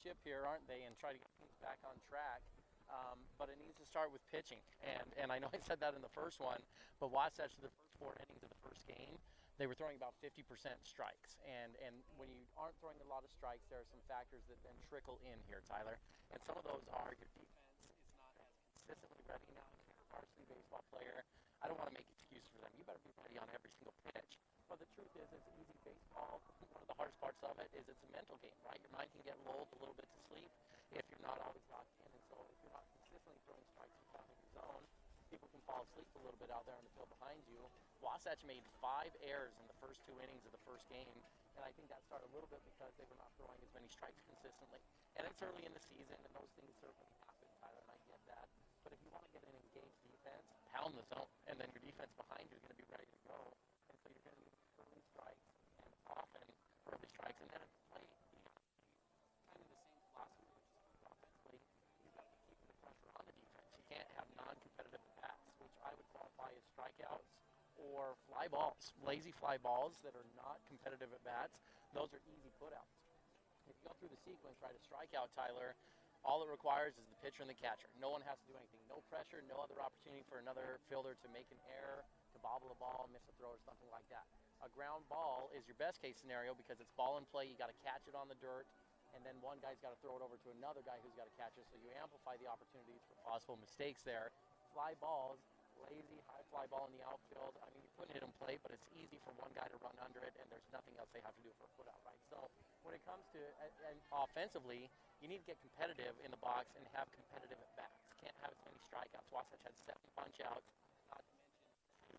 ship here, aren't they, and try to get things back on track. But it needs to start with pitching. And I know I said that in the first one, but Wasatch, the first 4 innings of the first game, they were throwing about 50% strikes. And when you aren't throwing a lot of strikes, there are some factors that then trickle in here, Tyler. And some of those are your defense is not as consistently ready now. If you're a varsity baseball player, I don't want to make excuses for them. You better be ready on every single pitch. But the truth is, it's easy baseball. One of the hardest parts of it is it's a mental game, right? Your mind can get lulled a little bit to sleep if you're not always locked in. And so if you're not consistently throwing strikes and finding your zone, people can fall asleep a little bit out there on the field behind you. Wasatch made 5 errors in the first 2 innings of the first game, and I think that started a little bit because they were not throwing as many strikes consistently. And it's early in the season, and those things certainly happen, Tyler, and I get that. But if you want to get an engaged defense, pound the zone, and then your defense behind you is going to be ready to go. And so you're going to need early strikes, and often early strikes, and then at the plate, you have kind of the same philosophy, which is offensively, you've got to be keeping the pressure on the defense. You can't have non-competitive at-bats, which I would qualify as strikeouts or fly balls, lazy fly balls that are not competitive at-bats. Those are easy putouts. If you go through the sequence, right, a strikeout, Tyler, all it requires is the pitcher and the catcher. No one has to do anything. No pressure, no other opportunity for another fielder to make an error, to bobble a ball, miss a throw, or something like that. A ground ball is your best case scenario because it's ball in play. You got to catch it on the dirt, and then one guy's got to throw it over to another guy who's got to catch it. So you amplify the opportunities for possible mistakes there. Fly balls, lazy high fly ball in the outfield. I mean, you're putting it in play, but it's easy for one guy to run under it, and there's nothing else they have to do for a put out, right? So when it comes to and offensively, you need to get competitive in the box and have competitive at bats. Can't have as many strikeouts. Wasatch had 7 punch outs, not to mention 2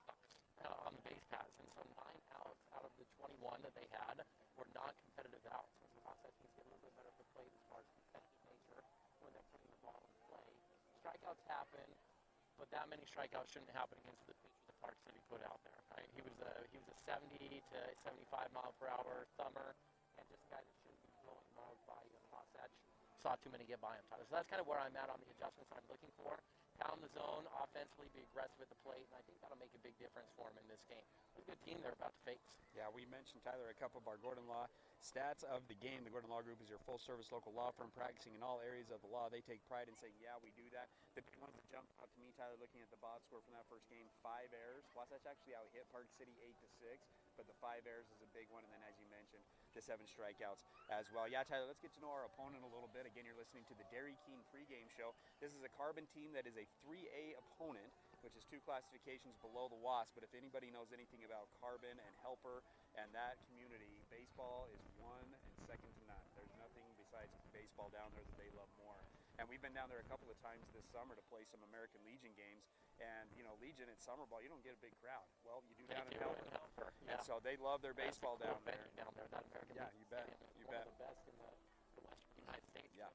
pickups on the base paths, and so 9 outs out of the 21 that they had were not competitive outs. And so Wasatch needs to get a little bit better at the plate as far as competitive nature when they're putting the ball in play. Strikeouts happen, but that many strikeouts shouldn't happen against the pitcher that Park City put out there. Right? He was a 70 to 75 mile per hour thumber, and just a guy that shouldn't be blowing balls by you. And Wasatch saw too many get by him, Tyler. So that's kind of where I'm at on the adjustments I'm looking for. Pound the zone, offensively be aggressive at the plate, and I think that'll make a big difference for him in this game. It's a good team they're about to face. Yeah, we mentioned, Tyler, a couple of our Gordon Law stats of the game. The Gordon Law Group is your full-service local law firm practicing in all areas of the law. They take pride in saying, yeah, we do that. The big ones that jumped out to me, Tyler, looking at the box score from that first game, 5 errors. Wasatch actually out-hit Park City 8-6, but the 5 errors is a big one, and then, as you mentioned, the 7 strikeouts as well. Yeah, Tyler, let's get to know our opponent a little bit. Again, you're listening to the Dairy King pregame show. This is a Carbon team that is a 3A opponent, which is 2 classifications below the Wasp. But if anybody knows anything about Carbon and Helper and that community, baseball is 1 and second to none. There's nothing besides baseball down there that they love more. And we've been down there a couple of times this summer to play some American Legion games. And, you know, Legion at summer ball, you don't get a big crowd. Well, you do down in Helper. Yeah. And so they love their baseball cool down there. Down there, that American yeah, Legion you bet. Stadium is You one bet. of the best in the Western United States. Yeah.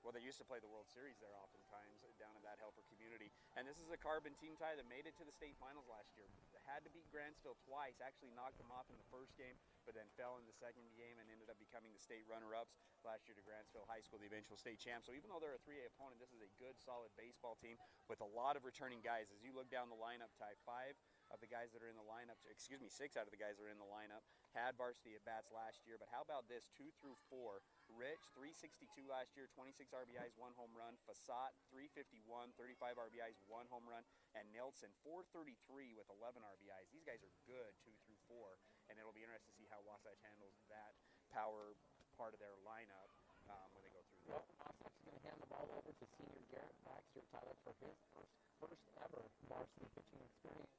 Well, they used to play the World Series there oftentimes down in that Helper community. And this is a Carbon team, Ty, that made it to the state finals last year. Had to beat Grantsville twice, actually knocked them off in the first game, but then fell in the second game and ended up becoming the state runner-ups last year to Grantsville High School, the eventual state champs. So even though they're a 3A opponent, this is a good, solid baseball team with a lot of returning guys. As you look down the lineup, Ty, 5 of the guys that are in the lineup, 6 out of the guys that are in the lineup had varsity at-bats last year. But how about this, 2 through 4? Rich, 362 last year, 26 RBIs, 1 home run. Fasat, 351, 35 RBIs, 1 home run. And Nelson, 433 with 11 RBIs. These guys are good, 2 through 4. And it'll be interesting to see how Wasatch handles that power part of their lineup when they go through that. Well, Wasatch is going to hand the ball over to senior Garrett Baxter, Tyler, for his first ever varsity pitching experience.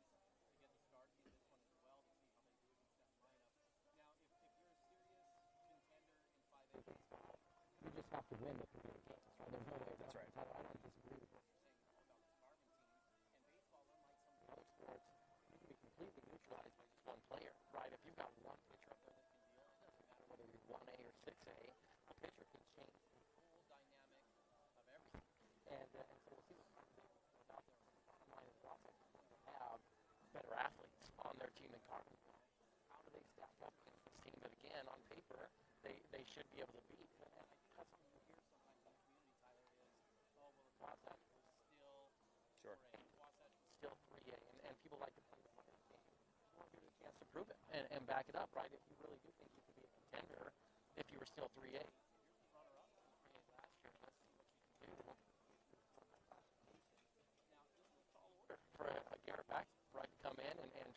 You just have to win the 3A games, right? There's no way. That's right. Tyler, I don't disagree with what you're saying about this Carbon team. And baseball, unlike some of the other sports, you can be completely neutralized by just one player, right? If you've got one pitcher up there that can deal, it doesn't matter whether you're 1A or 6A, a pitcher can change the whole dynamic of everything. And so we'll see what Carbon is able to put out there. The bottom line is Wasatch is going to have better athletes on their team than Carbon. How do they stack up against this team that, again, on paper, they should be able to beat? And I think that's what you hear sometimes in the community, Tyler, is, oh, well, if Wasatch was still 4A, Wasatch was still 3A, and people like to play the fire game. You want to give it a chance to prove it and back it up, right? If you really do think you could be a contender if you were still 3A.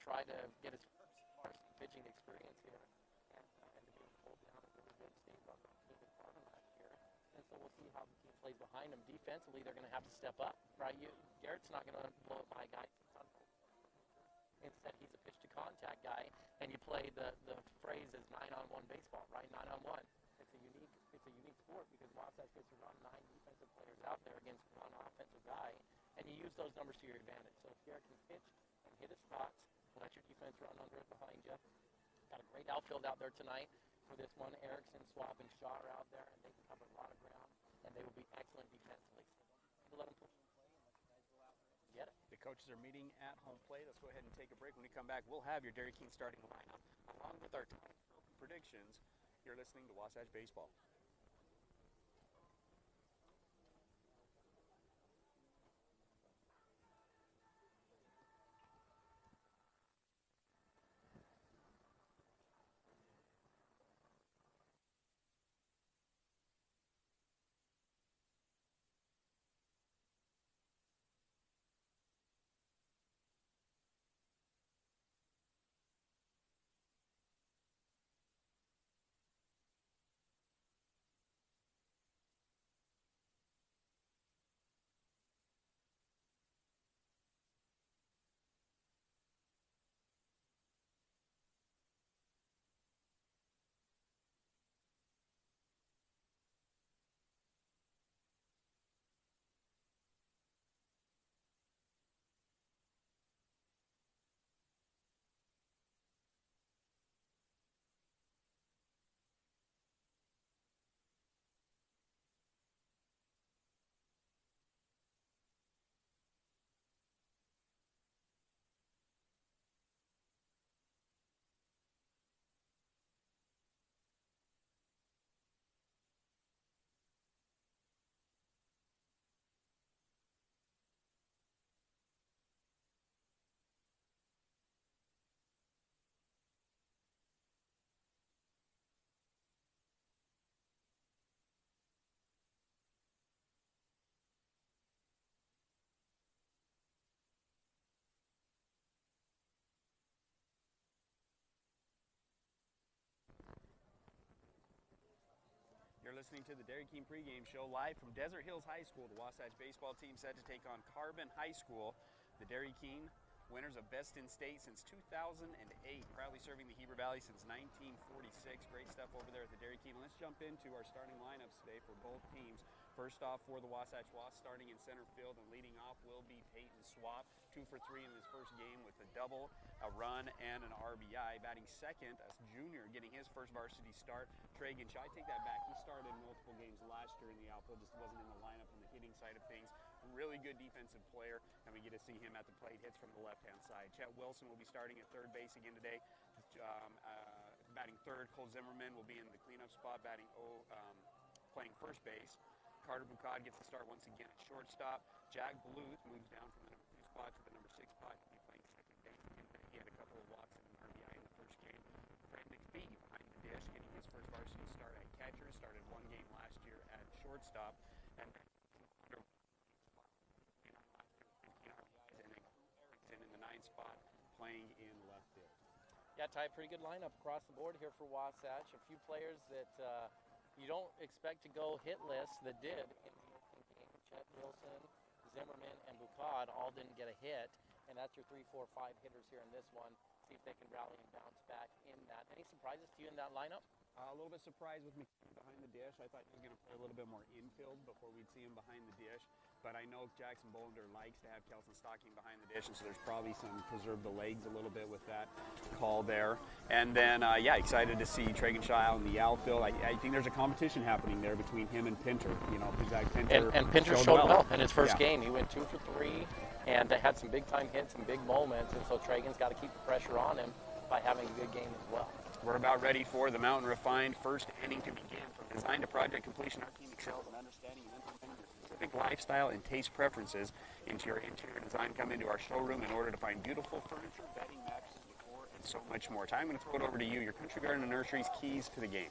try to get his first varsity pitching experience here. And to be able to hold down a really good state level team in front of him last year. And so we'll see how the team plays behind him. Defensively, they're going to have to step up, right? Garrett's not going to blow up my guy. Instead, he's a pitch-to-contact guy, and you play the phrase is 9-on-1 baseball, right? 9-on-1. It's a unique sport because Wasatch gets to run 9 defensive players out there against one offensive guy, and you use those numbers to your advantage. So if Garrett can pitch and hit his spots, let your defense run under it behind you. Got a great outfield out there tonight for this one. Erickson, Swap, and Shaw are out there, and they can cover a lot of ground, and they will be excellent defensively. So don't let them push and play and let you guys go out there and get it. The coaches are meeting at home plate. Let's go ahead and take a break. When we come back, we'll have your Dairy King starting lineup along with our predictions. You're listening to Wasatch Baseball. You're listening to the Dairy King pregame show live from Desert Hills High School. The Wasatch baseball team set to take on Carbon High School. The Dairy King, winners of Best in State since 2008, proudly serving the Heber Valley since 1946. Great stuff over there at the Dairy King. Let's jump into our starting lineups today for both teams. First off, for the Wasatch Wasps, starting in center field and leading off will be Peyton Swap, 2 for 3 in his first game with a double, a run, and an RBI. Batting second, a junior, getting his first varsity start, Tragun. I take that back. He started multiple games last year in the outfield, just wasn't in the lineup on the hitting side of things. Really good defensive player, and we get to see him at the plate. Hits from the left-hand side. Chet will be starting at third base again today. Batting third, Cole Zimmerman will be in the cleanup spot, playing first base. Carter Bucad gets the start once again at shortstop. Jack Bluth moves down from the number 2 spot to the number 6 spot. He'll be playing second base. He had a couple of walks and an RBI in the first game. Fred McPhee behind the dish, getting his first varsity start at catcher. Started 1 game last year at shortstop. And then Erickson in the 9th spot, playing in left field. Yeah, Ty, pretty good lineup across the board here for Wasatch. A few players that you don't expect to go hitless that did in the opening game. Chet Wilson, Zimmerman, and Bucad all didn't get a hit, and that's your 3, 4, 5 hitters here in this one. See if they can rally and bounce back in that. Any surprises to you in that lineup? A little bit surprised with McKee behind the dish. I thought he was going to play a little bit more infield before we'd see him behind the dish. But I know Jackson Bolender likes to have Kelson Stocking behind the dish, and so there's probably some preserve the legs a little bit with that call there. And then, excited to see Tragun out in the outfield. I think there's a competition happening there between him and Pinter. You know, Zach Pinter and Pinter showed well in his first game. He went 2 for 3, and they had some big-time hits and big moments, and so Tragun's got to keep the pressure on him by having a good game as well. We're about ready for the Mountain Refined first inning to begin. From design to project completion, our team excels in understanding and implementing your specific lifestyle and taste preferences into your interior design. Come into our showroom in order to find beautiful furniture, bedding, mattresses, decor, and so much more. Ty, I'm going to throw it over to you. Your Country Garden and Nursery's keys to the game.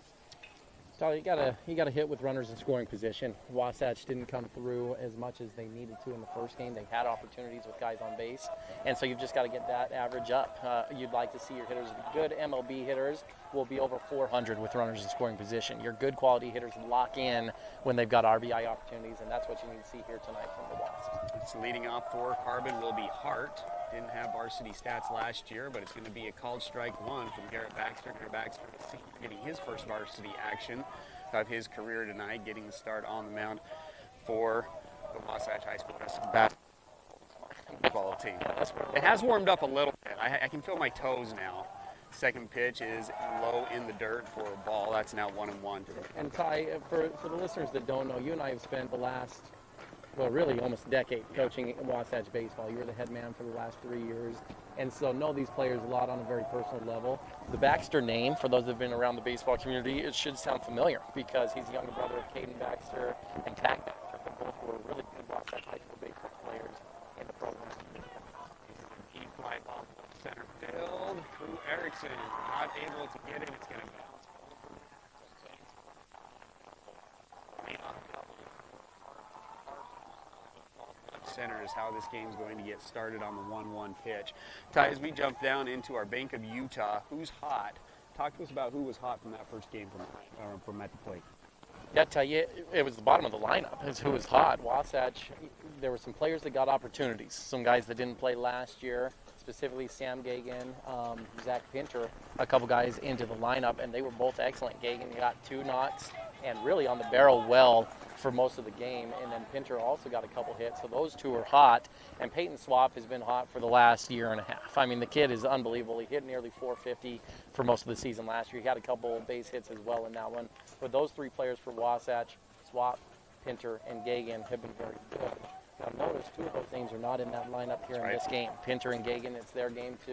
So you gotta hit with runners in scoring position. Wasatch didn't come through as much as they needed to in the first game. They had opportunities with guys on base, and so you've just got to get that average up. You'd like to see your hitters, good MLB hitters, will be over 400 with runners in scoring position. Your good quality hitters lock in when they've got RBI opportunities, and that's what you need to see here tonight from the Wasps. It's leading off for Carbon will be Hart. Didn't have varsity stats last year, but it's going to be a called strike one from Garrett Baxter. Garrett Baxter getting his first varsity action of his career tonight, getting the start on the mound for the Wasatch High School basketball team. It has warmed up a little bit. I can feel my toes now. Second pitch is low in the dirt for a ball. That's now 1-1. And Ty, for the listeners that don't know, you and I have spent the last, well, really almost a decade coaching Wasatch baseball. You were the head man for the last 3 years, and so know these players a lot on a very personal level. The Baxter name, for those that have been around the baseball community, it should sound familiar because he's the younger brother of Caden Baxter and Tag Baxter. They both were really good Wasatch High School baseball players in the program. Deep fly ball center field through Erickson. Not able to get it. It's going to bounce. Center is how this game's going to get started on the 1-1 pitch. Ty, as we jump down into our Bank of Utah, who's hot? Talk to us about who was hot from that first game from at the plate. Yeah, Ty, it was the bottom of the lineup is who was hot. Wasatch, there were some players that got opportunities. Some guys that didn't play last year, specifically Sam Gagan, Zach Pinter, a couple guys into the lineup, and they were both excellent. Gagan got 2 knocks and really on the barrel well for most of the game, and then Pinter also got a couple hits, so those two are hot. And Peyton Swap has been hot for the last year and a half. I mean, the kid is unbelievable. He hit nearly 450 for most of the season last year. He had a couple base hits as well in that one. But those 3 players for Wasatch, Swap, Pinter, and Gagan, have been very good. Now notice 2 of those names are not in that lineup here in this game. Pinter and Gagan, it's their game to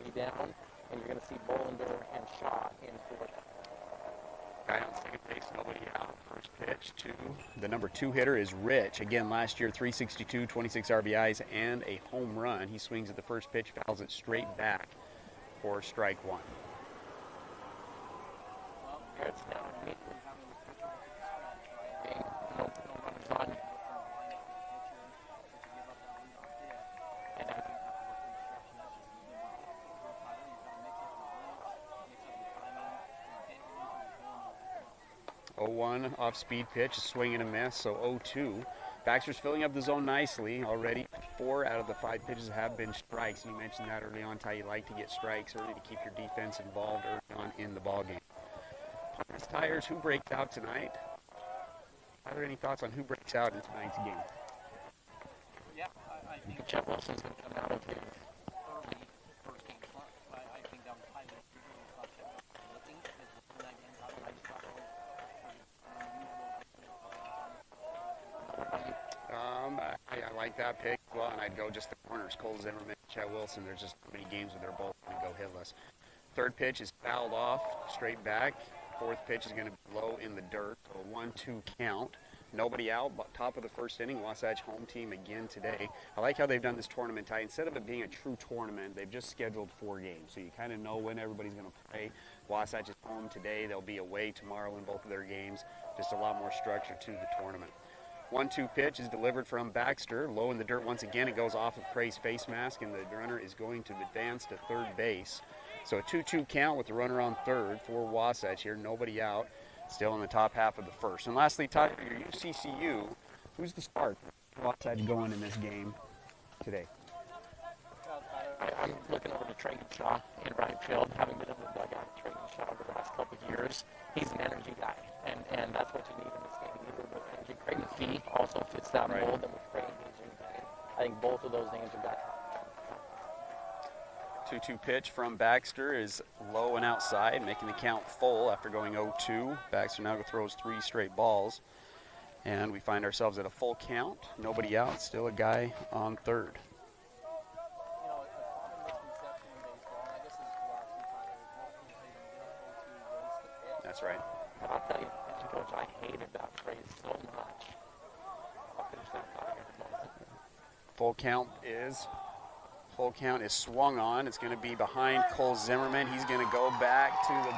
be down, and you're going to see Bolender and Shaw in for them. Guy on second base, nobody out. First pitch to the number 2 hitter is Rich. Again, last year, 362, 26 RBIs, and a home run. He swings at the first pitch, fouls it straight back for strike 1. It's down immediately. No runners on. One off-speed pitch, a swing and a miss, so 0-2. Baxter's filling up the zone nicely already. 4 out of the 5 pitches have been strikes. You mentioned that early on, Ty. You like to get strikes early to keep your defense involved early on in the ballgame. Pirates Tires, who breaks out tonight? Are there any thoughts on who breaks out in tonight's game? Yeah, I think Chet Wilson's going to come out of his early first game slump. I think that was highly unusual. I thought Chet Wilson was looking at that game. I just thought it was I like that pick. Well, and I'd go just the corners. Cole Zimmerman, Chet Wilson. There's just many games where they're both going to go hitless. Third pitch is fouled off, straight back. Fourth pitch is going to be low in the dirt. So a 1-2 count. Nobody out, but top of the first inning. Wasatch home team again today. I like how they've done this tournament, Ty. Instead of it being a true tournament, they've just scheduled 4 games. So you kind of know when everybody's going to play. Wasatch is home today. They'll be away tomorrow in both of their games. Just a lot more structure to the tournament. 1-2 pitch is delivered from Baxter. Low in the dirt once again. It goes off of Cray's face mask, and the runner is going to advance to third base. So a 2-2 count with the runner on third for Wasatch here. Nobody out. Still in the top half of the first. And lastly, Tyler, your UCCU. Who's the start for Wasatch going in this game today? I'm looking over to Tragun in right field, having been in the dugout with Tragun over the last couple of years. He's an energy guy, and that's what you need in this game. Either with energy. Creighton Fee also fits that mold, and with Creighton I think both of those names are guys. 2-2 pitch from Baxter is low and outside, making the count full after going 0-2. Baxter now throws 3 straight balls, and we find ourselves at a full count. Nobody out, still a guy on third. That's right. I'll tell you, Coach, I hated that phrase so much. I'll finish that thought here in a moment. Full count is swung on. It's going to be behind Cole Zimmerman. He's going to go back to the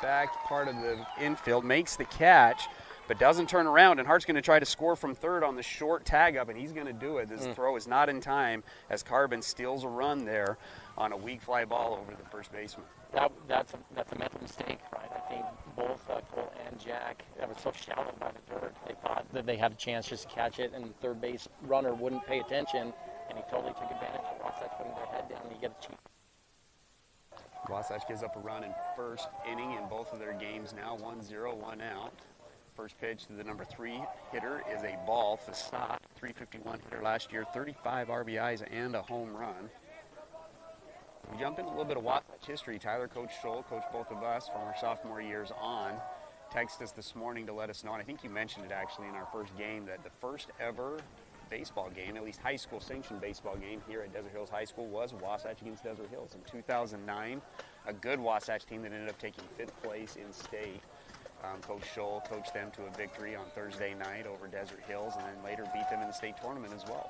back part of the infield, makes the catch, but doesn't turn around, and Hart's going to try to score from third on the short tag up, and he's going to do it. This throw is not in time as Carbon steals a run there on a weak fly ball over the first baseman. That's a mental mistake, right? I think both Cole and Jack, that was so shallow by the dirt, they thought that they had a chance just to catch it, and the third base runner wouldn't pay attention, and he totally took advantage of Wasatch putting their head down, and you get a cheap. Wasatch gives up a run in first inning in both of their games now, 1-0, 1 out. First pitch to the number 3 hitter is a ball. Facade, 351 hitter last year, 35 RBIs and a home run. We jump in a little bit of Wasatch history. Tyler coached Scholl, coached both of us from our sophomore years on. Texted us this morning to let us know, and I think you mentioned it actually in our first game, that the first ever baseball game, at least high school sanctioned baseball game here at Desert Hills High School, was Wasatch against Desert Hills in 2009. A good Wasatch team that ended up taking 5th place in state. Coach Scholl coached them to a victory on Thursday night over Desert Hills, and then later beat them in the state tournament as well.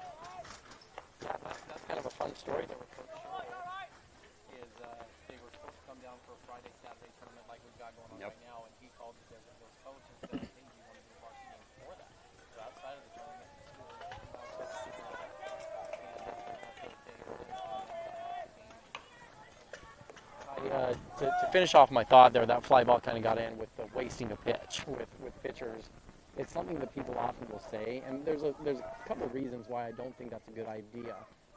Yeah, that's kind of a fun story there with Coach Scholl. They were supposed to come down for a Friday, Saturday tournament like we've got going on right now, and he called the Desert Hills coach and said, hey, do you want to do a varsity game before that? So outside of the tournament, the school To finish off my thought there, that fly ball kind of got in with the wasting a pitch with pitchers. It's something that people often will say, and there's a couple of reasons why I don't think that's a good idea.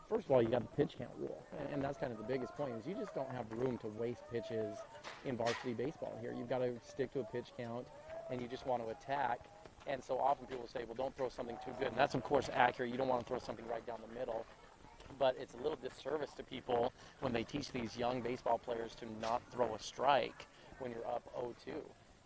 First of all, you got the pitch count rule, and that's kind of the biggest point, is you just don't have room to waste pitches in varsity baseball here. You've got to stick to a pitch count, and you just want to attack. And so often people say, well, don't throw something too good. And that's, of course, accurate. You don't want to throw something right down the middle. But it's a little disservice to people when they teach these young baseball players to not throw a strike when you're up 0-2. You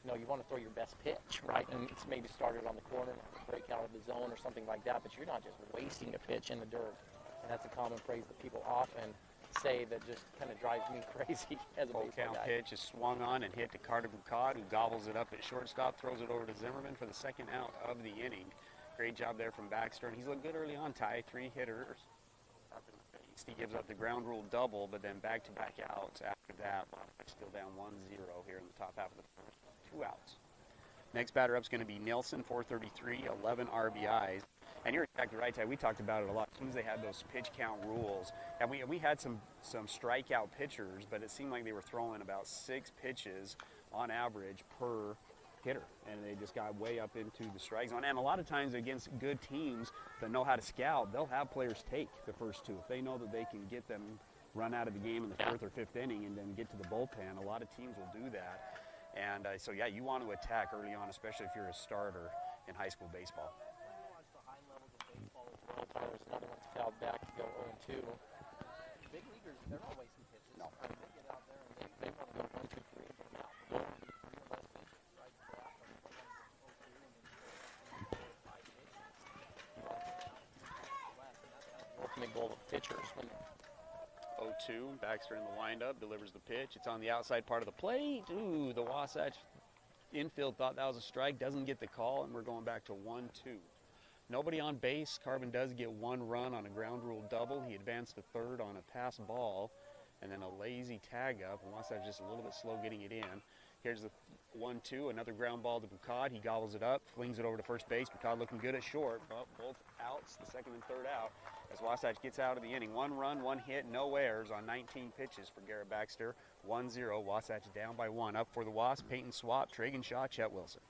know, you want to throw your best pitch, right? And it's maybe started on the corner, break out of the zone or something like that, but you're not just wasting a pitch in the dirt. And that's a common phrase that people often say that just kind of drives me crazy as a baseball count guy. pitch is swung on and hit to Carter Bucad, who gobbles it up at shortstop, throws it over to Zimmerman for the second out of the inning. Great job there from Baxter, and he's looked good early on, Ty. 3 hitters. He gives up the ground rule double, but then back-to-back outs after that. Still down 1-0 here in the top half of the first. 2 outs. Next batter up is going to be Nelson, 433, 11 RBIs. And you're exactly right, Ty. We talked about it a lot. As soon as they had those pitch count rules, and we had some strikeout pitchers, but it seemed like they were throwing about 6 pitches on average per hitter, and they just got way up into the strike zone. And a lot of times against good teams that know how to scout, they'll have players take the first 2 if they know that they can get them run out of the game in the 4th or 5th inning and then get to the bullpen. A lot of teams will do that. And so yeah, you want to attack early on, especially if you're a starter in high school baseball. Well, Tyler's another one's fouled back to go 0-2. big leaguers, they're not wasting pitches. No. I mean, they get out there and They want to go 1, 2, 3, and get them out. Ultimate goal of pitchers. 0-2, Baxter in the windup, delivers the pitch. It's on the outside part of the plate. Ooh, the Wasatch infield thought that was a strike, doesn't get the call, and we're going back to 1-2. Nobody on base. Carbon does get 1 run on a ground rule double. He advanced to third on a pass ball, and then a lazy tag up, and Wasatch just a little bit slow getting it in. Here's the 1-2, another ground ball to Bucad. He gobbles it up, flings it over to first base. Bucad looking good at short. Well, both outs, the second and third out, as Wasatch gets out of the inning. 1 run, 1 hit, no errors on 19 pitches for Garrett Baxter. 1-0, Wasatch down by 1. Up for the Wasps, Peyton Swap, Tragun Shaw, Chet Wilson.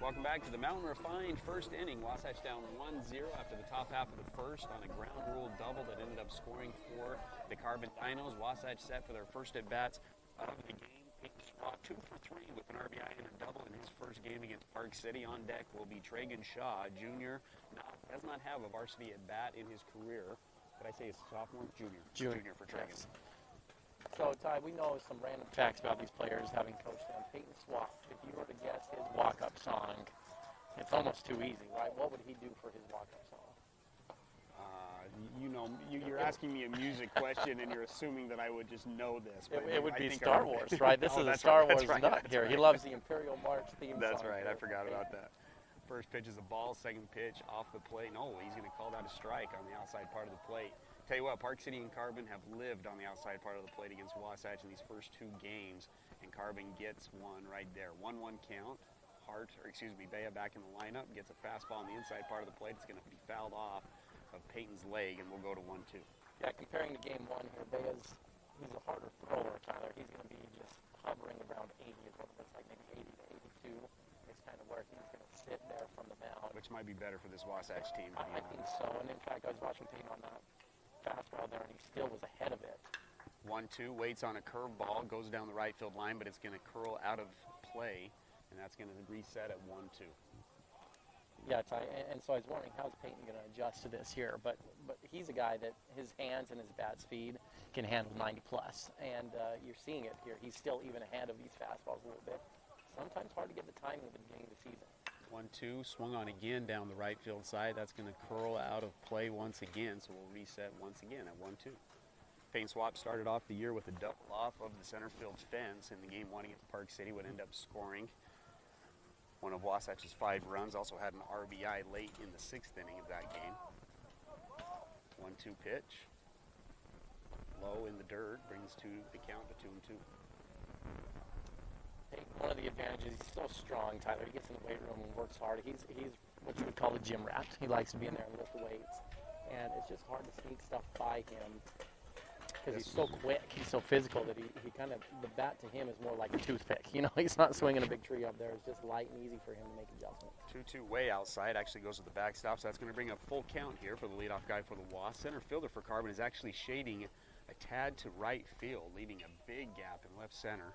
Welcome back to the Mountain Refined first inning. Wasatch down 1-0 after the top half of the first on a ground rule double that ended up scoring for the Carbon Dinos. Wasatch set for their first at-bats of the game. Peyton Swap 2 for 3 with an RBI and a double in his first game against Park City. On deck will be Tragun Shaw, junior. Does not have a varsity at-bat in his career. Did I say he's sophomore? Junior for Tragun. Yes. So, Ty, we know some random facts about these players having coached them. Peyton Swap, if you were to guess his walk-up song, it's almost too easy, right? What would he do for his walk-up song? You're asking me a music question, and you're assuming that I would just know this. But It would be Star Wars, right? This is a Star Wars nut here. He loves the Imperial March theme song. That's right. I forgot about that. First pitch is a ball. Second pitch off the plate. No, he's going to call that a strike on the outside part of the plate. Tell you what, Park City and Carbon have lived on the outside part of the plate against Wasatch in these first 2 games, and Carbon gets one right there. 1-1 count. Bea back in the lineup, gets a fastball on the inside part of the plate. It's going to be fouled off of Peyton's leg, and we'll go to 1-2. Yeah, comparing to game 1 here, he's a harder thrower, Tyler. He's going to be just hovering around 80 is what it looks like, maybe 80 to 82 is kind of where he's going to sit there from the mound. Which might be better for this Wasatch team. I think so, and in fact, I was watching Peyton on that fastball there, and he still was ahead of it. 1-2, waits on a curveball, goes down the right field line, but it's going to curl out of play, and that's going to reset at 1-2. Yeah, Ty, and so I was wondering, how's Peyton going to adjust to this here? But he's a guy that his hands and his bat speed can handle 90 plus, and you're seeing it here. He's still even ahead of these fastballs a little bit. Sometimes hard to get the timing at the beginning of the season. 1-2, swung on again down the right field side. That's going to curl out of play once again, so we'll reset once again at 1-2. Peyton Swap started off the year with a double off of the center field fence in the game 1 against Park City, would end up scoring one of Wasatch's 5 runs. Also had an RBI late in the 6th inning of that game. 1-2 pitch. Low in the dirt, brings the count to 2-2. One of the advantages, he's so strong, Tyler. He gets in the weight room and works hard. He's what you would call a gym rat. He likes to be in there and lift weights. And it's just hard to sneak stuff by him because he's so quick. He's so physical that he kind of, the bat to him is more like a toothpick. You know, he's not swinging a big tree up there. It's just light and easy for him to make adjustments. 2-2 way outside, actually goes to the backstop, so that's going to bring a full count here for the leadoff guy for the Wasps. Center fielder for Carbon is actually shading a tad to right field, leaving a big gap in left center.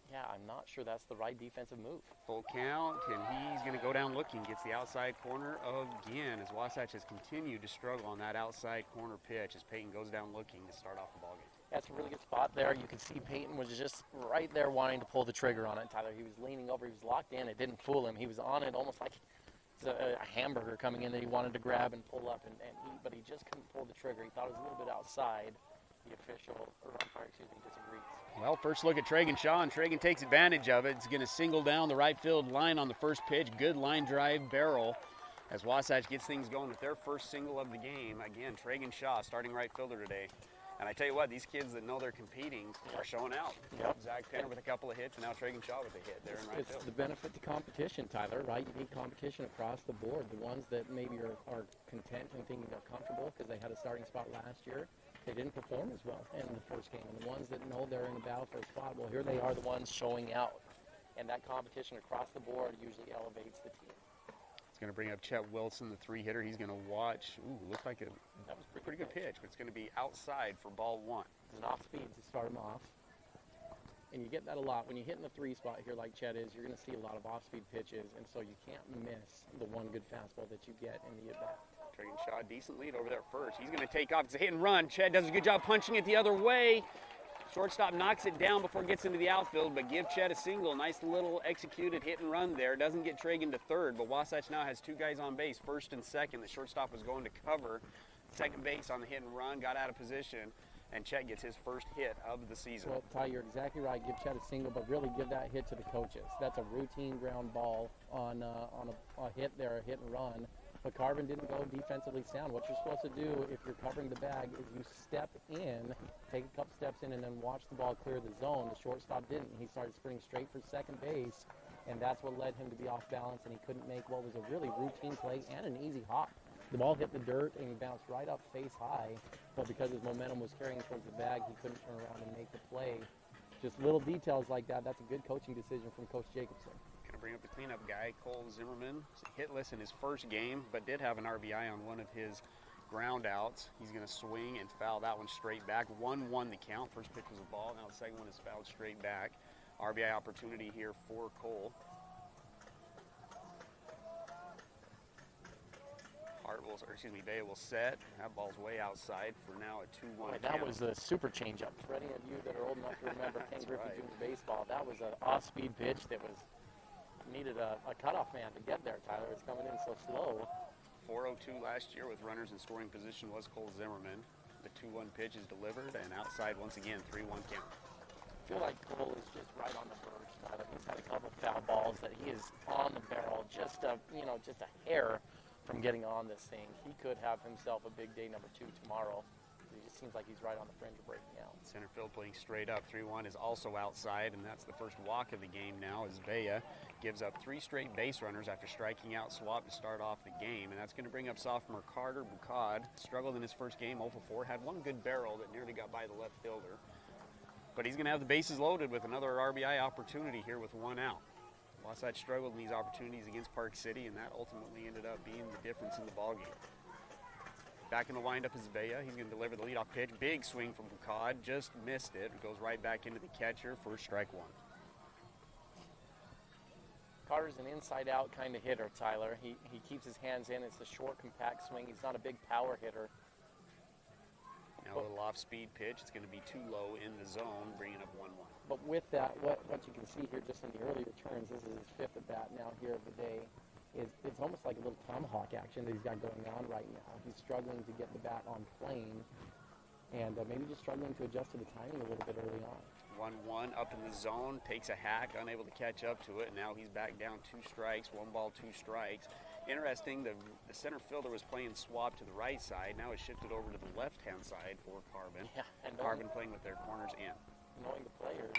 Yeah, I'm not sure that's the right defensive move. Full count, and he's going to go down looking. Gets the outside corner again as Wasatch has continued to struggle on that outside corner pitch as Peyton goes down looking to start off the ballgame. That's a really good spot there. You can see Peyton was just right there wanting to pull the trigger on it, Tyler. He was leaning over. He was locked in. It didn't fool him. He was on it almost like it's a hamburger coming in that he wanted to grab and pull up and eat, but he just couldn't pull the trigger. He thought it was a little bit outside. The official, or umpire, disagrees. Well, first look at Tragun Shaw, and Tragun takes advantage of it. It's going to single down the right field line on the first pitch. Good line drive barrel as Wasatch gets things going with their first single of the game. Again, Tragun Shaw, starting right fielder today. And I tell you what, these kids that know they're competing are showing out. Yep. Zach Penner with a couple of hits, and now Tragun Shaw with a hit there in right field. It's the benefit to competition, Tyler, right? You need competition across the board. The ones that maybe are content and thinking they're comfortable because they had a starting spot last year, they didn't perform as well in the first game. And the ones that know they're in the battle for a spot, well, here they are, the ones showing out. And that competition across the board usually elevates the team. It's going to bring up Chet Wilson, the 3-hitter. He's going to watch. Ooh, looks like that was a pretty good pitch, but it's going to be outside for ball 1. It's an off speed to start him off. And you get that a lot. When you hit in the 3 spot here like Chet is, you're going to see a lot of off-speed pitches, and so you can't miss the one good fastball that you get in the at-bat. Tragun Shaw, decent lead over there first. He's going to take off. It's a hit and run. Chet does a good job punching it the other way. Shortstop knocks it down before it gets into the outfield, but give Chet a single. Nice little executed hit and run there. Doesn't get Tragun to third, but Wasatch now has 2 guys on base, first and second. The shortstop was going to cover second base on the hit and run, got out of position, and Chet gets his first hit of the season. Well, Ty, you're exactly right. Give Chet a single, but really give that hit to the coaches. That's a routine ground ball on a hit there, a hit and run. But Carbon didn't go defensively sound. What you're supposed to do if you're covering the bag is you step in, take a couple steps in, and then watch the ball clear the zone. The shortstop didn't. He started sprinting straight for second base, and that's what led him to be off balance, and he couldn't make what was a really routine play and an easy hop. The ball hit the dirt and he bounced right up face high, but because his momentum was carrying towards the bag, he couldn't turn around and make the play. Just little details like that. That's a good coaching decision from Coach Jacobson. Going to to bring up the cleanup guy, Cole Zimmerman. Hitless in his first game, but did have an RBI on one of his ground outs. He's going to swing and foul that one straight back. 1-1 the count. First pitch was a ball. Now the second one is fouled straight back. RBI opportunity here for Cole. Bea will set. That ball's way outside for now a 2-1 That was a super changeup. For any of you that are old enough to remember Ken Griffey Jr. baseball, that was an off-speed pitch that needed a cutoff man to get there, Tyler. It's coming in so slow. 4:02 last year with runners in scoring position was Cole Zimmerman. The 2-1 pitch is delivered and outside once again, 3-1 count. I feel like Cole is just right on the verge, Tyler. He's had a couple foul balls that he is on the barrel, just a hair from getting on this thing. He could have himself a big day number 2 tomorrow. He just seems like he's right on the fringe of breaking out. Center field playing straight up. 3-1 is also outside, and that's the first walk of the game now as Bea gives up 3 straight base runners after striking out Swap to start off the game, and that's going to bring up sophomore Carter Bucad. Struggled in his first game, 0 for 4, had one good barrel that nearly got by the left fielder. But he's going to have the bases loaded with another RBI opportunity here with 1 out. Wasatch struggled in these opportunities against Park City, and that ultimately ended up being the difference in the ballgame. Back in the windup is Bea. He's going to deliver the leadoff pitch. Big swing from Bucad, just missed it. It goes right back into the catcher for strike 1. Carter's an inside-out kind of hitter, Tyler. He keeps his hands in. It's a short, compact swing. He's not a big power hitter. Now a little off-speed pitch. It's going to be too low in the zone, bringing up 1-1. But with that, what you can see here just in the earlier turns, this is his 5th at bat now here of the day, it's almost like a little tomahawk action that he's got going on right now. He's struggling to get the bat on plane and maybe just struggling to adjust to the timing a little bit early on. 1-1 up in the zone, takes a hack, unable to catch up to it, and now he's back down 2 strikes, 1 ball, 2 strikes. Interesting, the center fielder was playing swap to the right side. Now it's shifted over to the left-hand side for Carbon. Yeah, and Carbon playing with their corners in. Knowing the players.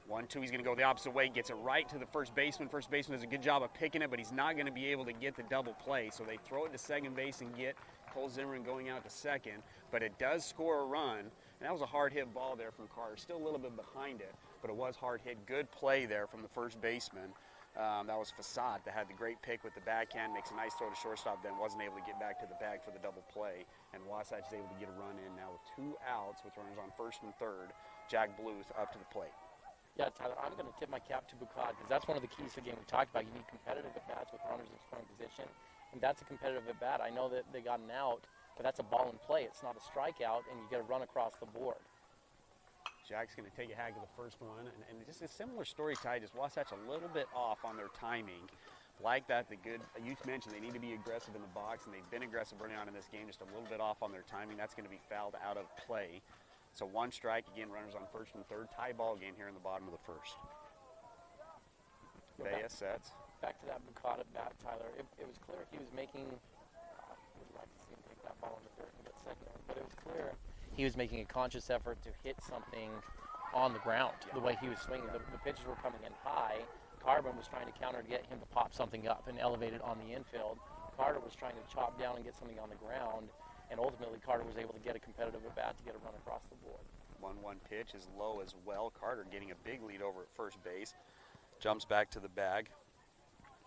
1-2, he's going to go the opposite way, gets it right to the first baseman. First baseman does a good job of picking it, but he's not going to be able to get the double play. So they throw it to second base and get Cole Zimmerman going out to second, but it does score a run. And that was a hard hit ball there from Carter. Still a little bit behind it, but it was hard hit. Good play there from the first baseman. That was Facade that had the great pick with the backhand, makes a nice throw to shortstop, then wasn't able to get back to the bag for the double play. And Wasatch is able to get a run in now with 2 outs with runners on first and third. Jack Bluth up to the plate. Yeah, Tyler, I'm going to tip my cap to Bucad because that's one of the keys to the game we talked about. You need competitive at-bats with runners in scoring position, and that's a competitive at-bat. I know that they got an out, but that's a ball in play. It's not a strikeout, and you get a run across the board. Jack's going to take a hack of the first one, and just a similar story, Ty, just Wasatch a little bit off on their timing. Like that, you mentioned they need to be aggressive in the box, and they've been aggressive early on in this game, just a little bit off on their timing. That's going to be fouled out of play. So 1 strike, again, runners on first and third. Tie ball game here in the bottom of the first. Bea sets. Back to that Bucad at bat, Tyler. It was clear he was making, would like to see him take that ball in the dirt and get second, but it was clear he was making a conscious effort to hit something on the ground, the way he was swinging. The pitches were coming in high. Carbon was trying to counter to get him to pop something up and elevate it on the infield. Carter was trying to chop down and get something on the ground, and ultimately Carter was able to get a competitive at-bat to get a run across the board. 1-1 pitch is low as well. Carter getting a big lead over at first base. Jumps back to the bag.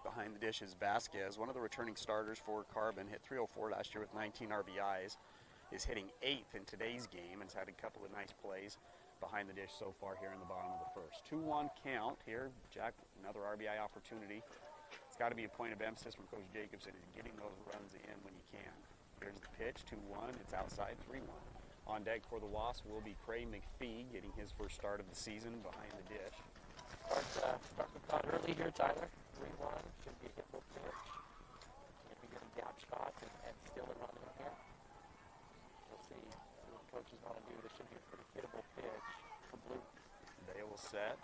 Behind the dish is Vasquez, one of the returning starters for Carbon. Hit .304 last year with 19 RBIs. Is hitting 8th in today's game and has had a couple of nice plays behind the dish so far here in the bottom of the first. 2-1 count here. Jack, another RBI opportunity. It's got to be a point of emphasis from Coach Jacobson in getting those runs in when you can. Here's the pitch, 2-1. It's outside, 3-1. On deck for the Wasps will be Craig McPhee getting his first start of the season behind the dish. Start the thought early here, Tyler. 3-1 should be a hittable pitch. If we get a gap shot and steal a run in here, we'll see what coaches want to do. This should be a pretty hittable pitch for Blue. They will set,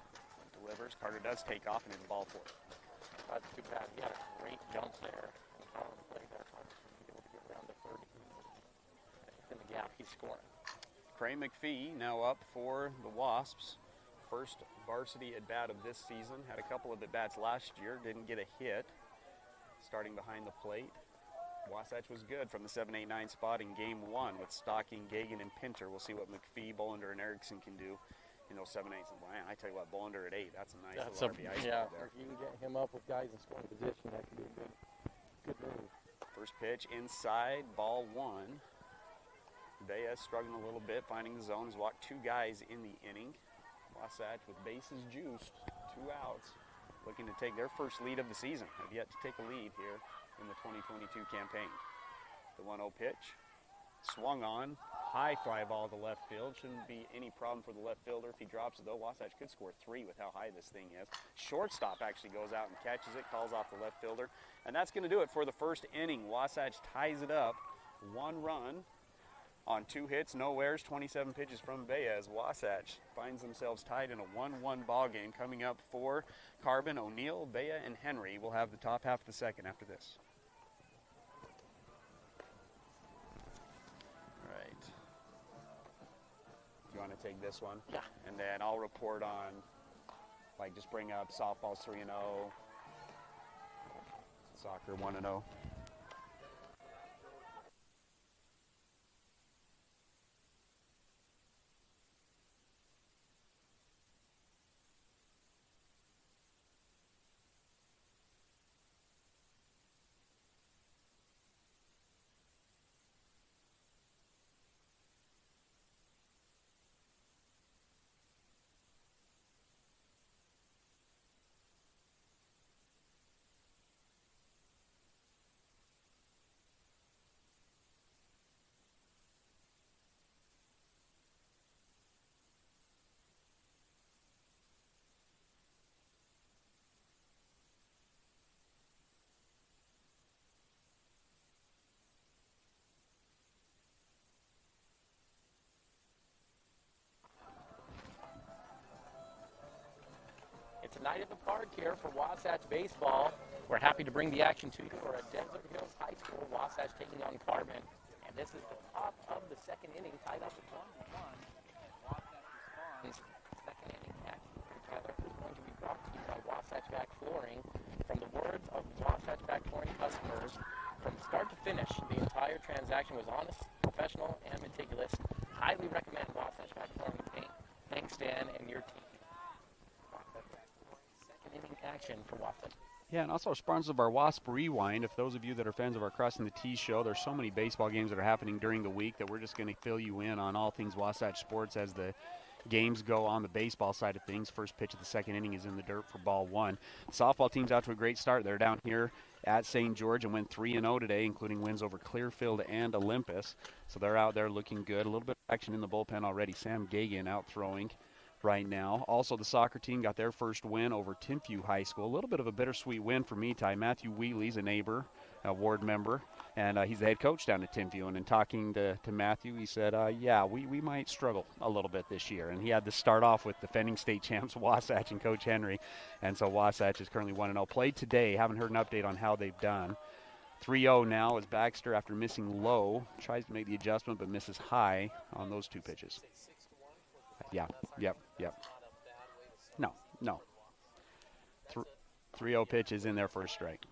delivers. Carter does take off and hit the ball for it. That's too bad. He had a great jump there and found the play there. Carter should be able to get around the third. In the gap, he's scoring. Craig McPhee now up for the Wasps. First varsity at bat of this season. Had a couple of at bats last year. Didn't get a hit. Starting behind the plate. Wasatch was good from the 7-8-9 spot in game 1 with Stocking, Gagan, and Pinter. We'll see what McPhee, Bolender, and Erickson can do in those 7/8. Man, I tell you what, Bolender at 8, that's a nice That's little RBI yeah. spot there. If you can get him up with guys in scoring position, that could be a good move. First pitch inside, ball 1. Baez struggling a little bit, finding the zone. Has walked 2 guys in the inning. Wasatch with bases juiced, 2 outs, looking to take their first lead of the season. Have yet to take a lead here in the 2022 campaign. The 1-0 pitch, swung on, high fly ball to left field. Shouldn't be any problem for the left fielder. If he drops it though, Wasatch could score 3 with how high this thing is. Shortstop actually goes out and catches it, calls off the left fielder. And that's going to do it for the first inning. Wasatch ties it up, 1 run on 2 hits, no errors, 27 pitches from Baez. Wasatch finds themselves tied in a 1-1 ball game. Coming up for Carbon, O'Neill, Bea, and Henry will have the top half of the second after this. All right. You want to take this one? Yeah. And then I'll report on, like, just bring up softball 3-0, soccer 1-0. It's a night at the park here for Wasatch baseball. We're happy to bring the action to you for a Desert Hills High School Wasatch taking on Carbon. And this is the top of the second inning, tied up at 1-1. Wasatch responds. Second inning action together is going to be brought to you by Wasatch Back Flooring. From the words of Wasatch Back Flooring customers, from start to finish, the entire transaction was honest, professional, and meticulous. Highly recommend Wasatch Back Flooring paint. Thanks, Dan, and your team. Inning action for Wasatch. Yeah, and also sponsors of our Wasp Rewind. If those of you that are fans of our Crossing the T show, there's so many baseball games that are happening during the week that we're just going to fill you in on all things Wasatch sports as the games go on the baseball side of things. First pitch of the second inning is in the dirt for ball 1. The softball team's out to a great start. They're down here at St. George and went 3-0 today, including wins over Clearfield and Olympus. So they're out there looking good. A little bit of action in the bullpen already. Sam Gagan out throwing right now. Also, the soccer team got their first win over Timpview High School. A little bit of a bittersweet win for me, Ty. Matthew Wheatley's a neighbor, a ward member, and he's the head coach down at Timpview. And in talking to Matthew, he said, yeah, we might struggle a little bit this year. And he had to start off with defending state champs Wasatch and Coach Henry. And so Wasatch is currently 1-0. Played today. Haven't heard an update on how they've done. 3-0 now as Baxter, after missing low, tries to make the adjustment but misses high on those 2 pitches. Yeah, yep. No. 3-0 pitch is in there for a strike.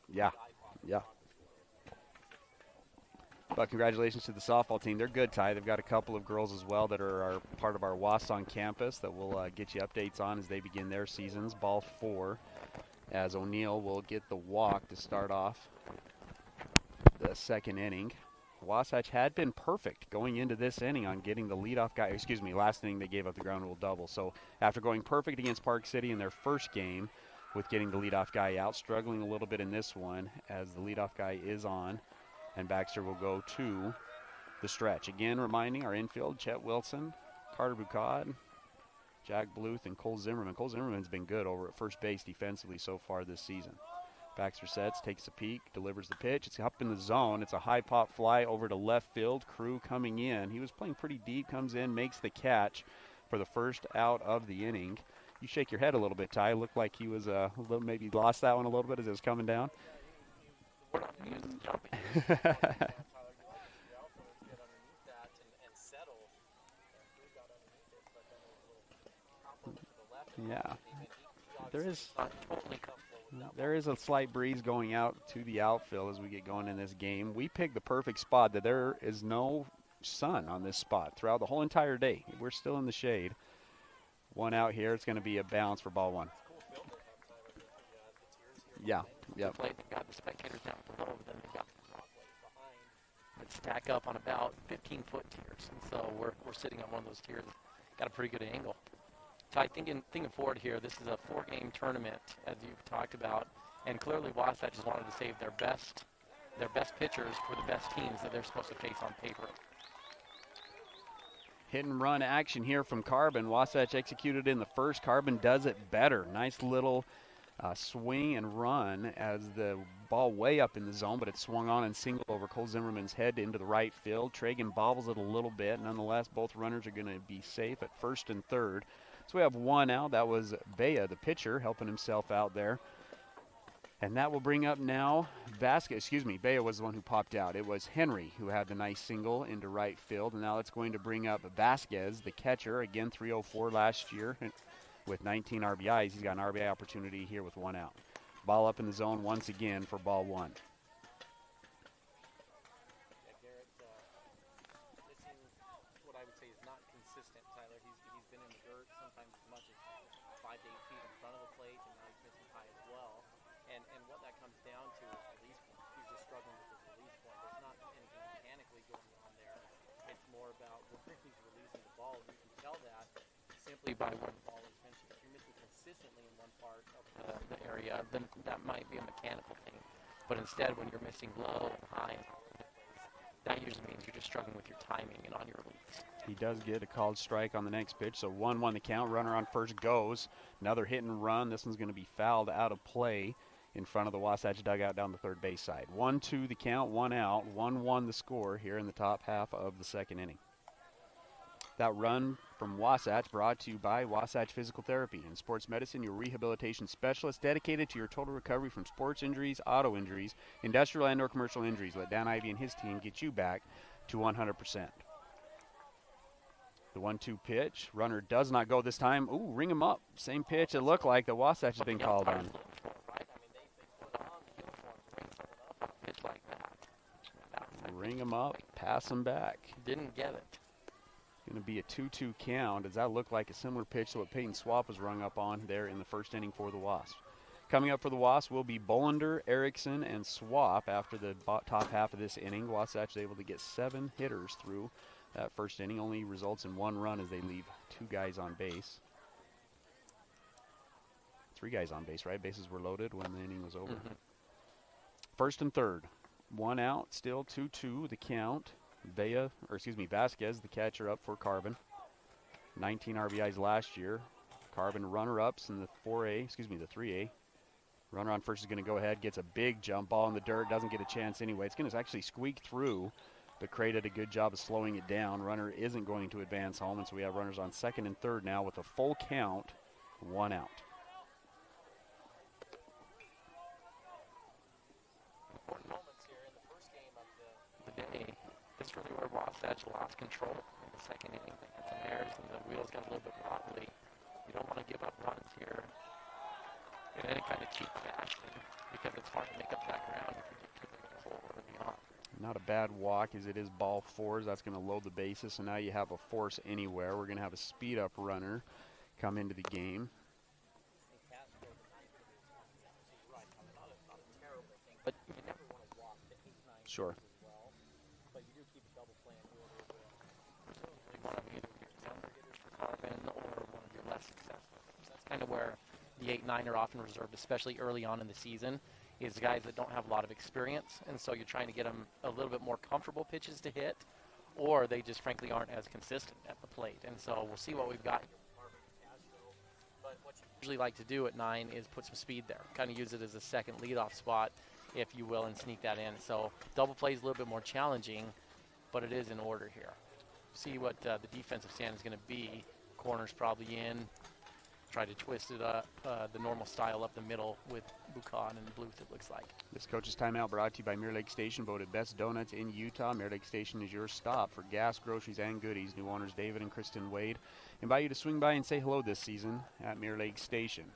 Yeah. But congratulations to the softball team. They're good, Ty. They've got a couple of girls as well that are part of our WAS on campus that we'll get you updates on as they begin their seasons. Ball 4, as O'Neill will get the walk to start off the second inning. Wasatch had been perfect going into this inning on getting the leadoff guy. Last inning they gave up the ground rule double. So after going perfect against Park City in their first game with getting the leadoff guy out, struggling a little bit in this one as the leadoff guy is on, and Baxter will go to the stretch. Again, reminding our infield, Chet Wilson, Carter Bucad, Jack Bluth, and Cole Zimmerman. Cole Zimmerman's been good over at first base defensively so far this season. Baxter sets, takes a peek, delivers the pitch. It's up in the zone. It's a high pop fly over to left field. Crew coming in. He was playing pretty deep, comes in, makes the catch for the first out of the inning. You shake your head a little bit, Ty. Looked like he was maybe lost that one a little bit as it was coming down. Yeah. There is a slight breeze going out to the outfield as we get going in this game. We picked the perfect spot that there is no sun on this spot throughout the whole entire day. We're still in the shade. One out here. It's going to be a bounce for ball one. Yeah. Yep. They've got the spectators down below, but then they've got the walkways behind that stack up on about 15-foot tiers. And so we're sitting on one of those tiers. Got a pretty good angle. Ty, thinking forward here, this is a 4-game tournament, as you've talked about, and clearly Wasatch has wanted to save their best pitchers for the best teams that they're supposed to face on paper. Hit and run action here from Carbon. Wasatch executed in the first. Carbon does it better. Nice little swing and run as the ball way up in the zone, but it swung on and single over Cole Zimmerman's head into the right field. Tragun bobbles it a little bit. Nonetheless, both runners are going to be safe at first and third. So we have one out. That was Bea, the pitcher, helping himself out there. And that will bring up now Bea was the one who popped out. It was Henry who had the nice single into right field. And now it's going to bring up Vasquez, the catcher, again 304 last year with 19 RBIs. He's got an RBI opportunity here with one out. Ball up in the zone once again for ball one. Yeah, Garrett, this is what I would say is not consistent, Tyler. He's been in the dirt sometimes as much as 5 to 8 feet in front of the plate, and now he's missing high as well. And what that comes down to is release point. He's just struggling with his release point. There's not anything mechanically going on there. It's more about where he's releasing the ball. You can tell that simply by where the ball is missing. If you're missing consistently in one part of the area, then that might be a mechanical thing. But instead, when you're missing low and high and all over the place, that usually means you're just struggling with your timing and on your release. He does get a called strike on the next pitch, so 1-1 the count. Runner on first goes. Another hit and run. This one's going to be fouled out of play in front of the Wasatch dugout down the third base side. 1-2 the count, one out. 1-1 the score here in the top half of the second inning. That run from Wasatch brought to you by Wasatch Physical Therapy and Sports Medicine, your rehabilitation specialist dedicated to your total recovery from sports injuries, auto injuries, industrial and or commercial injuries. Let Dan Ivey and his team get you back to 100%. The 1-2 pitch. Runner does not go this time. Ooh, ring him up. Same pitch. It looked like the Wasatch has been called on. Ring him up, pass him back. Didn't get it. Going to be a 2-2 count. Does that look like a similar pitch to what Peyton Swap was rung up on there in the first inning for the Wasps? Coming up for the Wasps will be Bolender, Erickson, and Swap after the top half of this inning. Wasatch is able to get 7 hitters through that first inning. Only results in 1 run as they leave 2 guys on base. 3 guys on base, right? Bases were loaded when the inning was over. First and third. 1 out, still 2-2 the count. Vasquez, the catcher, up for Carbon. 19 RBIs last year. Carbon runner-ups in the 3A. Runner on first is going to go ahead, gets a big jump ball in the dirt, doesn't get a chance anyway. It's going to actually squeak through, but Cray did a good job of slowing it down. Runner isn't going to advance home, and so we have runners on second and third now with a full count, 1 out. Important moments here in the first game of the day. That's really where Wasatch lost control in the second inning. They had some errors and the wheels got a little bit wobbly. You don't want to give up runs here in any kind of cheap fashion because it's hard to make up that ground if you get too big of a hole early on. Not a bad walk as it is ball 4s. That's going to load the bases, so now you have a force anywhere. We're going to have a speed-up runner come into the game. But you never want to walk the 8-9 Sure. as well. But you do keep a double play in order to one of either your younger hitters for Carbon or one of your less successful. So that's kind of where the 8-9 are often reserved, especially early on in the season, is guys that don't have a lot of experience. And so you're trying to get them a little bit more comfortable pitches to hit, or they just frankly aren't as consistent at the plate. And so we'll see what we've got here with Carbon and Castro. But what you usually like to do at 9 is put some speed there, kind of use it as a second leadoff spot, if you will, and sneak that in. So double play is a little bit more challenging, but it is in order here. See what the defensive stand is going to be. Corners probably in. Try to twist it up, the normal style up the middle with Buchan and Bluth, it looks like. This coach's timeout brought to you by Mirror Lake Station, voted best donuts in Utah. Mirror Lake Station is your stop for gas, groceries, and goodies. New owners David and Kristen Wade invite you to swing by and say hello this season at Mirror Lake Station.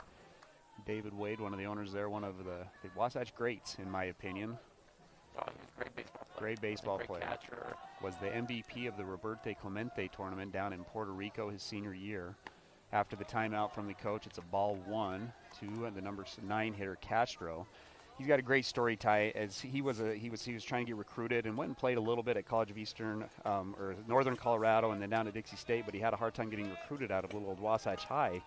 David Wade, one of the owners there, one of the Wasatch greats, in my opinion. Oh, he's a great baseball player. Great baseball player. Catcher. was the MVP of the Roberto Clemente tournament down in Puerto Rico his senior year. After the timeout from the coach, it's a ball 1 to the number 9 hitter Castro. He's got a great story, Ty, as he was trying to get recruited and went and played a little bit at College of Eastern or Northern Colorado and then down to Dixie State, but he had a hard time getting recruited out of little old Wasatch High.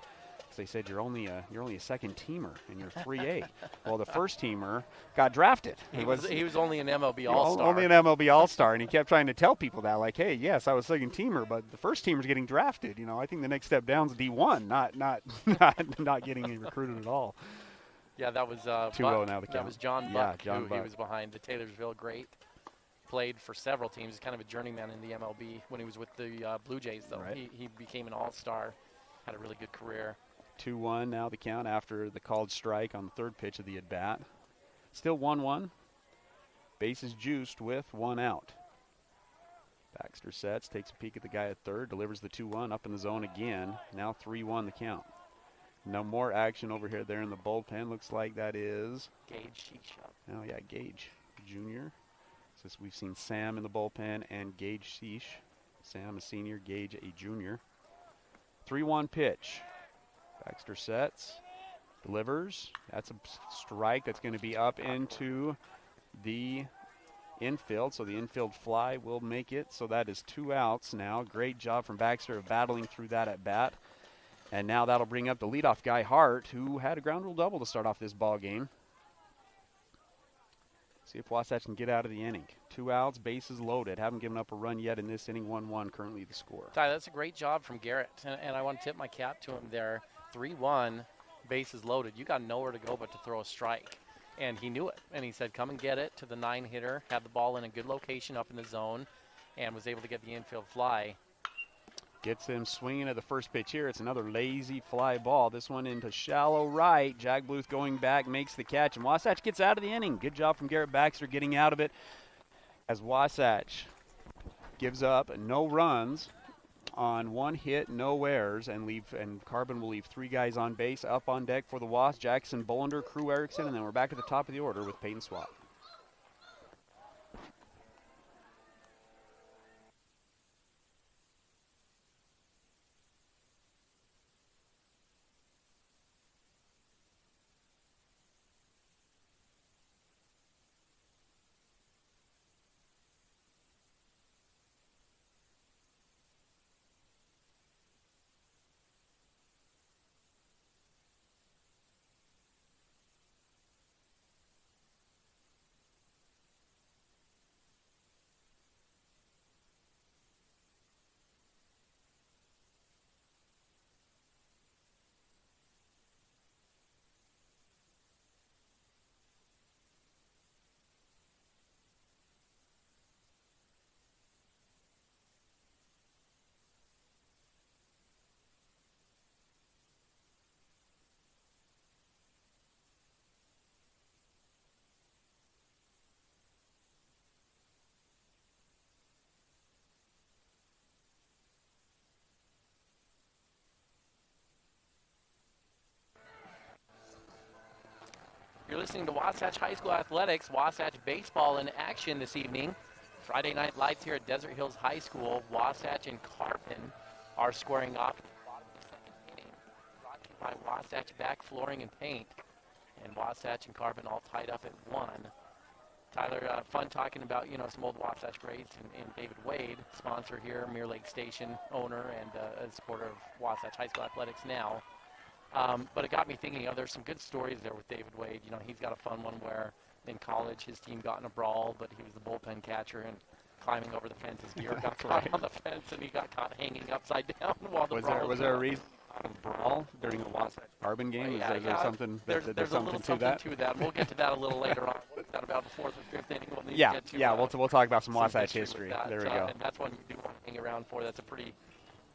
So they said you're only a second teamer and you're 3A. Well, the first teamer got drafted. He was only an MLB All-Star. Only an MLB All-Star, and he kept trying to tell people that, like, hey, yes, I was second teamer, but the first teamer's getting drafted. You know, I think the next step down is D1, not getting recruited at all. Yeah, that was 2-0 now the count. That was John Buck, John Buck. He was behind the Taylorsville great. Played for several teams, kind of a journeyman in the MLB. When he was with the Blue Jays, though, right. he became an all-star, had a really good career. 2-1 now the count after the called strike on the third pitch of the at-bat. Still 1-1. Bases juiced with 1 out. Baxter sets, takes a peek at the guy at third, delivers the 2-1 up in the zone again. Now 3-1 the count. No more action over here there in the bullpen. Looks like that is Gage Sheesh. Oh yeah, Gage Jr. So we've seen Sam in the bullpen and Gage Sheesh. Sam a senior, Gage a junior. 3-1 pitch. Baxter sets, delivers. That's a strike that's going to be up into the infield. So the infield fly will make it. So that is 2 outs now. Great job from Baxter of battling through that at bat. And now that'll bring up the leadoff guy, Hart, who had a ground rule double to start off this ball game. See if Wasatch can get out of the inning. 2 outs, bases loaded. Haven't given up a run yet in this inning. 1-1 currently the score. Ty, that's a great job from Garrett, and I want to tip my cap to him there. 3-1, bases loaded. You got nowhere to go but to throw a strike. And he knew it, and he said, come and get it to the 9 hitter, had the ball in a good location up in the zone, and was able to get the infield fly. Gets him swinging at the first pitch here. It's another lazy fly ball. This one into shallow right. Jack Bluth going back, makes the catch, and Wasatch gets out of the inning. Good job from Garrett Baxter getting out of it as Wasatch gives up no runs on 1 hit, no errors, and Carbon will leave 3 guys on base. Up on deck for the Wasps, Jackson, Bolender, Crew Erickson, and then we're back at the top of the order with Peyton Swap. You're listening to Wasatch High School Athletics, Wasatch Baseball in action this evening. Friday night lights here at Desert Hills High School. Wasatch and Carbon are squaring off in the bottom of the second inning. Brought to you by Wasatch Back Flooring and Paint. And Wasatch and Carbon all tied up at 1. Tyler, fun talking about, some old Wasatch greats and David Wade, sponsor here, Mirror Lake Station owner and a supporter of Wasatch High School Athletics now. But it got me thinking, there's some good stories there with David Wade. He's got a fun one where in college his team got in a brawl, but he was the bullpen catcher and climbing over the fence. His gear got caught on the fence and he got caught hanging upside down while the brawl was there a reason of brawl during the Wasatch Carbon game? Is there something? There's a little something to that. We'll get to that a little later on. What's that about the 4th or 5th inning? We'll get to, we'll talk about some Wasatch history. There we go. And that's one you do want to hang around for. That's a pretty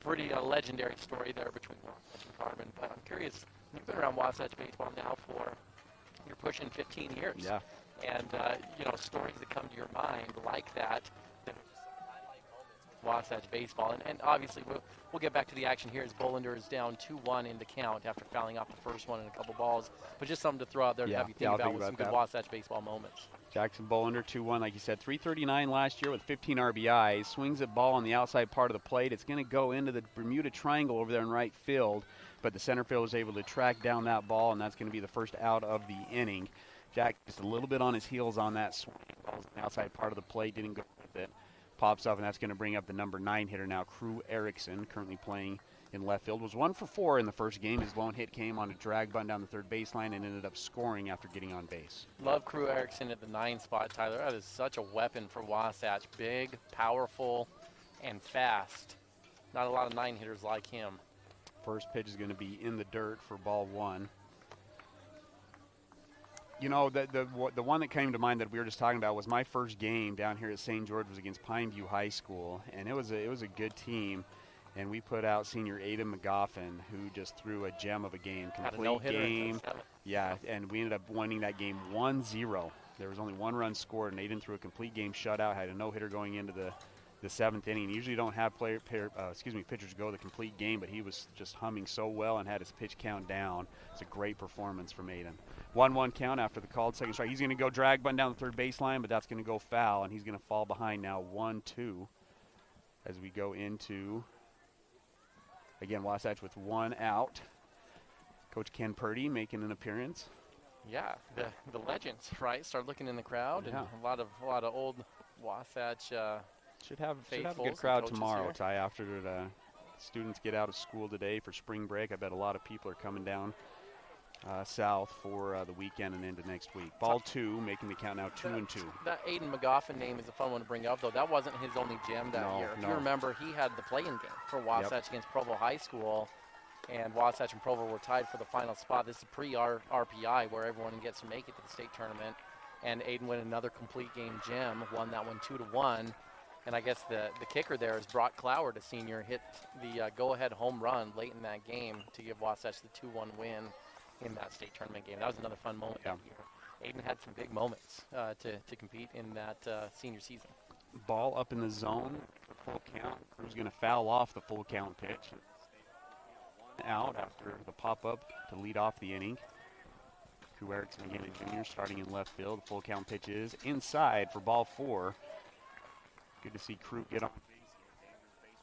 legendary story there between Wasatch and Carbon. But I'm curious, you've been around Wasatch baseball now you're pushing 15 years. Yeah. And, stories that come to your mind like that are just some highlight moments Wasatch baseball. And obviously, we'll get back to the action here as Bolender is down 2-1 in the count after fouling off the first one in a couple balls. But just something to throw out there to have you think I'll about think with some about good that. Wasatch baseball moments. Jackson Bolender, 2-1, like you said, 339 last year with 15 RBIs. Swings the ball on the outside part of the plate. It's going to go into the Bermuda Triangle over there in right field, but the center field was able to track down that ball, and that's going to be the first out of the inning. Jack just a little bit on his heels on that swing. Ball's on the outside part of the plate, didn't go with it. Pops up, and that's going to bring up the number 9 hitter now, Crew Erickson, currently playing in left field. Was 1 for 4 in the first game. His lone hit came on a drag bunt down the third baseline and ended up scoring after getting on base. Love Crew Erickson at the 9 spot, Tyler. That is such a weapon for Wasatch. Big, powerful, and fast. Not a lot of 9 hitters like him. First pitch is going to be in the dirt for ball 1. You know, the one that came to mind that we were just talking about was my first game down here at St. George was against Pineview High School, and it was a good team. And we put out senior Aiden McGoffin, who just threw a gem of a game, complete game. Yeah, and we ended up winning that game 1-0. There was only 1 run scored, and Aiden threw a complete game shutout, had a no-hitter going into the 7th inning. Usually don't have pitchers go the complete game, but he was just humming so well and had his pitch count down. It's a great performance from Aiden. 1-1 count after the called second strike. He's going to go drag bunt down the third baseline, but that's going to go foul, and he's going to fall behind now 1-2 as we go into, again, Wasatch with 1 out. Coach Ken Purdy making an appearance. Yeah, the legends, right? Start looking in the crowd, Yeah. and a lot of old Wasatch Should have a faithfuls good and crowd coaches tomorrow, here. Ty, after the students get out of school today for spring break. I bet a lot of people are coming down south for the weekend and into next week. Ball 2, making the count now 2-2. That Aiden McGoffin name is a fun one to bring up, though. That wasn't his only gem that year. If you remember, he had the play-in game for Wasatch against Provo High School, and Wasatch and Provo were tied for the final spot. This is pre-RPI, where everyone gets to make it to the state tournament, and Aiden went another complete game gem, won that one 2-1. And I guess the kicker there is Brock Cloward, a senior, hit the go-ahead home run late in that game to give Wasatch the 2-1 win in that state tournament game. That was another fun moment that year. Aiden had some big moments to compete in that senior season. Ball up in the zone for full count. Crew's going to foul off the full count pitch. 1 out after the pop-up to lead off the inning. Crew Erickson again, a junior, starting in left field. Full count pitch is inside for ball 4. Good to see Crew get on base.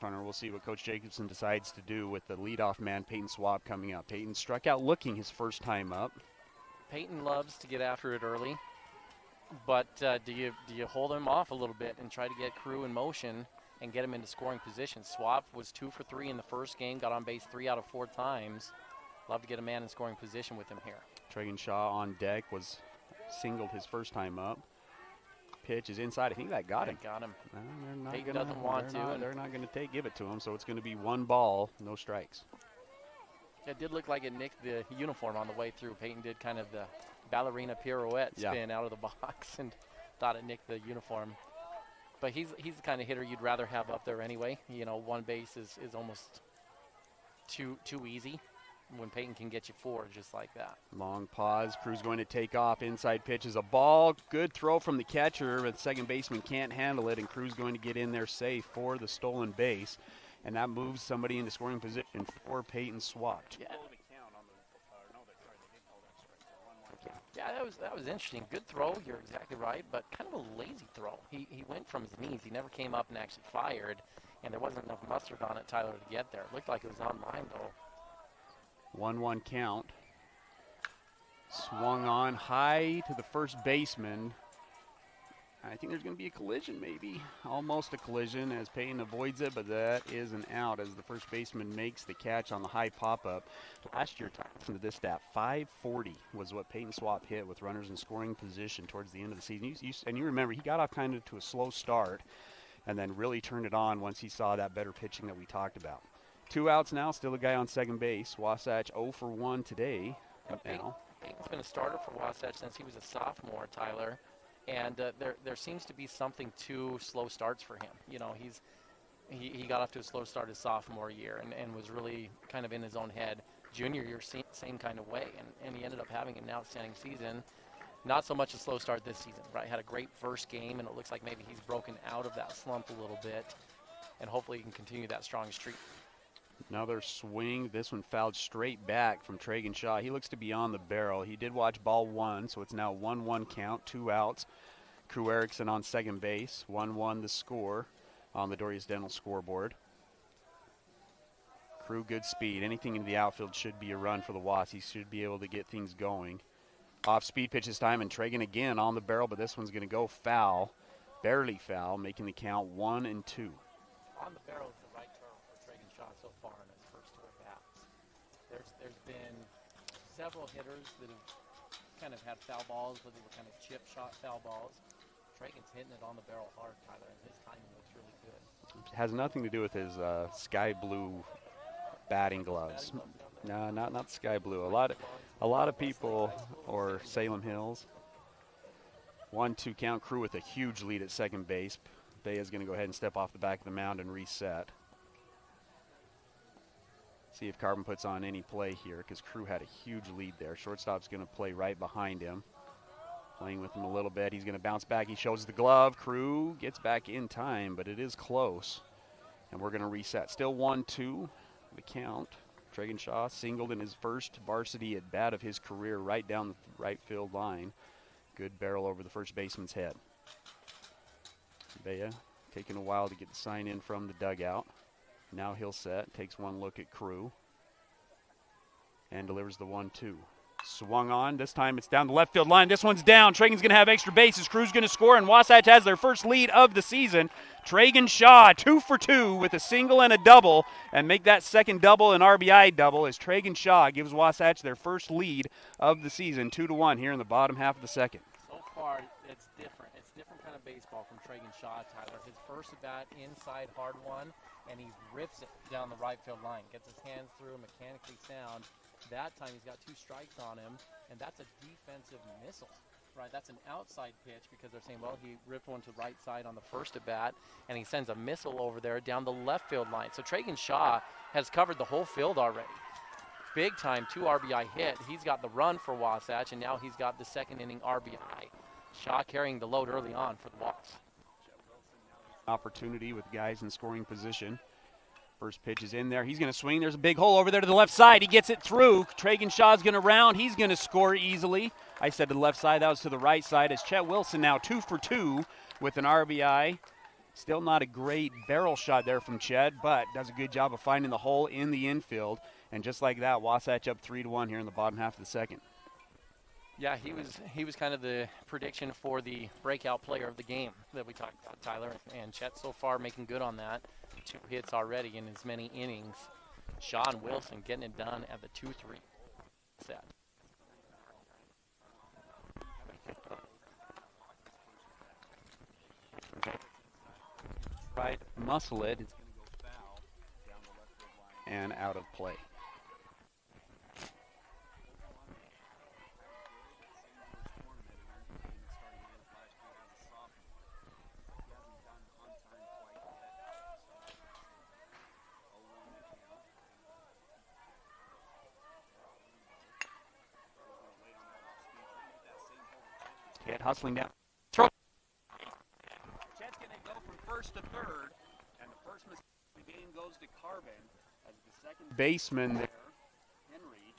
Runner. We'll see what Coach Jacobson decides to do with the leadoff man, Peyton Swab, coming up. Peyton struck out looking his first time up. Peyton loves to get after it early, but do you hold him off a little bit and try to get Crew in motion and get him into scoring position? Swab was 2 for 3 in the first game, got on base 3 out of 4 times. Love to get a man in scoring position with him here. Tragun Shaw on deck, was singled his first time up. Pitch is inside. I think that got him. Got him. No, Peyton doesn't want to. They're not going to give it to him, so it's going to be 1 ball, no strikes. It did look like it nicked the uniform on the way through. Peyton did kind of the ballerina pirouette spin out of the box and thought it nicked the uniform. But he's the kind of hitter you'd rather have up there anyway. You know, 1 base is almost too easy when Peyton can get you 4 just like that. Long pause. Crew's going to take off. Inside pitch is a ball. Good throw from the catcher, but the second baseman can't handle it, and Crew's going to get in there safe for the stolen base. And that moves somebody into scoring position for Peyton Swab. Yeah, that was interesting. Good throw, you're exactly right, but kind of a lazy throw. He went from his knees. He never came up and actually fired, and there wasn't enough mustard on it, Tyler, to get there. It looked like it was on line, though. 1-1 count. Swung on high to the first baseman. I think there's going to be a collision, maybe. Almost a collision as Peyton avoids it, but that is an out as the first baseman makes the catch on the high pop-up. Last year, listen to this stat, 540 was what Peyton Swap hit with runners in scoring position towards the end of the season. And you remember, he got off kind of to a slow start and then really turned it on once he saw that better pitching that we talked about. 2 outs now, still a guy on second base. Wasatch 0 for 1 today. Peyton's been a starter for Wasatch since he was a sophomore, Tyler. And there seems to be something to slow starts for him. You know, he got off to a slow start his sophomore year and was really kind of in his own head. Junior year, same kind of way. And he ended up having an outstanding season. Not so much a slow start this season, right? Had a great first game, and it looks like maybe he's broken out of that slump a little bit. and hopefully he can continue that strong streak. Another swing. This one fouled straight back from Tragun Shaw. He looks to be on the barrel. He did watch ball one, so it's now 1-1 count, 2 outs. Crew Erickson on second base. 1-1 the score on the Dorries Dental scoreboard. Crew good speed. Anything in the outfield should be a run for the Wasps. He should be able to get things going. Off speed pitch this time, and Tragun again on the barrel, but this one's going to go foul. Barely foul, making the count 1-2. On the barrel is the right term for Tragun Shaw so far in his first 2 at-bats. There's been several hitters that have kind of had foul balls, but they were kind of chip shot foul balls. Tragun's hitting it on the barrel hard, Tyler, and his timing looks really good. It has nothing to do with his sky blue batting gloves. No, not sky blue. A lot of people, or Salem Hills. 1-2 count. Crew with a huge lead at second base. Bea's going to go ahead and step off the back of the mound and reset. See if Carbon puts on any play here, because Crew had a huge lead there. Shortstop's going to play right behind him. Playing with him a little bit. He's going to bounce back. He shows the glove. Crew gets back in time, but it is close. And we're going to reset. Still 1-2 the count. Tragun Shaw singled in his first varsity at bat of his career right down the right field line. Good barrel over the first baseman's head. Bea taking a while to get the sign in from the dugout. Now he'll set, takes one look at Crew, and delivers the 1-2. Swung on. This time it's down the left field line. This one's down. Tragun's going to have extra bases. Crew's going to score, and Wasatch has their first lead of the season. Tragun Shaw 2 for 2 with a single and a double, and make that second double an RBI double as Tragun Shaw gives Wasatch their first lead of the season, 2-1 here in the bottom half of the second. So far, it's different. It's different kind of baseball from Tragun Shaw, Tyler. His first at bat, inside hard one, and he rips it down the right field line. Gets his hands through, mechanically sound. That time he's got 2 strikes on him, and that's a defensive missile, right? That's an outside pitch because they're saying, well, he ripped one to the right side on the first at bat, and he sends a missile over there down the left field line. So Tragun Shaw has covered the whole field already. Big time 2 RBI hit. He's got the run for Wasatch, and now he's got the second inning RBI. Shaw carrying the load early on for the Wasps. Opportunity with guys in scoring position. First pitch is in there. He's going to swing. There's a big hole over there to the left side. He gets it through. Tragun Shaw's going to round. He's going to score easily. I said to the left side. That was to the right side as Chet Wilson now 2 for 2 with an RBI. Still not a great barrel shot there from Chet, but does a good job of finding the hole in the infield. And just like that, Wasatch up 3-1 here in the bottom half of the second. Yeah, he was kind of the prediction for the breakout player of the game that we talked about, Tyler. And Chet so far making good on that. 2 hits already in as many innings. Shaw and Wilson getting it done at the 2-3 set. Right, muscle it. It's going to go foul down the left field line and out of play. Chet hustling down. Throw. Chet's going to go from first to third, and the first mistake of the game goes to Carbon as the second baseman there, Henry,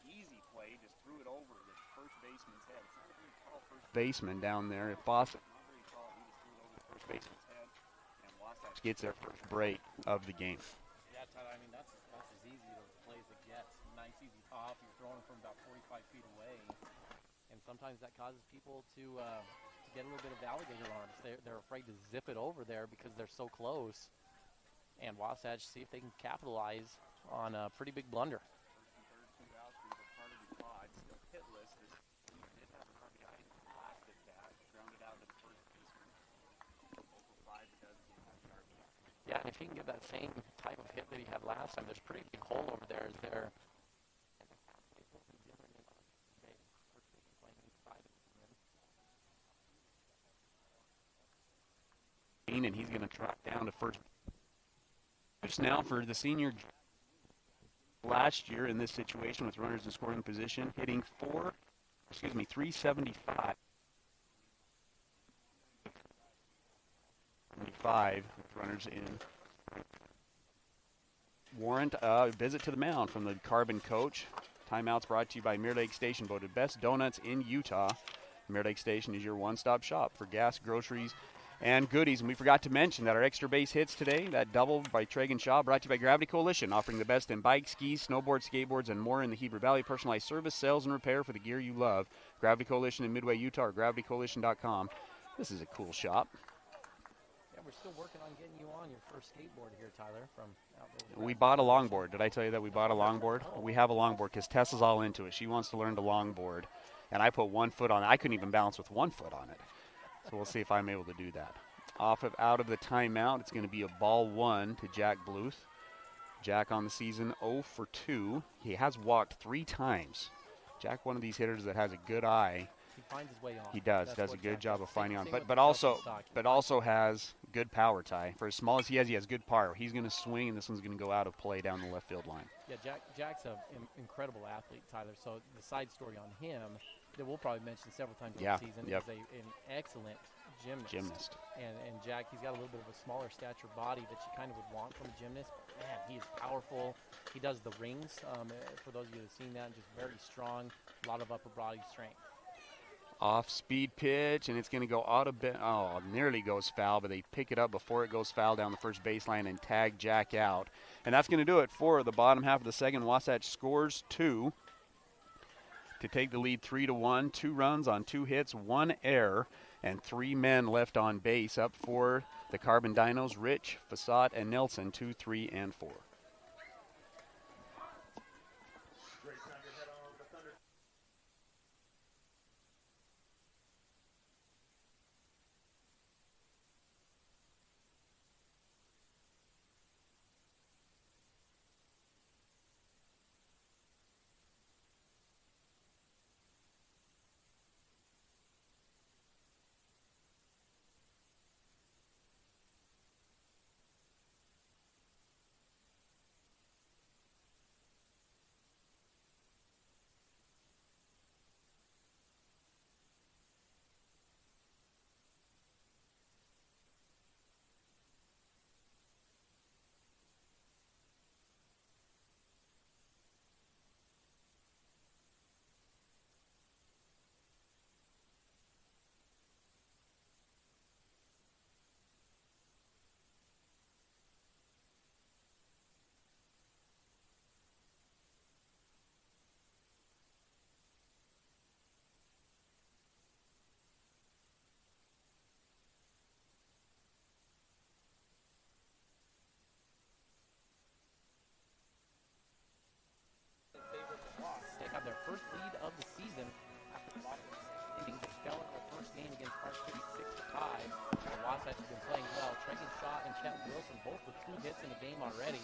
easy play, just threw it over the first baseman's head. It's not a very tall first baseman down there at Boston. Not very tall. He just threw it over the first baseman's head, and Wasatch gets their first break of the game. Yeah, Tyler, I mean, that's as easy to play as it gets. Nice, easy pop. You're throwing from about 45 feet away. And sometimes that causes people to get a little bit of alligator arms. They're afraid to zip it over there because they're so close. And Wasatch see if they can capitalize on a pretty big blunder. First and third, 2 outs. He was a part of the pod. Still hitless. He did have an RBI in the last at bat. Grounded out to the first baseman. 0 for 5 does give him the RBI. Yeah, and if he can get that same type of hit that he had last time, there's a pretty big hole over there. Is there? And he's going to drop down to first. Just now for the senior last year in this situation with runners in scoring position, hitting 375. 75 with runners in warrant a visit to the mound from the Carbon coach. Timeouts brought to you by Mirror Lake Station, voted best donuts in Utah. Mirror Lake Station is your one-stop shop for gas, groceries, and goodies. And we forgot to mention that our extra base hits today, that double by Tragun Shaw, brought to you by Gravity Coalition, offering the best in bikes, skis, snowboards, skateboards, and more in the Heber Valley. Personalized service, sales, and repair for the gear you love. Gravity Coalition in Midway, Utah, or gravitycoalition.com. This is a cool shop. Yeah, we're still working on getting you on your first skateboard here, Tyler, from out there. We bought a longboard. Did I tell you that we bought a longboard? We have a longboard because Tessa's all into it. She wants to learn to longboard, and I put 1 foot on it. I couldn't even balance with 1 foot on it. So we'll see if I'm able to do that. Out of the timeout, it's going to be a ball 1 to Jack Bluth. Jack on the season 0 for 2. He has walked 3 times. Jack, one of these hitters that has a good eye. He finds his way on. He does a good job of finding on, but also has good power, Ty. For as small as he has good power. He's going to swing, and this one's going to go out of play down the left field line. Yeah, Jack's an incredible athlete, Tyler. So the side story on him that we'll probably mention several times this season is an excellent gymnast. And Jack, he's got a little bit of a smaller stature body that you kind of would want from a gymnast. But man, he is powerful. He does the rings. For those of you who have seen that, just very strong, a lot of upper body strength. Off-speed pitch, and it's going to go out of bounds. Oh, nearly goes foul, but they pick it up before it goes foul down the first baseline and tag Jack out. And that's going to do it for the bottom half of the second. Wasatch scores 2 to take the lead 3-1. 2 runs on 2 hits, 1 error, and 3 men left on base. Up for the Carbon Dinos, Rich, Fasad, and Nelson, 2, 3, and 4. They got their first lead of the season after the bottom of the inning. They fell in their first game against Varsity 6-5. Wasatch has been playing well. Tragun Shaw and Chet Wilson both with 2 hits in the game already,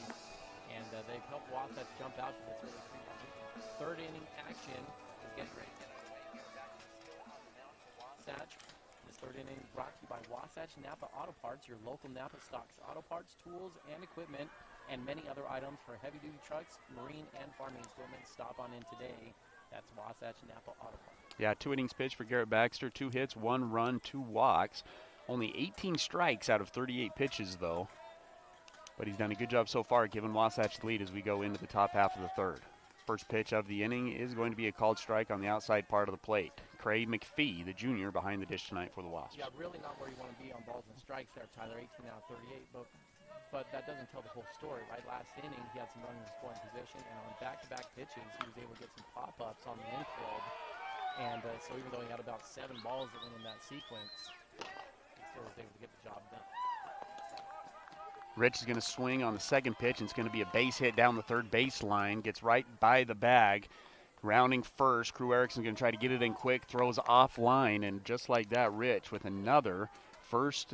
and they've helped Wasatch jump out to this early 3-1. Third inning action is getting ready. Wasatch. This third inning brought to you by Wasatch Napa Auto Parts, your local Napa stocks auto parts, tools, and equipment, and many other items for heavy-duty trucks, marine, and farming equipment. Stop on in today. That's Wasatch Napa Auto Parts. Yeah, 2 innings pitched for Garrett Baxter, 2 hits, 1 run, 2 walks. Only 18 strikes out of 38 pitches, though. But he's done a good job so far, giving Wasatch the lead as we go into the top half of the third. First pitch of the inning is going to be a called strike on the outside part of the plate. Craig McPhee, the junior, behind the dish tonight for the Wasps. Yeah, really not where you want to be on balls and strikes there, Tyler. 18 out of 38, but that doesn't tell the whole story, right? Last inning, he had some runners in scoring position, and on back-to-back pitches, he was able to get some pop-ups on the infield. And so even though he had about 7 balls that went in that sequence, he still was able to get the job done. Rich is going to swing on the second pitch, and it's going to be a base hit down the third baseline. Gets right by the bag. Rounding first, Crew Erickson going to try to get it in quick, throws offline, and just like that, Rich with another first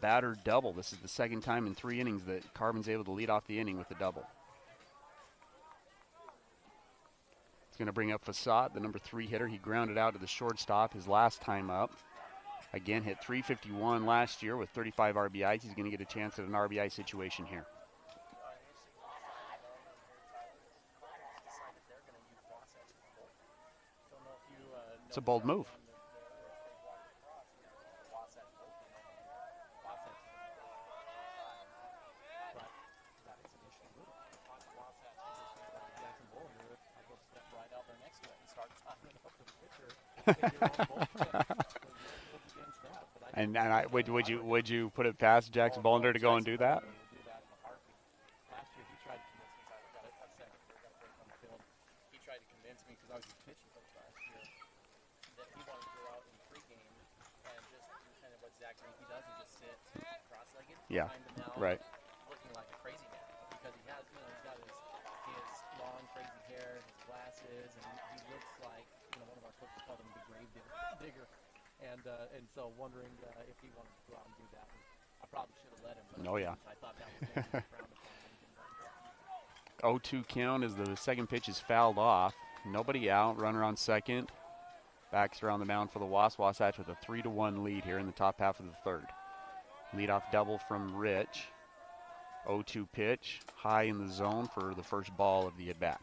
batter double. This is the second time in 3 innings that Carbon's able to lead off the inning with a double. It's going to bring up Fasad, the number 3 hitter. He grounded out to the shortstop his last time up. Again, hit .351 last year with 35 RBIs. He's going to get a chance at an RBI situation here. It's a bold move. And would you put it past Jackson Bolender to go and do that? Last year he tried to convince me, I've got a second year, got a break on the field. He tried to convince me, because I was his pitching coach last year, that he wanted to go out in pregame and just do kind of what Zach Greinke does and just sit cross-legged behind the mound, right. looking like a crazy man, because he has, he's got his long crazy hair, his glasses, and he looks like, one of our coaches called him the grave digger. And so wondering if he wanted to go out and do that. I probably should have let him. But Oh, yeah. I thought that was maybe frowned upon. 0-2 count as the second pitch is fouled off. Nobody out. Runner on second. Baxter on the mound for the Wasatch with a 3-1 lead here in the top half of the third. Leadoff double from Rich. 0-2 pitch. High in the zone for the first ball of the at-bat.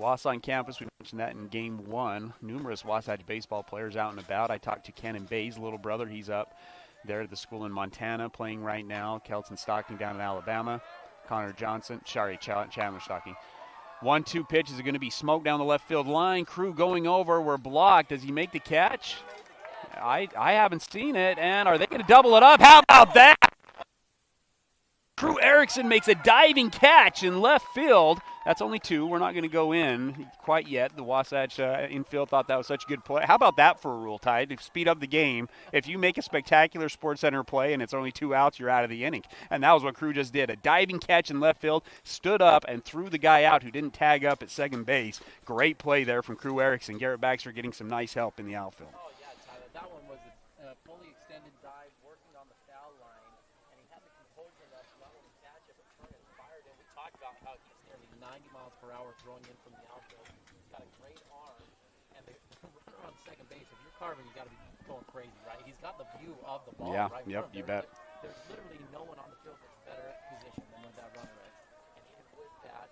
on campus, we mentioned that in game one. Numerous Wasatch baseball players out and about. I talked to Kenan Bay's little brother. He's up there at the school in Montana playing right now. Kelton Stocking down in Alabama. Chandler Stocking. 1-2 pitch. Is it going to be smoked down the left field line? Crew going over. We're blocked. Does he make the catch? I haven't seen it. And are they going to double it up? How about that? Crew Erickson makes a diving catch in left field. That's only two. We're not going to go in quite yet. The Wasatch infield thought that was such a good play. How about that for a rule, Ty? To speed up the game, if you make a spectacular Sports Center play and it's only 2 outs, you're out of the inning. And that was what Crew just did. A diving catch in left field, stood up and threw the guy out who didn't tag up at second base. Great play there from Crew Erickson. Garrett Baxter getting some nice help in the outfield. Oh, yeah, Tyler. That one was a fully extended dive working on the foul line, and he had the composure enough to not only catch it, but turn it and fire it in. We talked about how he's nearly 90 miles per hour throwing in from the outfield. He's got a great arm, and on second base, if you're carving, you got to be going crazy, right? He's got the view of the ball. Yeah, right yep, you bet. There's literally no one on the field that's better position than what that runner is, and even with that,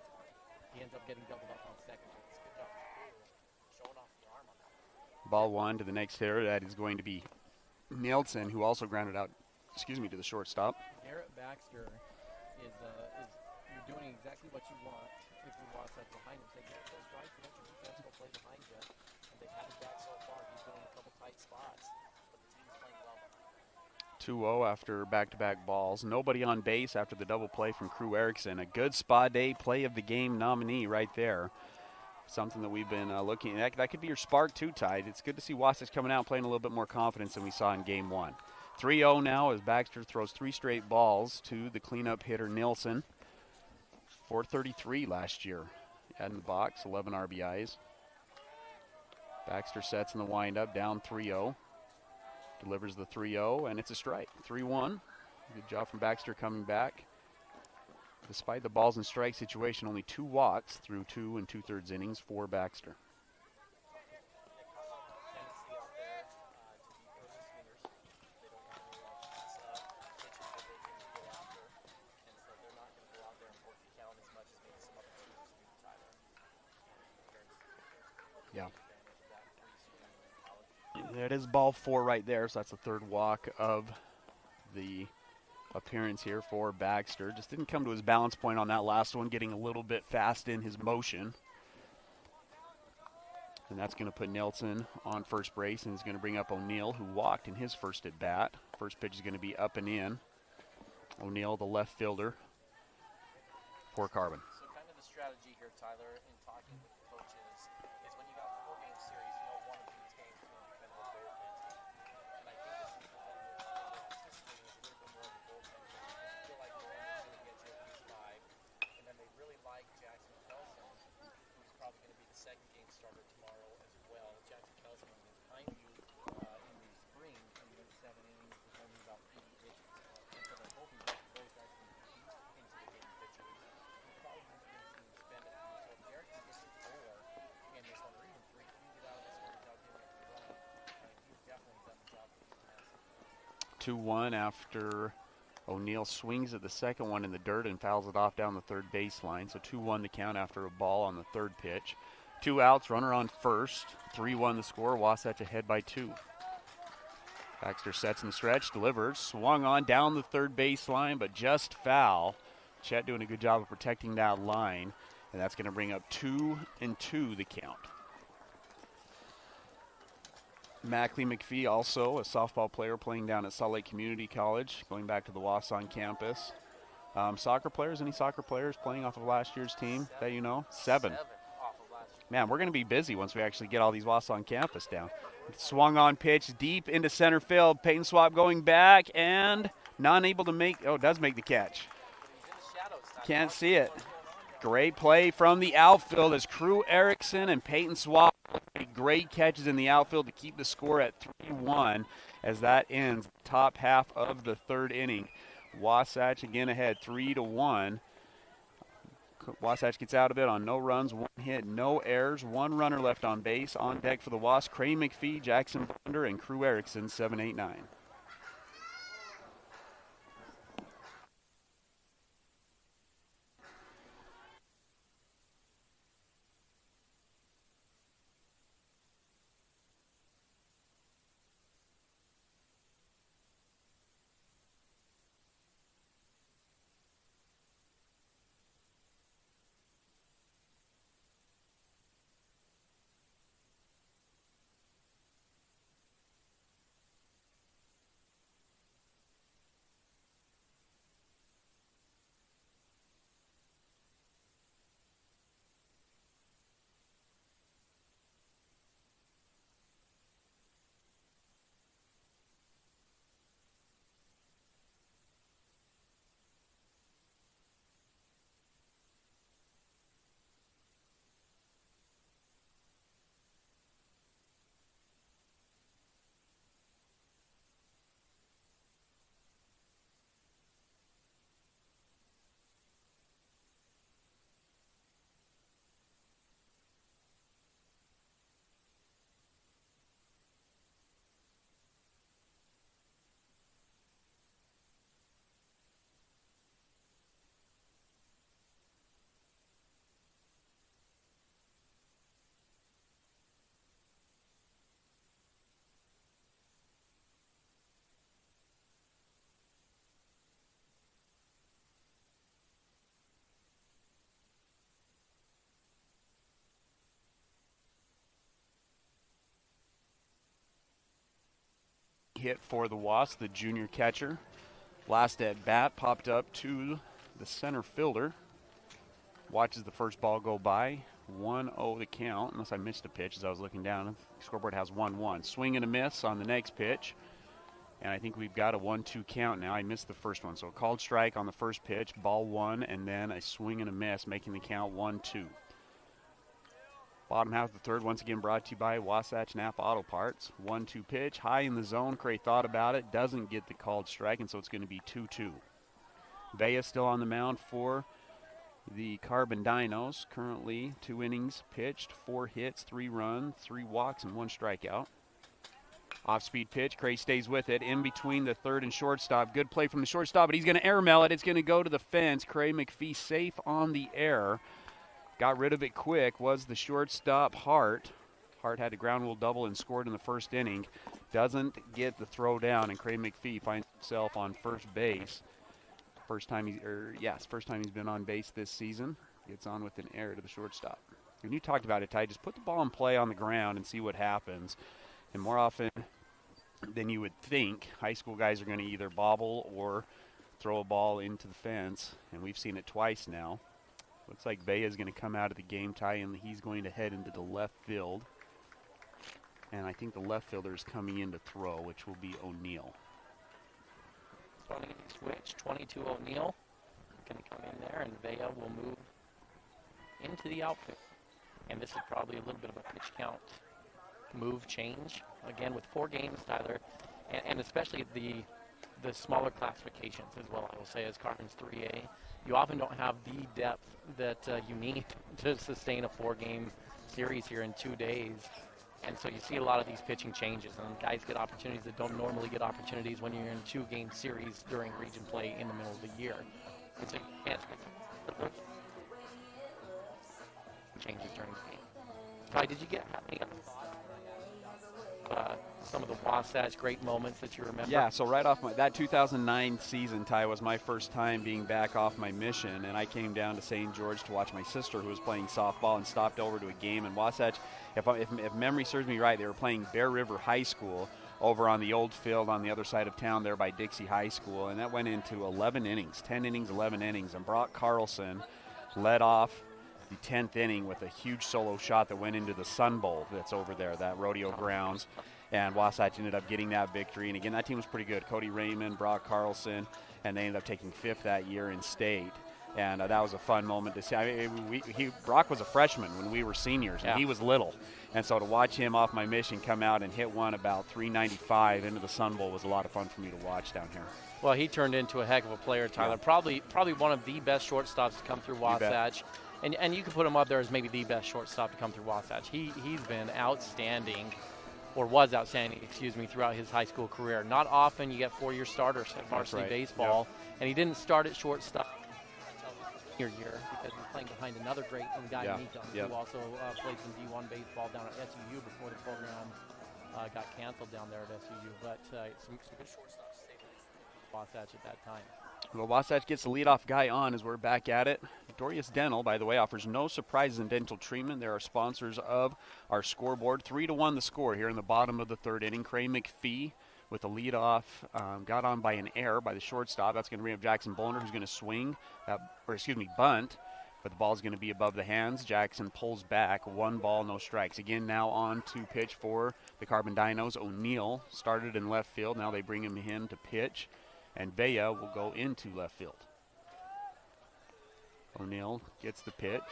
he ends up getting doubled up on second base. Good job, showing off the arm on that. Ball one to the next hitter. That is going to be Nielsen, who also grounded out, to the shortstop. Garrett Baxter is you're doing exactly what you want if you watch that behind him. Say, get those strikes, you want your defense go play behind you. And they've had his back so far. He's doing a couple tight spots, but the team's playing well behind him. 2-0 after back-to-back balls. Nobody on base after the double play from Crew Erickson. A good spa day play of the game nominee right there. Something that we've been looking at. That could be your spark too, Ty. It's good to see Wasatch coming out playing a little bit more confidence than we saw in game one. 3-0 now as Baxter throws 3 straight balls to the cleanup hitter Nielsen. 433 last year. Had in the box, 11 RBIs. Baxter sets in the windup, down 3-0. Delivers the 3-0, and it's a strike. 3-1. Good job from Baxter coming back. Despite the balls and strike situation, only 2 walks through 2 2/3 innings for Baxter. Yeah. That is ball 4 right there, so that's the third walk of the appearance here for Baxter. Just didn't come to his balance point on that last one, getting a little bit fast in his motion. And that's going to put Nelson on first base, and is going to bring up O'Neill, who walked in his first at bat. First pitch is going to be up and in. O'Neill, the left fielder for Carbon. So kind of the strategy here, Tyler, in talking with the coaches, is when you got a 4-game series, one of these games is going to depend on the bullpen team. And I think this is the one that anticipating is a little bit more of a bullpen team. I feel like Bolender's going to get you at least 5. And then they really like Jackson Kelson, who's probably going to be the second game starter tomorrow as well. Jackson Kelson was behind you in the spring, and he went 7 innings with only about 80 pitches. And so they're hoping that those guys can be into the game pitchers. You're probably going to see him spend it. So if Derek can get to 4 in this one, or even 3, if you can get out of this one without giving up a run, he's definitely done the job that he's asked. 2-1 after O'Neill swings at the second one in the dirt and fouls it off down the third baseline. So 2-1 to count after a ball on the third pitch. 2 outs, runner on first. 3-1 the score. Wasatch ahead by 2. Baxter sets in the stretch, delivers, swung on down the third baseline, but just foul. Chet doing a good job of protecting that line, and that's going to bring up 2-2 the count. Mackley McPhee, also a softball player playing down at Salt Lake Community College, going back to the Wausau campus. Soccer players, any soccer players playing off of last year's team that you know? Seven. Off of last year. Man, we're going to be busy once we actually get all these Wausau campus down. Swung on pitch deep into center field. Peyton Swap going back and not able to make, does make the catch. He's in the shadows. Can't see it. Great play from the outfield as Crew Erickson and Peyton Swap made great catches in the outfield to keep the score at 3-1 as that ends the top half of the third inning. Wasatch again ahead 3-1. Wasatch gets out of it on no runs, one hit, no errors, one runner left on base. On deck for the Wasps, Crane McPhee, Jackson Bolender, and Crew Erickson, 7, 8, 9. Hit for the Wasps, the junior catcher. Last at bat, popped up to the center fielder. Watches the first ball go by. 1-0 the count, unless I missed a pitch as I was looking down. The scoreboard has 1-1. Swing and a miss on the next pitch. And I think we've got a 1-2 count now. I missed the first one. So a called strike on the first pitch, ball one, and then a swing and a miss, making the count 1-2. Bottom half of the third, once again brought to you by Wasatch Napa Auto Parts. 1-2 pitch, high in the zone. Cray thought about it, doesn't get the called strike, and so it's going to be 2-2. Vea still on the mound for the Carbon Dinos. Currently 2 innings pitched, 4 hits, 3 runs, 3 walks, and 1 strikeout. Off-speed pitch, Cray stays with it in between the third and shortstop. Good play from the shortstop, but he's going to airmail it. It's going to go to the fence. Cray McPhee safe on the air. Got rid of it quick was the shortstop, Hart. Hart had a ground rule double and scored in the first inning. Doesn't get the throw down, and Craig McPhee finds himself on first base. First time he's been on base this season. Gets on with an error to the shortstop. And you talked about it, Ty. Just put the ball in play on the ground and see what happens. And more often than you would think, high school guys are going to either bobble or throw a ball into the fence, and we've seen it twice now. Looks like Vea is going to come out of the game, Ty, and he's going to head into the left field. And I think the left fielder is coming in to throw, which will be O'Neill. 20 switch, 22 O'Neill. Going to come in there, and Vea will move into the outfield. And this is probably a little bit of a pitch count move change. Again, with 4 games, Tyler, and especially the smaller classifications as well, I will say, as Cardinals 3A. You often don't have the depth that you need to sustain a 4-game series here in 2 days. And so you see a lot of these pitching changes, and guys get opportunities that don't normally get opportunities when you're in 2-game series during region play in the middle of the year. And so you can't changes during the game. Ty, did you have any other thoughts some of the Wasatch great moments that you remember? Yeah, so right off that 2009 season, Ty, was my first time being back off my mission, and I came down to St. George to watch my sister who was playing softball and stopped over to a game in Wasatch. If memory serves me right, they were playing Bear River High School over on the old field on the other side of town there by Dixie High School, and that went into 11 innings, 10 innings, 11 innings, and Brock Carlson led off the 10th inning with a huge solo shot that went into the Sun Bowl that's over there, that rodeo grounds, and Wasatch ended up getting that victory. And again, that team was pretty good. Cody Raymond, Brock Carlson, and they ended up taking 5th that year in state. And that was a fun moment to see. I mean, Brock was a freshman when we were seniors, and he was little. And so to watch him off my mission come out and hit one about 395 into the Sun Bowl was a lot of fun for me to watch down here. Well, he turned into a heck of a player, Tyler. Yeah. Probably one of the best shortstops to come through Wasatch. And you can put him up there as maybe the best shortstop to come through Wasatch. He's been outstanding, or was outstanding, throughout his high school career. Not often you get 4-year starters at varsity baseball, and he didn't start at shortstop until his senior year because he was playing behind another great guy, Mika, who also played some D1 baseball down at SUU before the program got canceled down there at SUU. But some good shortstops to say Wasatch at that time. Well, Wasatch gets the leadoff guy on as we're back at it. Dorius Dental, by the way, offers no surprises in dental treatment. They're our sponsors of our scoreboard. 3-1 the score here in the bottom of the 3rd inning. Cray McPhee with the leadoff got on by an error by the shortstop. That's going to bring up Jackson Bolender, who's going to swing, bunt. But the ball's going to be above the hands. Jackson pulls back. 1 ball, no strikes. Again, now on to pitch for the Carbon Dinos. O'Neill started in left field. Now they bring him in to pitch. And Bea will go into left field. O'Neill gets the pitch.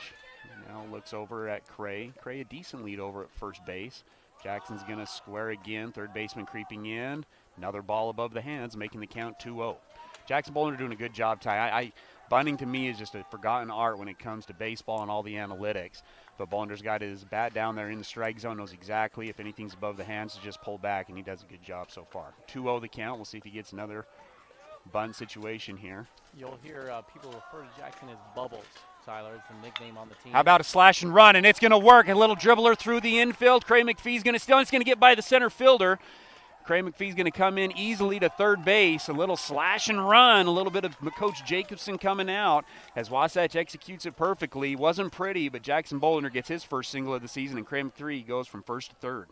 Now looks over at Cray. Cray a decent lead over at first base. Jackson's going to square again. Third baseman creeping in. Another ball above the hands, making the count 2-0. Jackson Bolender doing a good job, Ty. Bunting to me is just a forgotten art when it comes to baseball and all the analytics. But Bolender's got his bat down there in the strike zone, knows exactly if anything's above the hands to just pull back, and he does a good job so far. 2-0 the count. We'll see if he gets another bunt situation here. You'll hear people refer to Jackson as Bubbles, Tyler. It's a nickname on the team. How about a slash and run? And it's going to work. A little dribbler through the infield. Cray McPhee's going to steal. It's going to get by the center fielder. Cray McPhee's going to come in easily to third base. A little slash and run. A little bit of Coach Jacobson coming out as Wasatch executes it perfectly. Wasn't pretty, but Jackson Bolender gets his first single of the season, and Cray McPhee goes from first to third.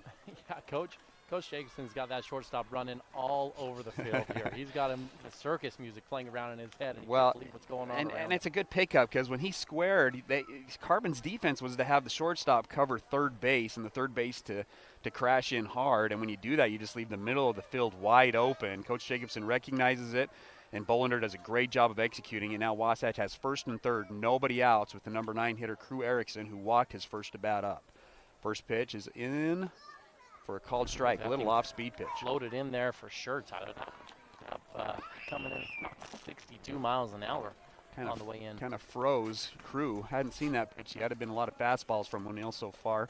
Yeah, Coach Jacobson's got that shortstop running all over the field here. He's got him the circus music playing around in his head, and he can't believe what's going on. And it's a good pickup because when he squared, Carbon's defense was to have the shortstop cover third base and the third base to crash in hard. And when you do that, you just leave the middle of the field wide open. Coach Jacobson recognizes it, and Bolender does a great job of executing. And now Wasatch has first and third, nobody outs with the number 9 hitter, Crew Erickson, who walked his first at bat up. First pitch is in for a called strike, a little off-speed pitch. Loaded in there for sure, Tyler. Coming in 62 miles an hour on the way in. Kind of froze Crew. Hadn't seen that pitch yet. Had been a lot of fastballs from O'Neill so far.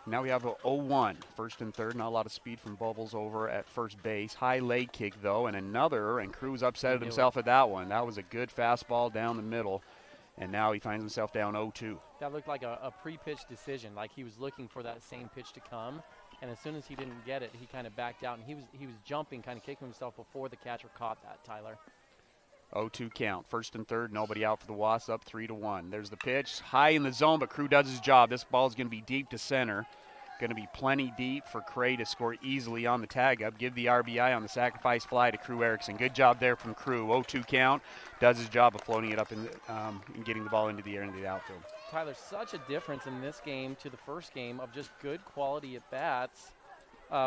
Now we have a 0-1, first and third. Not a lot of speed from Bubbles over at first base. High leg kick, though, and another, and Crew's upset at himself at that one. That was a good fastball down the middle. And now he finds himself down 0-2. That looked like a pre-pitch decision, like he was looking for that same pitch to come. And as soon as he didn't get it, he kind of backed out, and he was jumping, kind of kicking himself before the catcher caught that, Tyler. 0-2 count. First and third, nobody out for the Wasps, up 3-1. There's the pitch, high in the zone, but Crew does his job. This ball is going to be deep to center. Going to be plenty deep for Cray to score easily on the tag up. Give the RBI on the sacrifice fly to Crew Erickson. Good job there from Crew. 0-2 count. Does his job of floating it up and getting the ball into the air into the outfield. Tyler, such a difference in this game to the first game of just good quality at bats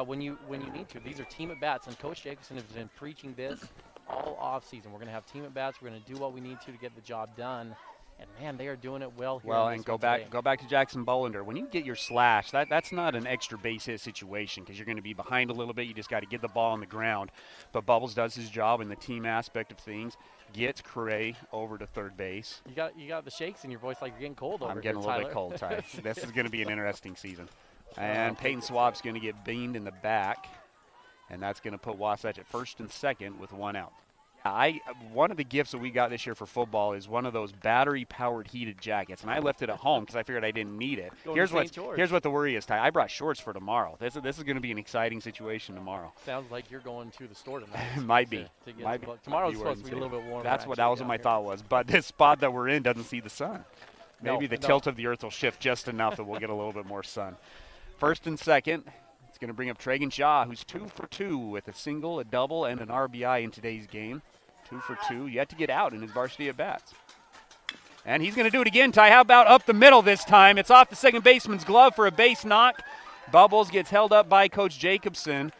when you need to. These are team at bats, and Coach Jacobson has been preaching this all off season. We're going to have team at bats. We're going to do what we need to get the job done. And man, they are doing it well here. Well, and go back to Jackson Bolender. When you get your slash, that's not an extra base hit situation because you're going to be behind a little bit. You just got to get the ball on the ground. But Bubbles does his job in the team aspect of things. Gets Cray over to third base. You got the shakes in your voice like you're getting cold over here, I'm getting a little bit cold, Ty. This is going to be an interesting season. And Peyton Swab's going to get beamed in the back, and that's going to put Wasatch at first and second with 1 out. One of the gifts that we got this year for football is one of those battery-powered heated jackets, and I left it at home because I figured I didn't need it. Here's what the worry is, Ty. I brought shorts for tomorrow. This is going to be an exciting situation tomorrow. Sounds like you're going to the store tonight. Might be. Tomorrow's supposed to be a little bit warmer. That was what my thought was. But this spot that we're in doesn't see the sun. Maybe the tilt of the earth will shift just enough that we'll get a little bit more sun. First and second. It's going to bring up Tragun Shaw, who's 2 for 2 with a single, a double, and an RBI in today's game. 2 for 2, yet to get out in his varsity at bats. And he's going to do it again, Ty. How about up the middle this time? It's off the second baseman's glove for a base knock. Bubbles gets held up by Coach Jacobson.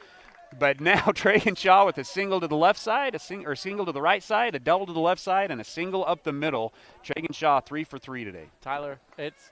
But now Tragun Shaw with a single to the left side, a single to the right side, a double to the left side, and a single up the middle. Tragun Shaw 3 for 3 today. Tyler, it's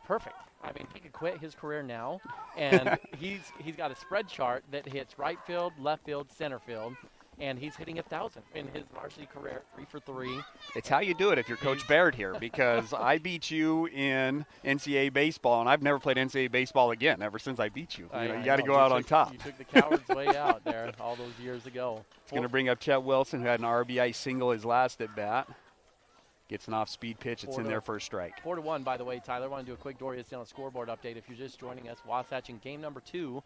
perfect. I mean, he could quit his career now, and he's got a spread chart that hits right field, left field, center field. And he's hitting 1,000 in his varsity career, 3 for 3. It's how you do it if you're Coach Baird here, because I beat you in NCAA baseball, and I've never played NCAA baseball again ever since I beat you. You got to go out on top. You took the coward's way out there all those years ago. It's going to bring up Chet Wilson, who had an RBI single his last at bat. Gets an off-speed pitch. It's in there for a strike. 4-1, by the way, Tyler. I want to do a quick Doria's Down scoreboard update. If you're just joining us, Wasatch in game number 2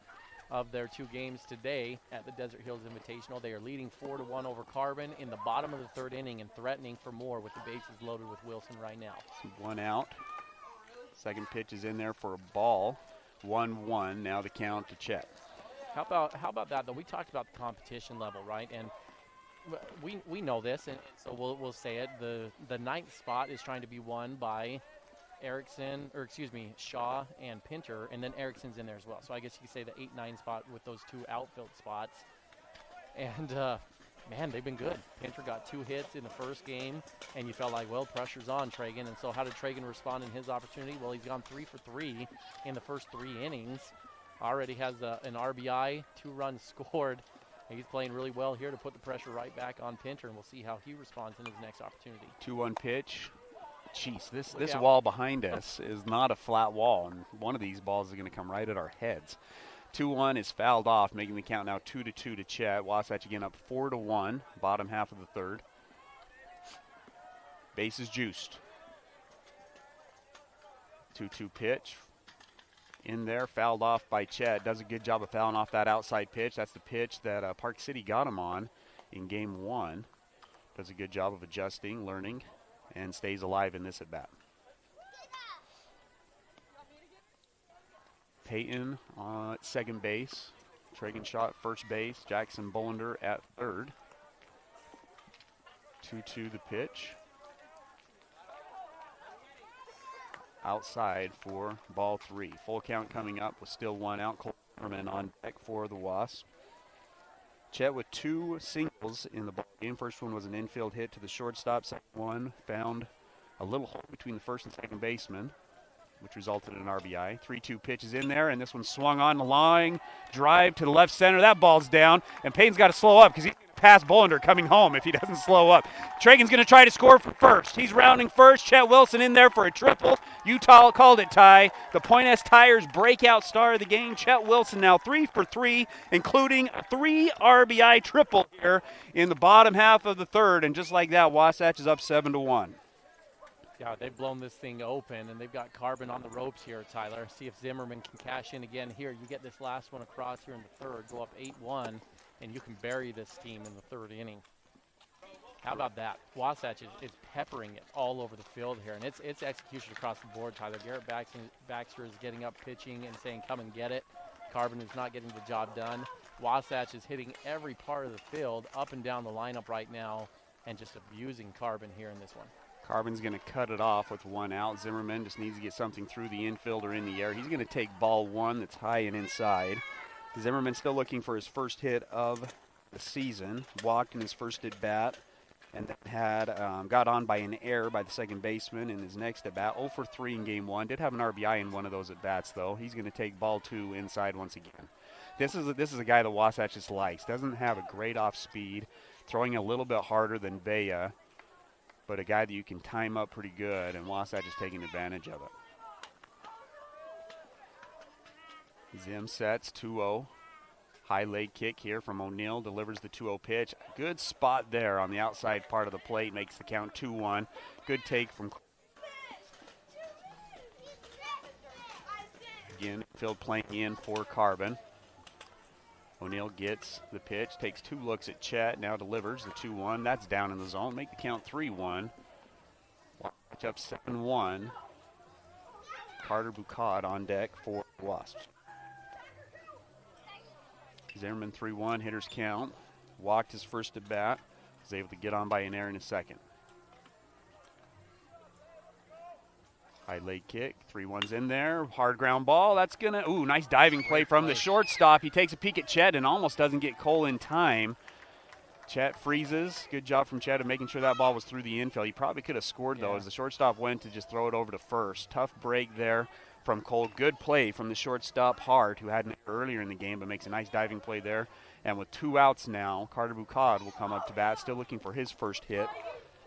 of their 2 games today at the Desert Hills Invitational. They are leading 4-1 over Carbon in the bottom of the 3rd inning and threatening for more with the bases loaded with Wilson right now. 1 out. Second pitch is in there for a ball. 1-1. Now the count to Chet. How about that, though? We talked about the competition level, right? And we know this, and so we'll say it. The 9th spot is trying to be won by Shaw and Pinter, and then Erickson's in there as well. So I guess you could say the 8-9 spot with those 2 outfield spots. And, man, they've been good. Pinter got 2 hits in the first game, and you felt like, well, pressure's on Tragun. And so how did Tragun respond in his opportunity? Well, he's gone 3 for 3 in the first 3 innings. Already has an RBI, 2 runs scored. He's playing really well here to put the pressure right back on Pinter, and we'll see how he responds in his next opportunity. 2-1 pitch. Jeez, this wall behind us is not a flat wall, and one of these balls is going to come right at our heads. 2-1 is fouled off, making the count now 2-2 to Chet. Wasatch again up 4-1, bottom half of the 3rd. Bases juiced. 2-2 pitch. In there, fouled off by Chet. Does a good job of fouling off that outside pitch. That's the pitch that Park City got him on in game 1. Does a good job of adjusting, learning, and stays alive in this at-bat. Peyton at second base. Tragun Shaw at first base. Jackson Bolender at 3rd. 2-2 the pitch. Outside for ball 3. Full count coming up with still 1 out. Cole Zimmerman on deck for the Wasps. Chet with 2 singles in the ball game. First one was an infield hit to the shortstop. Second one found a little hole between the first and second baseman, which resulted in an RBI. 3-2 pitch is in there, and this one swung on the line. Drive to the left center. That ball's down, and Payton's got to slow up because he's past Bolender coming home if he doesn't slow up. Tragun's going to try to score for first. He's rounding first. Chet Wilson in there for a triple. Utah called it Ty. The Point S Tires breakout star of the game. Chet Wilson now 3 for 3, including a 3 RBI triple here in the bottom half of the 3rd. And just like that, Wasatch is up 7-1. Yeah, they've blown this thing open, and they've got Carbon on the ropes here, Tyler. See if Zimmerman can cash in again here. You get this last one across here in the 3rd, go up 8-1, and you can bury this team in the 3rd inning. How about that? Wasatch is peppering it all over the field here, and it's execution across the board, Tyler. Garrett Baxter is getting up pitching and saying, come and get it. Carbon is not getting the job done. Wasatch is hitting every part of the field up and down the lineup right now and just abusing Carbon here in this one. Carbon's going to cut it off with 1 out. Zimmerman just needs to get something through the infield or in the air. He's going to take ball 1 that's high and inside. Zimmerman still looking for his first hit of the season. Walked in his first at bat, and then had got on by an error by the second baseman in his next at bat. 0 for 3 in game 1. Did have an RBI in one of those at bats though. He's going to take ball 2 inside once again. This is a guy that Wasatch just likes. Doesn't have a great off speed, throwing a little bit harder than Bea, but a guy that you can time up pretty good, and Wasatch is taking advantage of it. Zim sets 2-0. High leg kick here from O'Neill, delivers the 2-0 pitch. Good spot there on the outside part of the plate, makes the count 2-1. Good take from again, field playing in for Carbon. O'Neill gets the pitch, takes 2 looks at Chet, now delivers the 2-1. That's down in the zone, make the count 3-1. Watch up 7-1. Carter Bucad on deck for Wasps. Zimmerman 3-1, hitters count. Walked his first at bat. Was able to get on by an error in his second. High leg kick, 3-1's in there. Hard ground ball. That's gonna, ooh, nice diving play from the shortstop. He takes a peek at Chet and almost doesn't get Cole in time. Chet freezes. Good job from Chet of making sure that ball was through the infield. He probably could have scored though, as the shortstop went to just throw it over to first. Tough break there from Cole. Good play from the shortstop Hart, who had an error earlier in the game, but makes a nice diving play there. And with 2 outs now, Carter Bucad will come up to bat, still looking for his first hit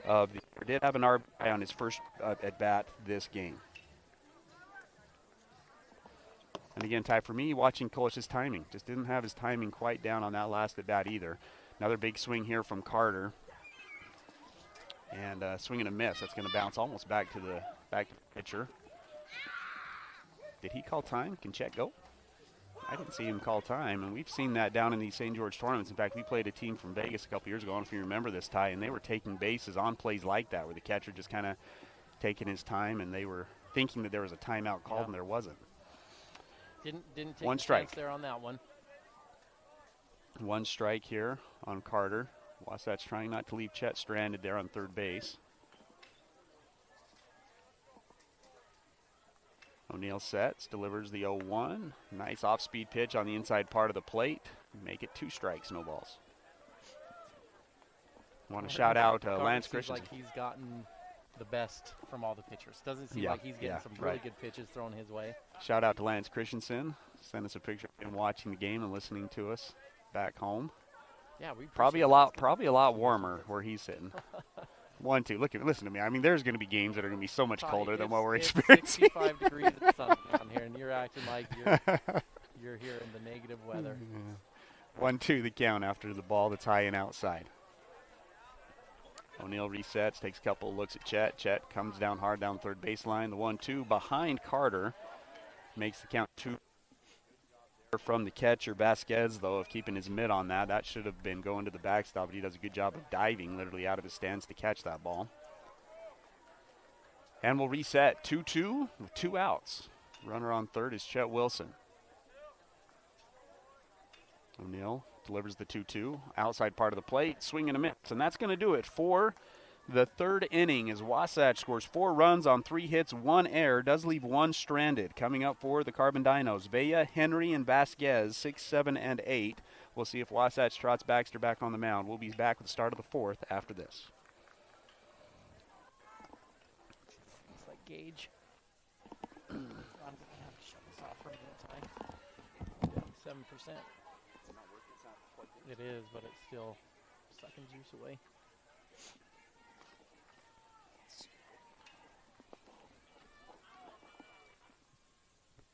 of the year. Did have an RBI on his first at bat this game. And again, Ty, for me, watching Cole, it's his timing. Just didn't have his timing quite down on that last at bat either. Another big swing here from Carter. And swing and a miss. That's going to bounce almost back to the pitcher. Did he call time? Can Chet go? I didn't see him call time, and we've seen that down in these St. George tournaments. In fact, we played a team from Vegas a couple years ago, I don't know if you remember this, Ty, and they were taking bases on plays like that, where the catcher just kind of taking his time, and they were thinking that there was a timeout called, and there wasn't. Didn't take One a strike chance there on that one. 1 strike here on Carter. Wasatch trying not to leave Chet stranded there on third base. O'Neill sets, delivers the 0-1. Nice off-speed pitch on the inside part of the plate. Make it 2 strikes, no balls. Want to shout out Lance Christensen. Like he's gotten the best from all the pitchers. Doesn't seem like he's getting some really good pitches thrown his way. Shout out to Lance Christensen. Send us a picture of him watching the game and listening to us back home. Yeah, we probably a lot warmer where he's sitting. 1-2. Listen to me. I mean, there's going to be games that are going to be so much colder than what we're experiencing. 65 degrees of sun down here, and you're acting like you're here in the negative weather. 1-2 the count after the ball that's high and outside. O'Neill resets, takes a couple of looks at Chet. Chet comes down hard down third baseline. The 1-2 behind Carter makes the count 2. From the catcher, Vasquez, though, of keeping his mitt on that. That should have been going to the backstop, but he does a good job of diving literally out of his stance to catch that ball. And we'll reset 2-2 with 2 outs. Runner on third is Chet Wilson. O'Neill delivers the 2-2. Outside part of the plate, swing and a miss. And that's going to do it for the third inning as Wasatch scores 4 runs on 3 hits, 1 error, does leave 1 stranded. Coming up for the Carbon Dinos, Villa, Henry, and Vasquez, 6, 7, and 8. We'll see if Wasatch trots Baxter back on the mound. We'll be back with the start of the 4th after this. It's like Gage. I'm going to have to shut this off for a minute, Ty. 7%. It is, but it's still sucking juice away.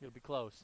It'll be close.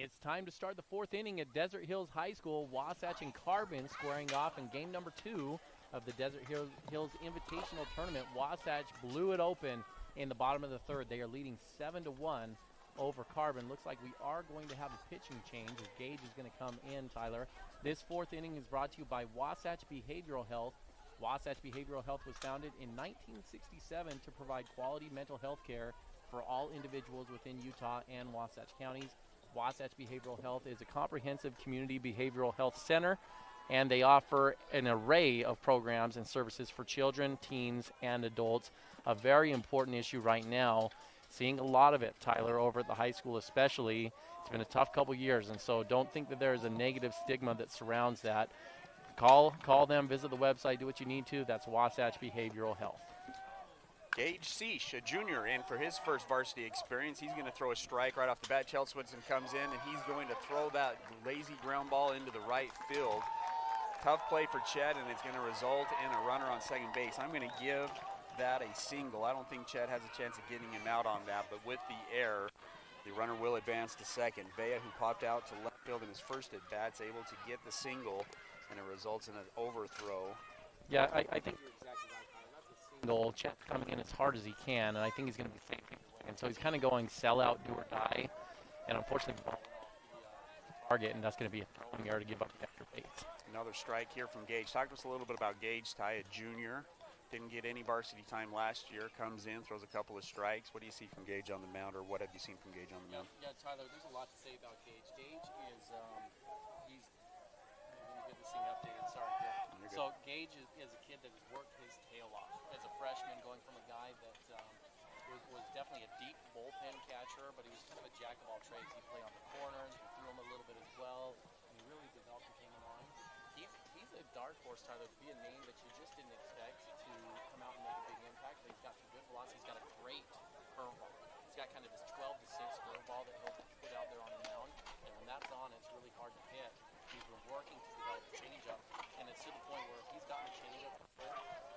It's time to start the fourth inning at Desert Hills High School. Wasatch and Carbon squaring off in game number 2 of the Desert Hills Invitational Tournament. Wasatch blew it open in the bottom of the third. They are leading 7-1 over Carbon. Looks like we are going to have a pitching change as Gage is going to come in, Tyler. This fourth inning is brought to you by Wasatch Behavioral Health. Wasatch Behavioral Health was founded in 1967 to provide quality mental health care for all individuals within Utah and Wasatch counties. Wasatch Behavioral Health is a comprehensive community behavioral health center, and they offer an array of programs and services for children, teens, and adults. A very important issue right now. Seeing a lot of it, Tyler, over at the high school especially. It's been a tough couple years, and so don't think that there is a negative stigma that surrounds that. Call them, visit the website, do what you need to. That's Wasatch Behavioral Health. Gage Seish, a junior, in for his first varsity experience. He's going to throw a strike right off the bat. Chelswoodson comes in, and he's going to throw that lazy ground ball into the right field. Tough play for Chet, and it's going to result in a runner on second base. I'm going to give that a single. I don't think Chet has a chance of getting him out on that, but with the error, the runner will advance to second. Bea, who popped out to left field in his first at-bat, is able to get the single, and it results in an overthrow. Yeah, I think you're exactly right, Tyler. That's a single. Chet's coming in as hard as he can, and I think he's going to be safe either way. And so he's kind of going sell out, do or die, and unfortunately the target, and that's going to be a throwing error to give up the extra base. Another strike here from Gage. Talk to us a little bit about Gage, Ty, a junior. Didn't get any varsity time last year. Comes in, throws a couple of strikes. What do you see from Gage on the mound, or what have you seen from Gage on the mound? Yeah, Tyler, there's a lot to say about Gage. Gage is, he's, let me get this thing updated, sorry. Yeah. So Gage is a kid that has worked his tail off as a freshman, going from a guy that was definitely a deep bullpen catcher, but he was kind of a jack of all trades. He'd play on the corners, we threw him a little bit as well, and he really developed and came along. He's a dark horse, Tyler, to be a name that you just didn't expect to come out and make a big impact, but he's got some good velocity. He's got a great curveball. He's got kind of this 12 to 6 curveball that he'll put out there on the mound, and when that's on, it's really hard to hit. He's been working to develop a changeup, and it's to the point where if he's gotten a changeup,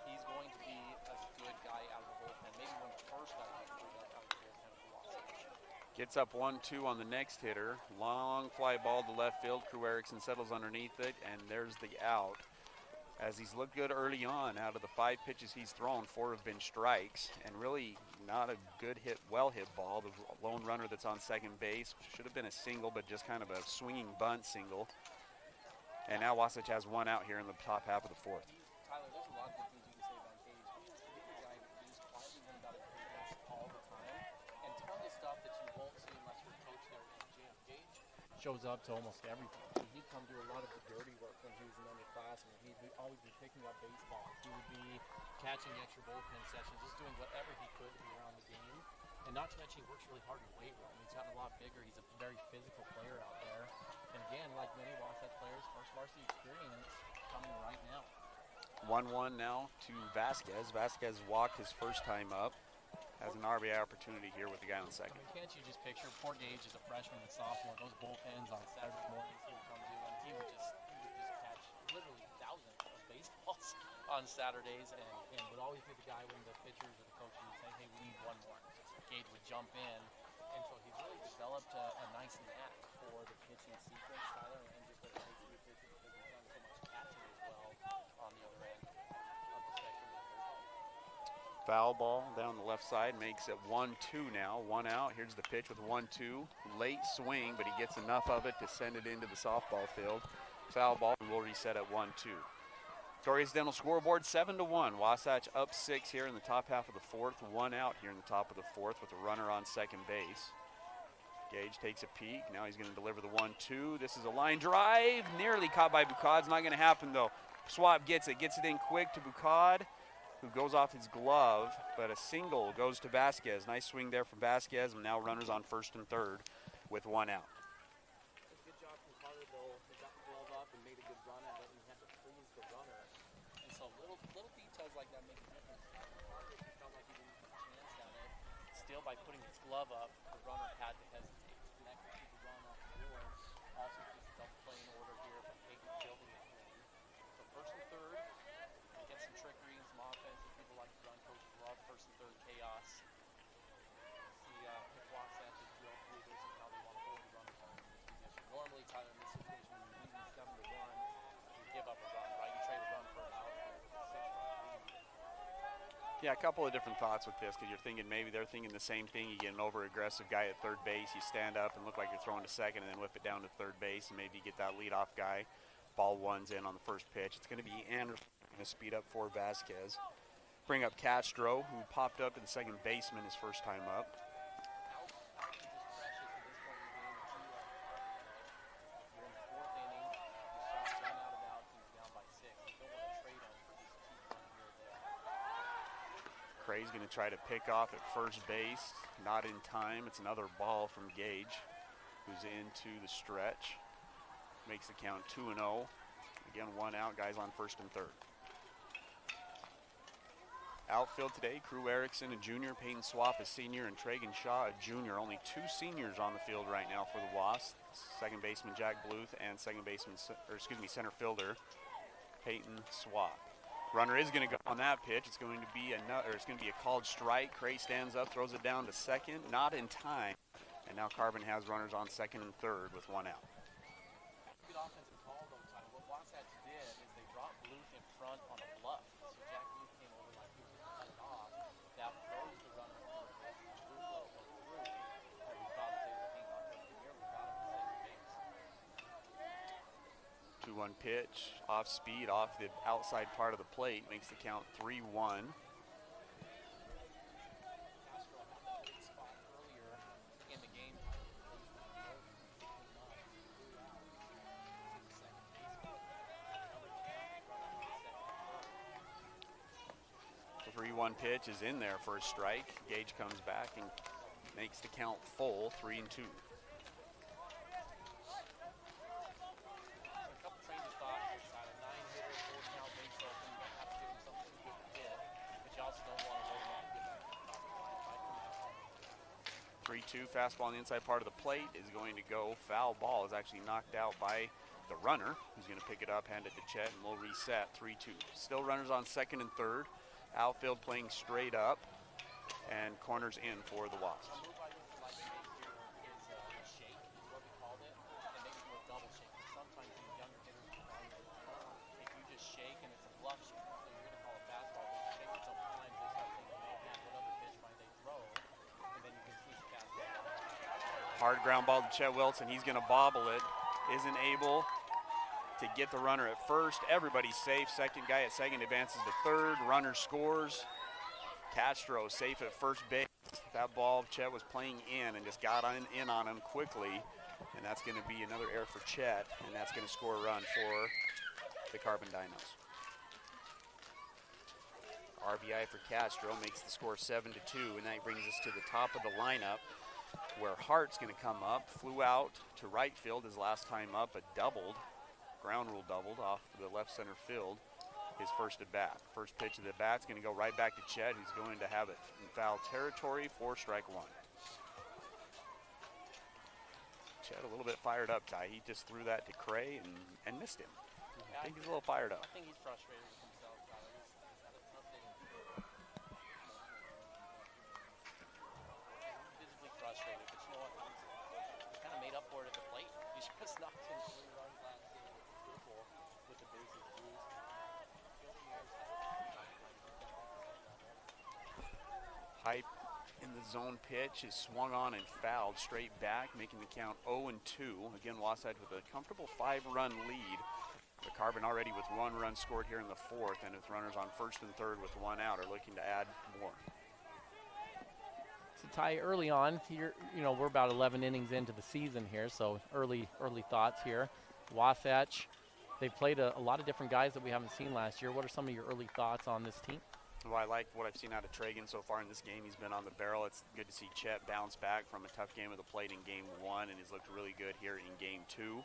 he's going to be a good guy out of the bullpen. Maybe one of the first guys out of the bullpen for Wasatch. Gets up 1-2 on the next hitter. Long fly ball to left field. Crew Erickson settles underneath it, and there's the out. As he's looked good early on, out of the 5 pitches he's thrown, 4 have been strikes, and really not a good hit, well hit ball. The lone runner that's on second base should have been a single, but just kind of a swinging bunt single. And now Wasatch has one out here in the top half of the fourth. Tyler, there's a lot of good things you can say about Gage. He's a guy who's quietly been about his business all the time, and tons of stuff that you won't see unless you're coach there in the gym. Gage shows up to almost everything. He'd come do a lot of the dirty work when he was an underclassman. He'd always be picking up baseballs. He would be catching extra bullpen sessions, just doing whatever he could to be around the game. And not to mention, he works really hard in the weight room. He's gotten a lot bigger. He's a very physical player out there. And again, like many Wasatch players, first varsity experience coming right now. 1-1 now to Vasquez. Vasquez walked his first time up. Has an RBI opportunity here with the guy on second. I mean, can't you just picture poor Gage as a freshman and sophomore, those bullpens on Saturday mornings he would come to, and he would just catch literally thousands of baseballs on Saturdays, and would always be the guy when the pitchers or the coaches would say, hey, we need one more. Gage would jump in, and so he's really developed a nice knack for the pitching sequence, Tyler, and just a nice new pitcher because he's done so much catching as well on the other end of the spectrum. Foul ball down the left side makes it 1-2 now. 1 out. Here's the pitch with 1-2. Late swing, but he gets enough of it to send it into the softball field. Foul ball, and we'll reset at 1-2. Victoria's Dental scoreboard 7-1. Wasatch up 6 here in the top half of the fourth. 1 out here in the top of the fourth with a runner on second base. Gage takes a peek. Now he's going to deliver the 1-2. This is a line drive. Nearly caught by Bucad. It's not going to happen though. Swap gets it in quick to Bucad, who goes off his glove, but a single goes to Vasquez. Nice swing there from Vasquez, and now runners on first and third with 1 out. Good job from Carter, though. He got the glove up and made a good run at it, and he had to freeze the runner. And so little details like that make a difference. Carter, he felt like he didn't have a chance at it. Still, by putting his glove up, the runner had to hesitate. And that could keep the run off the board. Also keeps the double play in order here from Peyton fielding the play. So first and third, we get some trickery and some offense that people like to run. Coaches love first and third chaos. See if Wasatch is drill through this and how they want to hold the runners on. Tyler, in this situation, when you're leading 7-1, you give up a run, right? You trade a run for an out here with a 6-run lead. Yeah, a couple of different thoughts with this, because you're thinking maybe they're thinking the same thing. You get an over-aggressive guy at third base, you stand up and look like you're throwing to second, and then whip it down to third base, and maybe get that leadoff guy. Ball one's in on the first pitch. It's going to be Anderson going to speed up for Vasquez. Bring up Castro, who popped up to the second baseman his first time up. Cray's going to try to pick off at first base. Not in time. It's another ball from Gage, who's into the stretch. Makes the count 2-0. Again, one out. Guys on first and third. Outfield today, Crew Erickson, a junior, Peyton Swap, a senior, and Tragun Shaw, a junior. Only two seniors on the field right now for the Wasps. Second baseman Jack Bluth and center fielder Peyton Swap. Runner is going to go on that pitch. It's going to be a called strike. Cray stands up, throws it down to second, not in time. And now Carbon has runners on second and third with one out. Good offensive call though, Tyler. What Wasatch did is they dropped Bluth in front on a bluff. So Jack Bluth came over like he was going to cut it off. That throws the runner over the base. Bluth let it go through. And we thought that they would hang on right here. We got him to second base. 2-1 pitch, off speed, off the outside part of the plate, makes the count 3-1. Castro had that big spot earlier in the game. The 3-1 pitch is in there for a strike. Gage comes back and makes the count full, 3-2. Fastball on the inside part of the plate is going to go foul ball. Is actually knocked out by the runner, who's going to pick it up, hand it to Chet, and we'll reset 3-2. Still runners on second and third. Outfield playing straight up, and corners in for the Wasps. Hard ground ball to Chet Wilson. He's going to bobble it. Isn't able to get the runner at first. Everybody's safe. Second guy at second advances to third. Runner scores. Castro safe at first base. That ball Chet was playing in and just got in on him quickly. And that's going to be another error for Chet. And that's going to score a run for the Carbon Dinos. RBI for Castro makes the score 7-2. And that brings us to the top of the lineup, where Hart's going to come up. Flew out to right field his last time up, but doubled, ground rule doubled off the left center field his first at bat. First pitch of the bat's going to go right back to Chet, who's going to have it in foul territory for strike one. Chet a little bit fired up, Ty. He just threw that to Cray and missed him. I think he's a little fired up. I think he's frustrated with himself, Tyler. He's had a tough day. Visibly frustrated, but you know what? He's kind of made up for it at the plate. He just knocked in 3 runs last game with the bases loose. Hype in the zone pitch is swung on and fouled straight back, making the count 0-2. Again, Wasatch with a comfortable 5-run lead. The Carbon already with 1 run scored here in the fourth, and with runners on first and third with 1 out are looking to add more. So Ty, early on here, we're about 11 innings into the season here, so early thoughts here. Wasatch, they've played a lot of different guys that we haven't seen last year. What are some of your early thoughts on this team? Well, I like what I've seen out of Tragun so far in this game. He's been on the barrel. It's good to see Chet bounce back from a tough game of the plate in game 1, and he's looked really good here in game 2.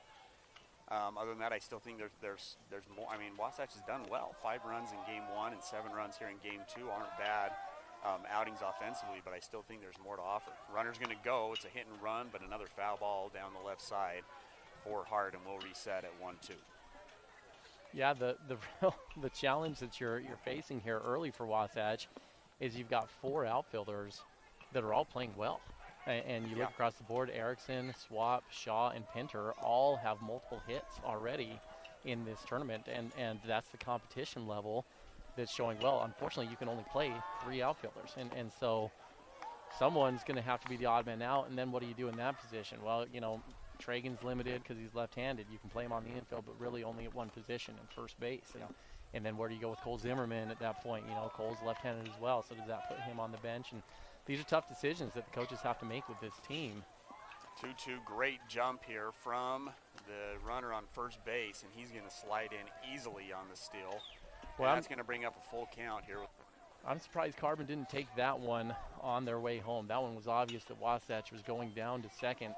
Other than that, I still think there's more. I mean, Wasatch has done well. 5 runs in game 1 and 7 runs here in game 2 aren't bad outings offensively, but I still think there's more to offer. Runner's going to go. It's a hit and run, but another foul ball down the left side for Hart, and we'll reset at 1-2. Yeah, the challenge that you're facing here early for Wasatch is you've got 4 outfielders that are all playing well. And you look across the board, Erickson, Swap, Shaw, and Pinter all have multiple hits already in this tournament, and that's the competition level that's showing well. Unfortunately, you can only play 3 outfielders, and so someone's going to have to be the odd man out, and then what do you do in that position? Well, you know, Tragun's limited because he's left-handed. You can play him on the infield, but really only at one position in first base. And then where do you go with Cole Zimmerman at that point? You know, Cole's left-handed as well, so does that put him on the bench? And these are tough decisions that the coaches have to make with this team. 2-2, great jump here from the runner on first base, and he's going to slide in easily on the steal. Well, and that's going to bring up a full count here. I'm surprised Carbon didn't take that one on their way home. That one was obvious that Wasatch was going down to second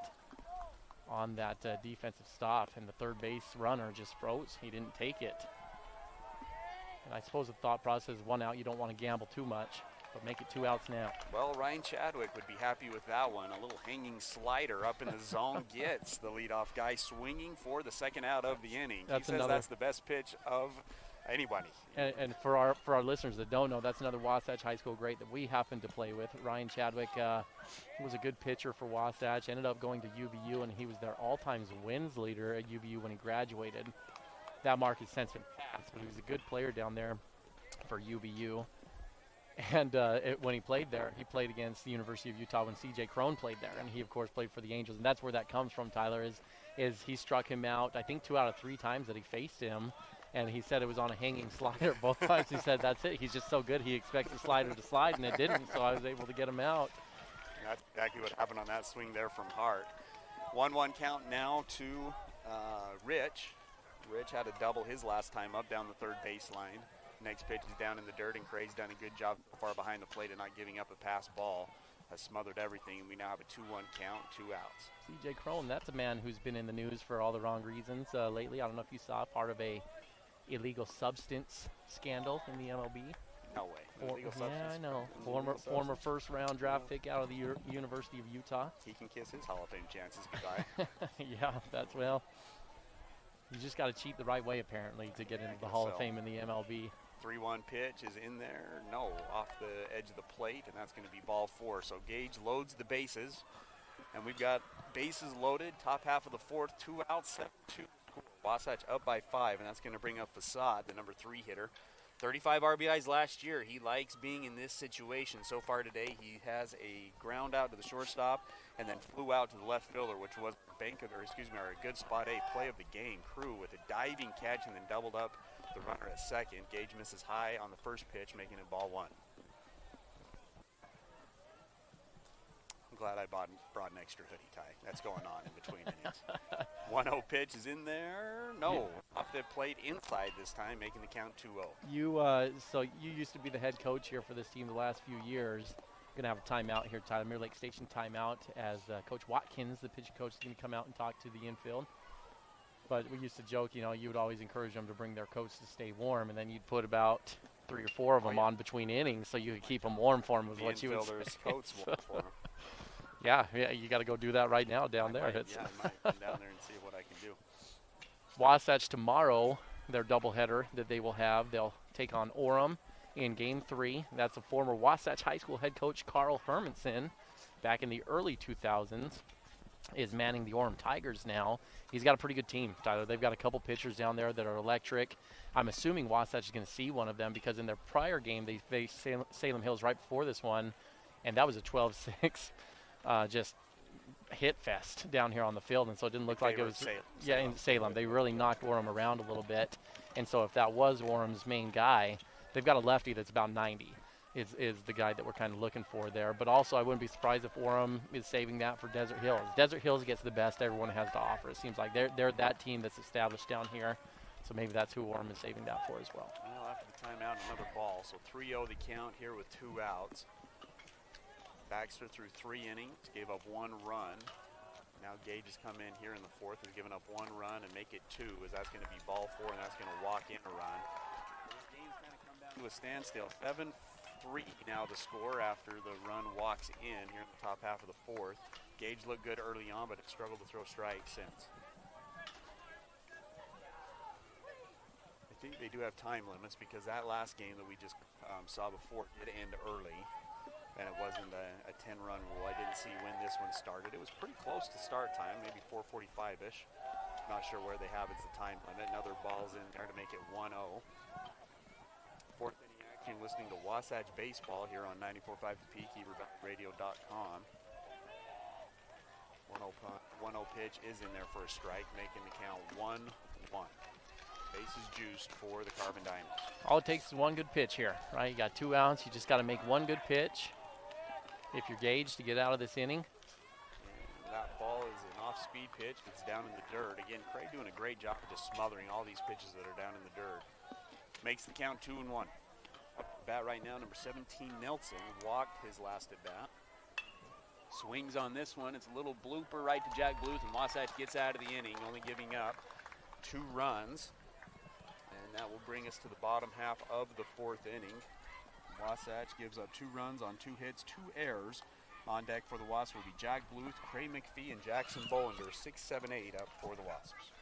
on that defensive stop, and the third base runner just froze. He didn't take it. And I suppose the thought process is 1 out, you don't want to gamble too much, but make it 2 outs now. Well, Ryan Chadwick would be happy with that one. A little hanging slider up in the zone gets the leadoff guy swinging for the second out of the inning. He says that's the best pitch of anybody. And for our listeners that don't know, that's another Wasatch High School great that we happen to play with. Ryan Chadwick was a good pitcher for Wasatch, ended up going to UVU, and he was their all-time wins leader at UVU when he graduated. That mark has since been passed, but he was a good player down there for UVU. And when he played there, he played against the University of Utah when C.J. Crone played there, and he, of course, played for the Angels. And that's where that comes from, Tyler, is he struck him out, I think, 2 out of 3 times that he faced him. And he said it was on a hanging slider both times. He said that's it. He's just so good. He expects the slider to slide, and it didn't, so I was able to get him out. That's exactly what happened on that swing there from Hart. 1-1 count now to Rich. Rich had a double his last time up down the third baseline. Next pitch is down in the dirt, and Cray's done a good job far behind the plate and not giving up a pass ball. Has smothered everything, and we now have a 2-1 count, 2 outs. C.J. Crone, that's a man who's been in the news for all the wrong reasons lately. I don't know if you saw part of a illegal substance scandal in the MLB. No way. Illegal substance. Yeah, I know. Former first-round draft pick out of the University of Utah. He can kiss his Hall of Fame chances goodbye. Yeah, that's, well, you just got to cheat the right way, apparently, to get into the Hall of Fame in the MLB. 3-1 pitch is in there. No, off the edge of the plate, and that's going to be ball 4. So Gage loads the bases, and we've got bases loaded. Top half of the fourth, 2 outs, 7-2. Wasatch up by 5, and that's going to bring up Facade, the number 3 hitter. 35 RBIs last year. He likes being in this situation. So far today, he has a ground out to the shortstop and then flew out to the left fielder, which was a good spot A play of the game. Crew with a diving catch and then doubled up the runner at second. Gage misses high on the first pitch, making it ball 1. I'm glad I brought an extra hoodie tie. That's going on in between innings. 1-0 pitch is in there. No, off the plate inside this time, making the count 2-0. So you used to be the head coach here for this team the last few years. Going to have a timeout here, Tyler. Mirror Lake Station timeout as Coach Watkins, the pitching coach, is going to come out and talk to the infield. But we used to joke, you know, you would always encourage them to bring their coats to stay warm, and then you'd put about 3 or 4 of them on between innings so you could keep them warm for them, was what you would say. Coats warm for them. Yeah, you got to go do that right now down there. I might come down there and see what I can do. Wasatch tomorrow, their doubleheader that they will have, they'll take on Orem in Game 3. That's a former Wasatch High School head coach, Carl Hermanson, back in the early 2000s, is manning the Orem Tigers now. He's got a pretty good team, Tyler. They've got a couple pitchers down there that are electric. I'm assuming Wasatch is going to see one of them because in their prior game, they faced Salem Hills right before this one, and that was a 12-6 just hit fest down here on the field, and so it didn't look like it was in Salem. They really knocked Orem around a little bit, and so if that was Orem's main guy, they've got a lefty that's about 90 is the guy that we're kind of looking for there. But also I wouldn't be surprised if Orem is saving that for Desert Hills. Desert Hills gets the best everyone has to offer. It seems like they're that team that's established down here, so maybe that's who Orem is saving that for as well. Well, after the timeout, another ball, so 3-0 the count here with 2 outs. Baxter threw 3 innings, gave up 1 run. Now Gage has come in here in the 4th, has given up 1 run and make it 2, as that's going to be ball 4, and that's going to walk in a run. This game's kind of come down to a standstill. 7-3 now the score after the run walks in here in the top half of the 4th. Gage looked good early on, but struggled to throw strikes since. I think they do have time limits because that last game that we just saw before did end early. and it wasn't a 10-run rule. I didn't see when this one started. It was pretty close to start time, maybe 4:45-ish. Not sure where they have it's the time limit. Another ball's in there to make it 1-0. Fourth inning action, listening to Wasatch Baseball here on 94.5 The Peak, EverBackRadio.com. 1-0 pitch is in there for a strike, making the count 1-1. Bases juiced for the Carbon Diamonds. All it takes is one good pitch here, right? You got 2 outs. You just got to make one good pitch if you're gauged to get out of this inning. And that ball is an off-speed pitch that's down in the dirt. Again, Craig doing a great job of just smothering all these pitches that are down in the dirt. Makes the count 2-1. Bat right now, number 17, Nelson, walked his last at bat. Swings on this one. It's a little blooper right to Jack Bluth, and Wasatch gets out of the inning, only giving up 2 runs. And that will bring us to the bottom half of the 4th inning. Wasatch gives up 2 runs on 2 hits, 2 errors. On deck for the Wasps will be Jack Bluth, Craig McPhee, and Jackson Bolender. 6, 7, 8 up for the Wasps.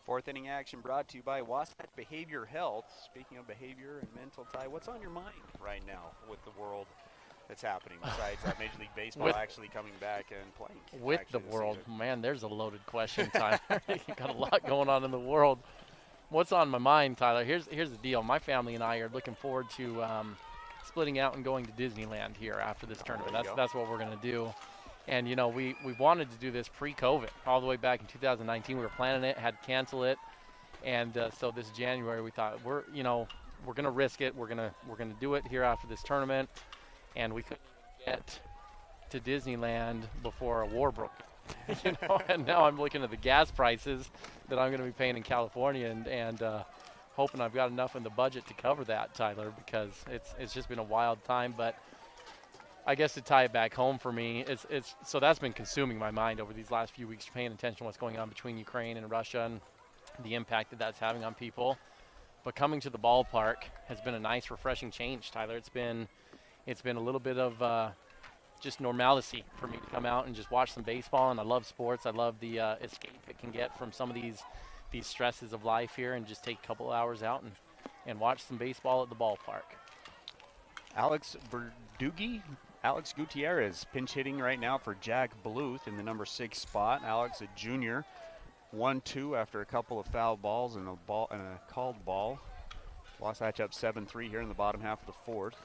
Fourth inning action brought to you by Wasatch Behavior Health. Speaking of behavior and mental, Ty, what's on your mind right now with the world that's happening besides Major League Baseball actually coming back and playing? With the world, man, there's a loaded question, Tyler. You got a lot going on in the world. What's on my mind, Tyler? Here's the deal. My family and I are looking forward to splitting out and going to Disneyland here after this tournament. That's what we're going to do. And, you know, we wanted to do this pre-COVID. All the way back in 2019, we were planning it, had to cancel it. And so this January, we thought, we're going to risk it. We're going to do it here after this tournament. And we couldn't even get to Disneyland before a war broke. You know, and now I'm looking at the gas prices that I'm going to be paying in California and hoping I've got enough in the budget to cover that, Tyler, because it's just been a wild time. But I guess to tie it back home for me, so that's been consuming my mind over these last few weeks, paying attention to what's going on between Ukraine and Russia and the impact that's having on people. But coming to the ballpark has been a nice, refreshing change, Tyler. It's been a little bit of just normalcy for me to come out and just watch some baseball. And I love sports. I love the escape it can get from some of these stresses of life here, and just take a couple hours out and watch some baseball at the ballpark. Alex Gutierrez pinch hitting right now for Jack Bluth in the number 6 spot. Alex, a junior, 1-2 after a couple of foul balls and a called ball. Wasatch up 7-3 here in the bottom half of the 4th.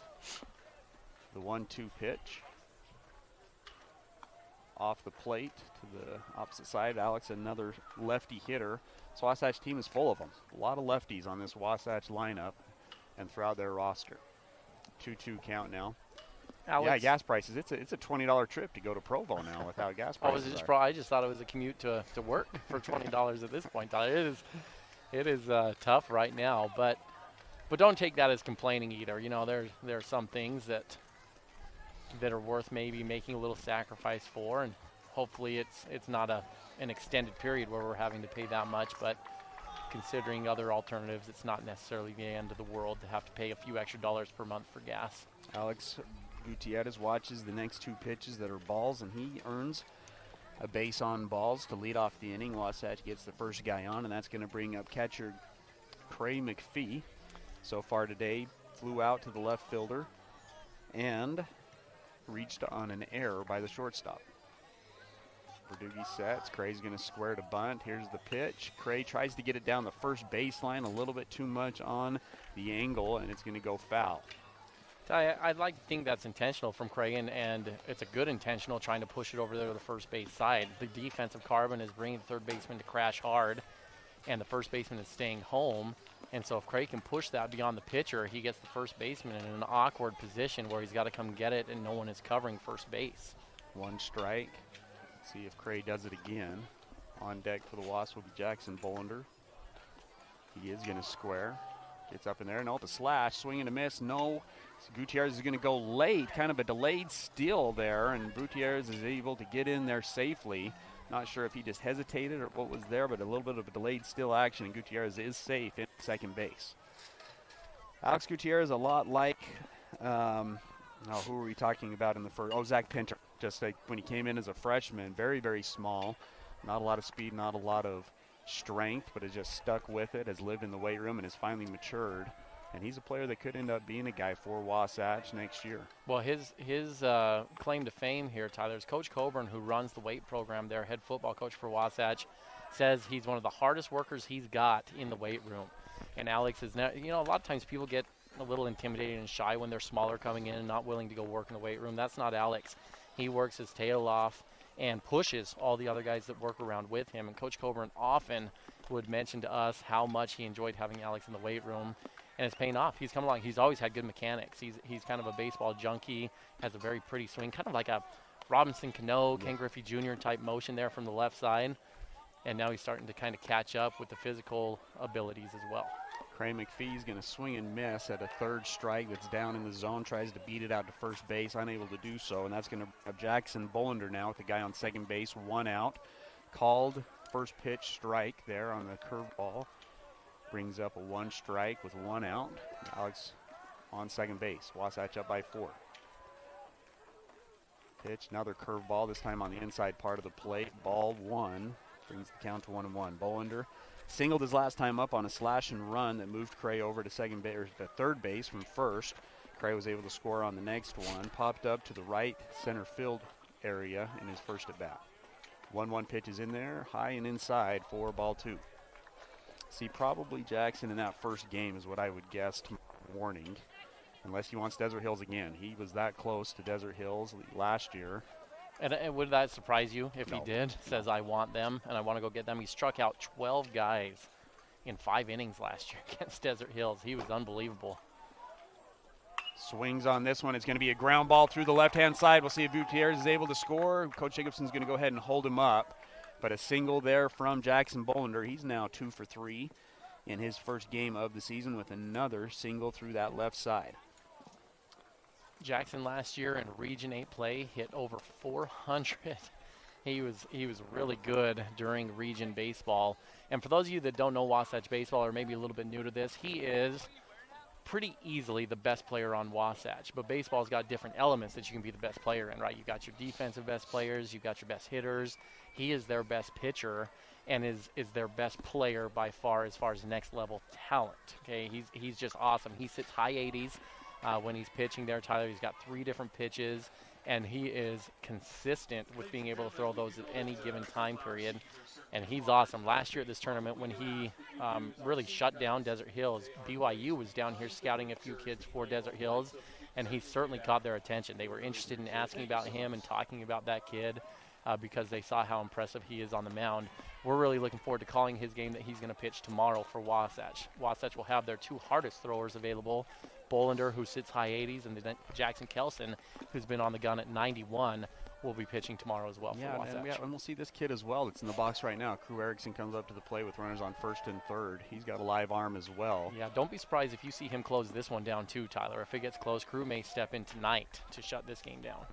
The 1-2 pitch off the plate to the opposite side. Alex, another lefty hitter. This Wasatch team is full of them. A lot of lefties on this Wasatch lineup and throughout their roster. 2-2 count now. Alex, yeah, gas prices. It's a $20 trip to go to Provo now without gas prices. I just thought it was a commute to work for $20 at this point. It is tough right now, but don't take that as complaining either. You know, there are some things that are worth maybe making a little sacrifice for, and hopefully it's not an extended period where we're having to pay that much. But considering other alternatives, it's not necessarily the end of the world to have to pay a few extra dollars per month for gas. Alex Gutierrez watches the next 2 pitches that are balls, and he earns a base on balls to lead off the inning. Wasatch gets the first guy on, and that's going to bring up catcher Cray McPhee so far today flew out to the left fielder and reached on an error by the shortstop. Verdugi sets. Cray's going to square to bunt. Here's the pitch. Cray tries to get it down the first baseline, a little bit too much on the angle, and it's going to go foul. I'd like to think that's intentional from Cray, and it's a good intentional, trying to push it over there to the first base side. The defensive carbon is bringing the third baseman to crash hard, and the first baseman is staying home. And so if Cray can push that beyond the pitcher, he gets the first baseman in an awkward position where he's got to come get it, and no one is covering first base. 1 strike. See if Cray does it again. On deck for the Wasps will be Jackson Bolender. He is going to square. Gets up in there. Nope, a slash. Swing and a miss. No. So Gutierrez is going to go late. Kind of a delayed steal there, and Gutierrez is able to get in there safely. Not sure if he just hesitated or what was there, but a little bit of a delayed steal action, and Gutierrez is safe in second base. Alex Gutierrez, a lot like, who were we talking about in the first? Oh, Zach Pinter. Just like when he came in as a freshman, very, very small. Not a lot of speed, not a lot of strength, but has just stuck with it, has lived in the weight room, and has finally matured. And he's a player that could end up being a guy for Wasatch next year. Well, his claim to fame here, Tyler, is Coach Coburn, who runs the weight program there, head football coach for Wasatch, says he's one of the hardest workers he's got in the weight room. And Alex is now, a lot of times people get a little intimidated and shy when they're smaller coming in and not willing to go work in the weight room. That's not Alex. He works his tail off and pushes all the other guys that work around with him. And Coach Coburn often would mention to us how much he enjoyed having Alex in the weight room. And it's paying off. He's come along. He's always had good mechanics. He's kind of a baseball junkie, has a very pretty swing, kind of like a Robinson Cano, Ken Griffey Jr. type motion there from the left side. And now he's starting to kind of catch up with the physical abilities as well. Cray McPhee's going to swing and miss at a third strike that's down in the zone, tries to beat it out to first base, unable to do so. And that's going to have Jackson Bolender now with the guy on second base, 1 out. Called first pitch strike there on the curveball. Brings up a 1 strike with 1 out. Alex on second base. Wasatch up by 4. Pitch, another curveball, this time on the inside part of the plate. Ball 1. Brings the count to 1-1. Bolender singled his last time up on a slash and run that moved Cray over to second base, or to third base from first. Cray was able to score on the next one. Popped up to the right center field area in his first at bat. 1-1 pitch is in there, high and inside for ball 2. See, probably Jackson in that first game is what I would guess tomorrow morning, unless he wants Desert Hills again. He was that close to Desert Hills last year. And would that surprise you if No. he did? Says, I want them and I want to go get them. He struck out 12 guys in 5 innings last year against Desert Hills. He was unbelievable. Swings on this one. It's going to be a ground ball through the left-hand side. We'll see if Gutierrez is able to score. Coach Jacobson's going to go ahead and hold him up. But a single there from Jackson Bolender. He's now 2 for 3 in his first game of the season with another single through that left side. Jackson last year in Region 8 play hit over 400. He was really good during Region baseball. And for those of you that don't know Wasatch baseball or maybe a little bit new to this, he is pretty easily the best player on Wasatch. But baseball's got different elements that you can be the best player in, right? You've got your defensive best players, you've got your best hitters. He is their best pitcher and is their best player by far as next level talent. Okay, he's just awesome. He sits high 80s when he's pitching there, Tyler. He's got 3 different pitches, and he is consistent with being able to throw those at any given time period. And he's awesome. Last year at this tournament, when he really shut down Desert Hills, BYU was down here scouting a few kids for Desert Hills, and he certainly caught their attention. They were interested in asking about him and talking about that kid because they saw how impressive he is on the mound. We're really looking forward to calling his game that he's going to pitch tomorrow for Wasatch. Wasatch will have their 2 hardest throwers available, Bolender, who sits high 80s, and then Jackson Kelson, who's been on the gun at 91, will be pitching tomorrow as well for Wasatch. And we'll see this kid as well that's in the box right now. Crew Erickson comes up to the plate with runners on first and third. He's got a live arm as well. Yeah, don't be surprised if you see him close this one down too, Tyler. If it gets close, Crew may step in tonight to shut this game down.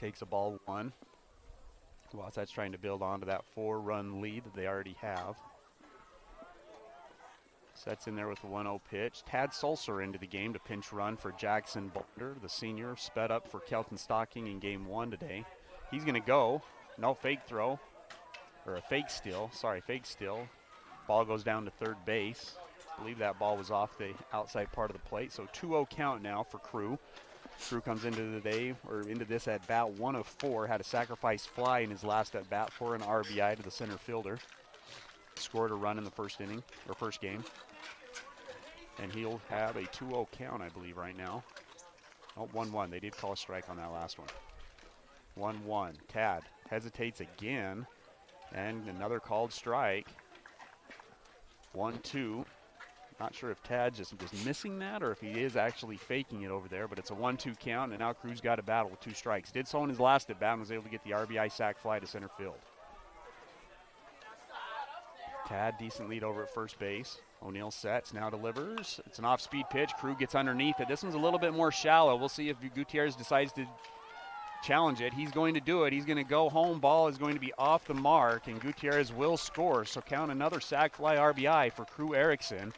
Takes a ball 1. Wasatch trying to build onto that 4-run lead that they already have. Sets in there with a 1-0 pitch. Tad Sulcer into the game to pinch run for Jackson Bolender. The senior sped up for Kelton Stocking in game 1 today. He's going to go. No fake throw. Or a fake steal. Sorry, fake steal. Ball goes down to third base. I believe that ball was off the outside part of the plate. So 2-0 count now for Crew. Crew comes into the day, or into this at bat 1 of 4. Had a sacrifice fly in his last at bat for an RBI to the center fielder. Scored a run in the first inning, or first game. And he'll have a 2-0 count, I believe, right now. Oh, 1-1. They did call a strike on that last one. 1-1. Tad hesitates again. And another called strike. 1-2. Not sure if Tad's just missing that or if he is actually faking it over there, but it's a 1-2 count, and now Crew's got a battle with 2 strikes. Did so in his last at bat and was able to get the RBI sac fly to center field. Tad, decent lead over at first base. O'Neill sets, now delivers. It's an off-speed pitch. Crew gets underneath it. This one's a little bit more shallow. We'll see if Gutierrez decides to challenge it. He's going to do it. He's going to go home. Ball is going to be off the mark, and Gutierrez will score. So count another sac fly RBI for Crew Erickson.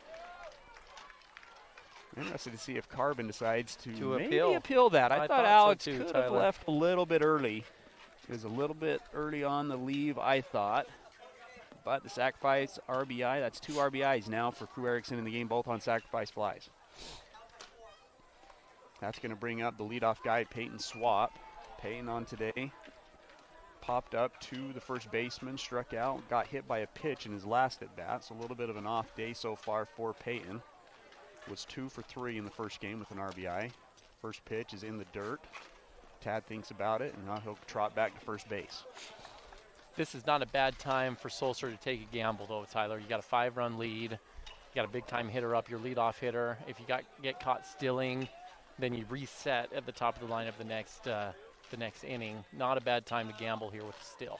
Interested to see if Carbon decides to maybe appeal that. I thought Alex so too, could have left a little bit early. It was a little bit early on the leave, I thought. But the sacrifice RBI, that's 2 RBIs now for Crew Erickson in the game, both on sacrifice flies. That's going to bring up the leadoff guy, Peyton Swap. Peyton on today popped up to the first baseman, struck out, got hit by a pitch in his last at bat. So a little bit of an off day so far for Peyton. Was 2 for 3 in the first game with an RBI. First pitch is in the dirt. Tad thinks about it, and now he'll trot back to first base. This is not a bad time for Sulzer to take a gamble, though, Tyler. You got a 5-run lead. You got a big-time hitter up, your leadoff hitter. If you get caught stealing, then you reset at the top of the lineup the next inning. Not a bad time to gamble here with the steal.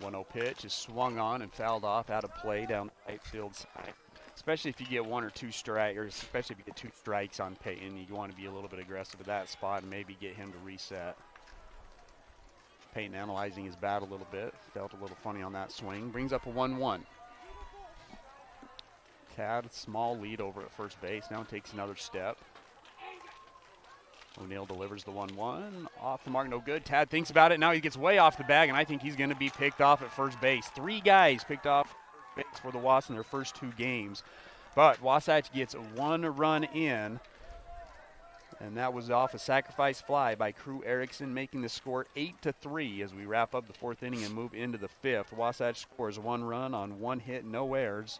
1-0 pitch is swung on and fouled off out of play down the right field side. Especially if you get 1 or 2 strikes, or especially if you get 2 strikes on Peyton, you want to be a little bit aggressive at that spot and maybe get him to reset. Peyton analyzing his bat a little bit. Felt a little funny on that swing. Brings up a 1-1. Tad, small lead over at first base. Now takes another step. O'Neill delivers the 1-1. Off the mark, no good. Tad thinks about it. Now he gets way off the bag, and I think he's going to be picked off at first base. 3 guys picked off for the Wasps in their first 2 games. But Wasatch gets 1 run in, and that was off a sacrifice fly by Crew Erickson, making the score 8-3 as we wrap up the 4th inning and move into the 5th. Wasatch scores 1 run on 1 hit, no errors,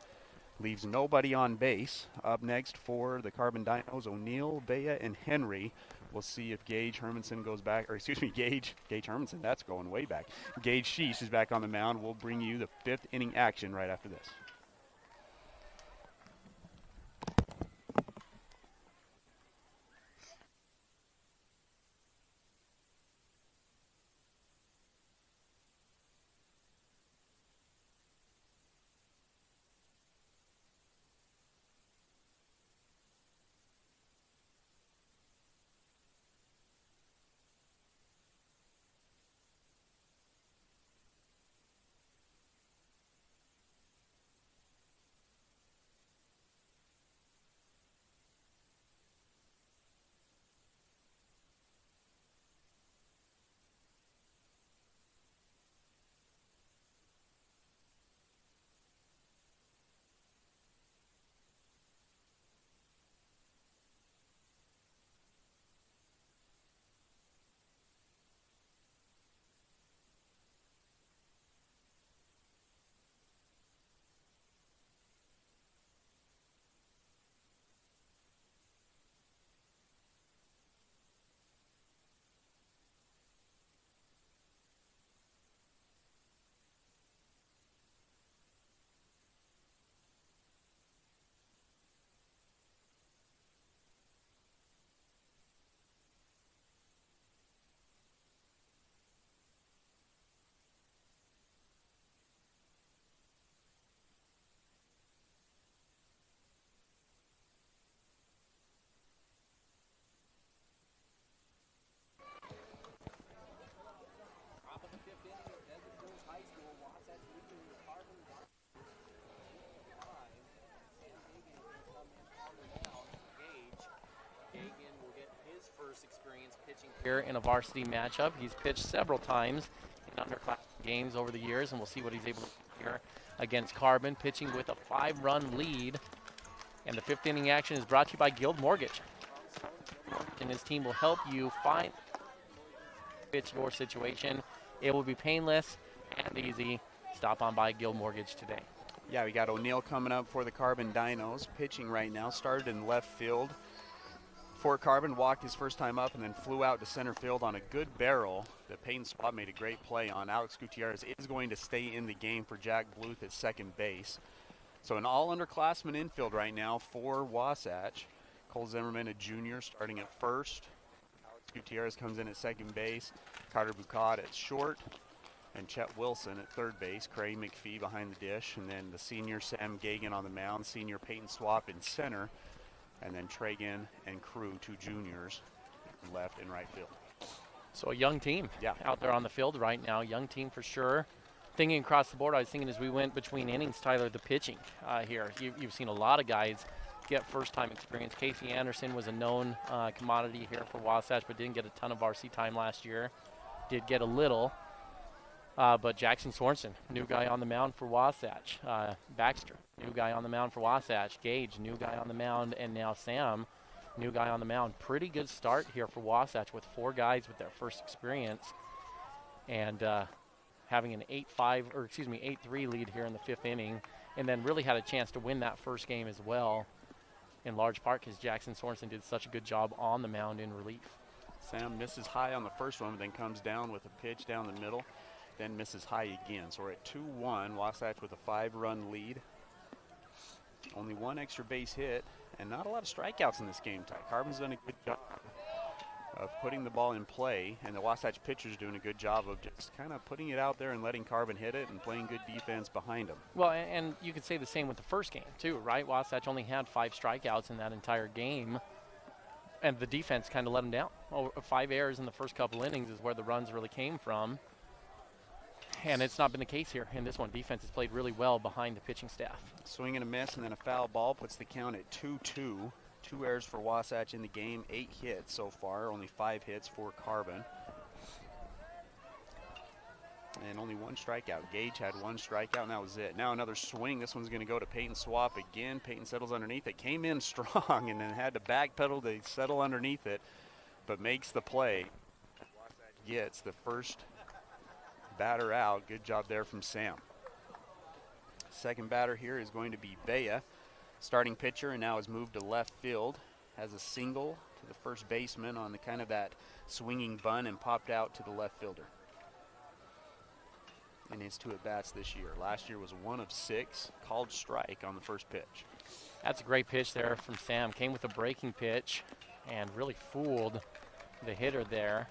leaves nobody on base. Up next for the Carbon Dinos, O'Neill, Bea, and Henry. We'll see if Gage Hermanson goes back, or excuse me, Gage Hermanson, that's going way back. Gage Sheesh is back on the mound. We'll bring you the 5th inning action right after this. Here in a varsity matchup. He's pitched several times in underclass games over the years, and we'll see what he's able to do here against Carbon, pitching with a 5-run lead And the 5th inning action is brought to you by Guild Mortgage. And his team will help you find your situation. It will be painless and easy. Stop on by Guild Mortgage today. Yeah, we got O'Neill coming up for the Carbon Dinos, pitching right now. Started in left field for Carbon, walked his first time up and then flew out to center field on a good barrel that Peyton Swab made a great play on. Alex Gutierrez is going to stay in the game for Jack Bluth at second base. So an all-underclassman infield right now for Wasatch. Cole Zimmerman, a junior, starting at first. Alex Gutierrez comes in at second base. Carter Bucott at short. And Chet Wilson at third base. Craig McPhee behind the dish. And then the senior Sam Gagan on the mound. Senior Peyton Swap in center. And then Tragun and Crew, 2 juniors, left and right field. So a young team out there on the field right now. Young team for sure. Thinking across the board, I was thinking as we went between innings, Tyler, the pitching here. You've seen a lot of guys get first-time experience. Casey Anderson was a known commodity here for Wasatch, but didn't get a ton of Varsity time last year. Did get a little. But Jackson Sorensen, new guy on the mound for Wasatch. Baxter, new guy on the mound for Wasatch. Gage, new guy on the mound. And now Sam, new guy on the mound. Pretty good start here for Wasatch with 4 guys with their first experience. And having an 8-3 lead here in the 5th inning. And then really had a chance to win that first game as well, in large part because Jackson Sorensen did such a good job on the mound in relief. Sam misses high on the first one, then comes down with a pitch down the middle. Then misses high again. So we're at 2-1. Wasatch with a 5-run lead. Only 1 extra base hit, and not a lot of strikeouts in this game. Ty Carbon's done a good job of putting the ball in play, and the Wasatch pitcher's doing a good job of just kind of putting it out there and letting Carbon hit it and playing good defense behind him. Well, and you could say the same with the first game too, right? Wasatch only had 5 strikeouts in that entire game, and the defense kind of let them down. 5 errors in the first couple innings is where the runs really came from. And it's not been the case here in this one. Defense has played really well behind the pitching staff. Swing and a miss, and then a foul ball puts the count at 2-2. 2 errors for Wasatch in the game, 8 hits so far, only 5 hits for Carbon. And only 1 strikeout. Gage had 1 strikeout, and that was it. Now another swing. This one's going to go to Peyton Swap again. Peyton settles underneath it. Came in strong and then had to backpedal to settle underneath it, but makes the play. Wasatch gets the first batter out. Good job there from Sam. Second batter here is going to be Bea, starting pitcher, and now has moved to left field. Has a single to the first baseman on the kind of that swinging bunt and popped out to the left fielder. In his 2 at-bats this year. Last year was 1 of 6, called strike on the first pitch. That's a great pitch there from Sam. Came with a breaking pitch and really fooled the hitter there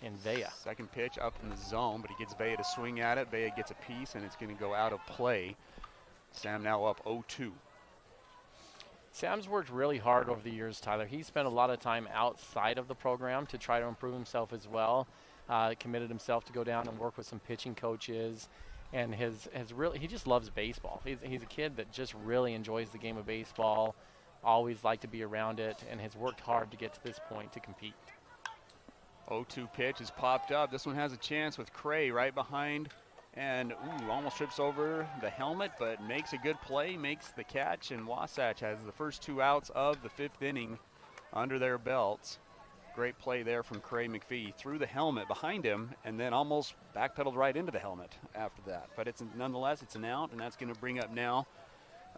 in Bea. Second pitch up in the zone, but he gets Bea to swing at it. Bea gets a piece, and it's going to go out of play. Sam now up 0-2. Sam's worked really hard over the years, Tyler. He spent a lot of time outside of the program to try to improve himself as well. Committed himself to go down and work with some pitching coaches, and he just loves baseball. He's a kid that just really enjoys the game of baseball, always liked to be around it, and has worked hard to get to this point to compete. 0-2 pitch is popped up. This one has a chance with Cray right behind, and almost trips over the helmet, but makes a good play, makes the catch, and Wasatch has the first 2 outs of the 5th inning under their belts. Great play there from Cray McPhee. Threw the helmet behind him and then almost backpedaled right into the helmet after that. But nonetheless, it's an out, and that's going to bring up now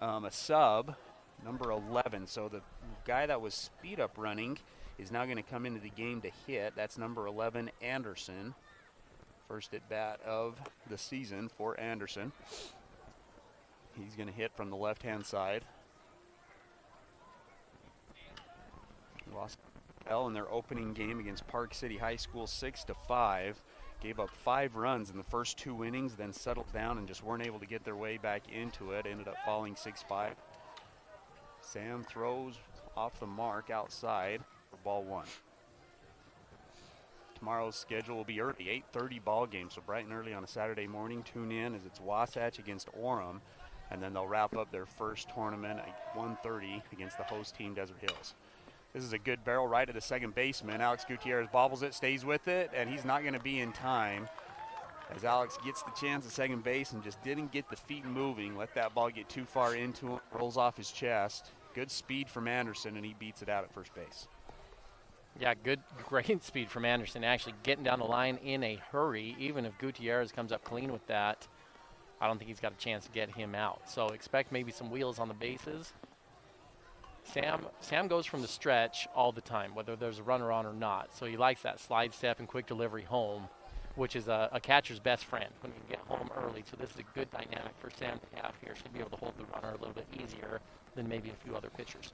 a sub, number 11. So the guy that was speed up running is now going to come into the game to hit. That's number 11, Anderson. First at bat of the season for Anderson. He's going to hit from the left-hand side. Lost in their opening game against Park City High School 6-5. Gave up 5 runs in the first 2 innings, then settled down and just weren't able to get their way back into it. Ended up falling 6-5. Sam throws off the mark outside for ball 1. Tomorrow's schedule will be early, 8:30 ball game, so bright and early on a Saturday morning. Tune in as it's Wasatch against Orem, and then they'll wrap up their first tournament at 1:30 against the host team, Desert Hills. This is a good barrel right at the second baseman. Alex Gutierrez bobbles it, stays with it, and he's not going to be in time as Alex gets the chance at second base and just didn't get the feet moving. Let that ball get too far into him, rolls off his chest, Good speed from Anderson, and he beats it out at first base. Yeah, great speed from Anderson, actually getting down the line in a hurry. Even if Gutierrez comes up clean with that, I don't think he's got a chance to get him out. So expect maybe some wheels on the bases. Sam goes from the stretch all the time, whether there's a runner on or not. So he likes that slide step and quick delivery home, which is a catcher's best friend when you get home early. So this is a good dynamic for Sam to have here. Should be able to hold the runner a little bit easier than maybe a few other pitchers.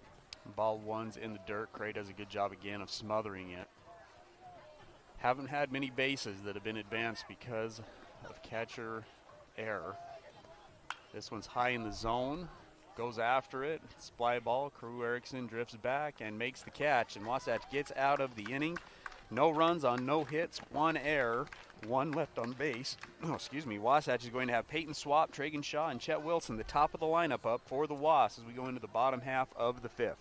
Ball one's in the dirt. Cray does a good job again of smothering it. Haven't had many bases that have been advanced because of catcher error. This one's high in the zone. Goes after it. Fly ball. Crew Erickson drifts back and makes the catch. And Wasatch gets out of the inning. No runs on no hits. One error. One left on base. Oh, excuse me. Wasatch is going to have Peyton Swap, Tragun Shaw, and Chet Wilson, the top of the lineup up for the Wasps as we go into the bottom half of the fifth.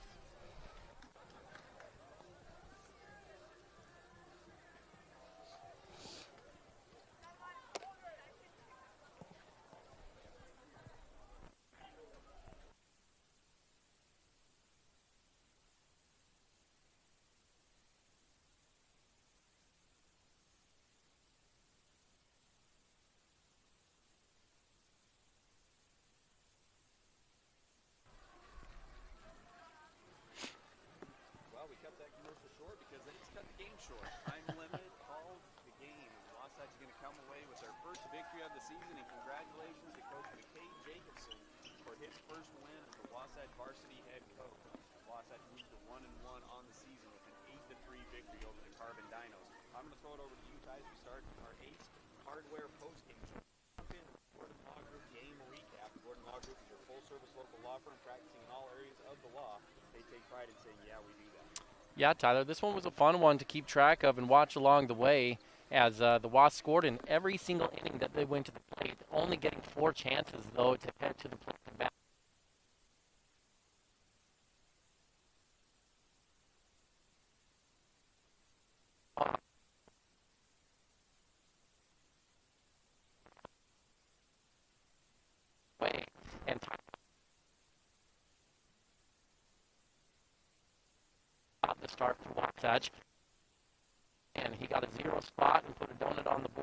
Well, we cut that commercial short because they just cut the game short. Time limit called the game. And Wasatch is going to come away with their first victory of the season. And congratulations to Coach McKay Jacobson for his first win as the Wasatch varsity head coach. Wasatch moved to 1-1 on the season with an 8-3 victory over the Carbon Dinos. I'm going to throw it over to you guys. We start our Ace Hardware postgame show. Gordon Law Group game recap. Gordon Law Group is your full-service local law firm practicing in all areas of the law. They take pride in saying, yeah, we do that. Yeah, Tyler, this one was a fun one to keep track of and watch along the way as the Wasps scored in every single inning that they went to the plate, only getting 4 chances, though, to head to the plate and back. And the start for Wasatch, and he got a 0 spot and put a donut on the board.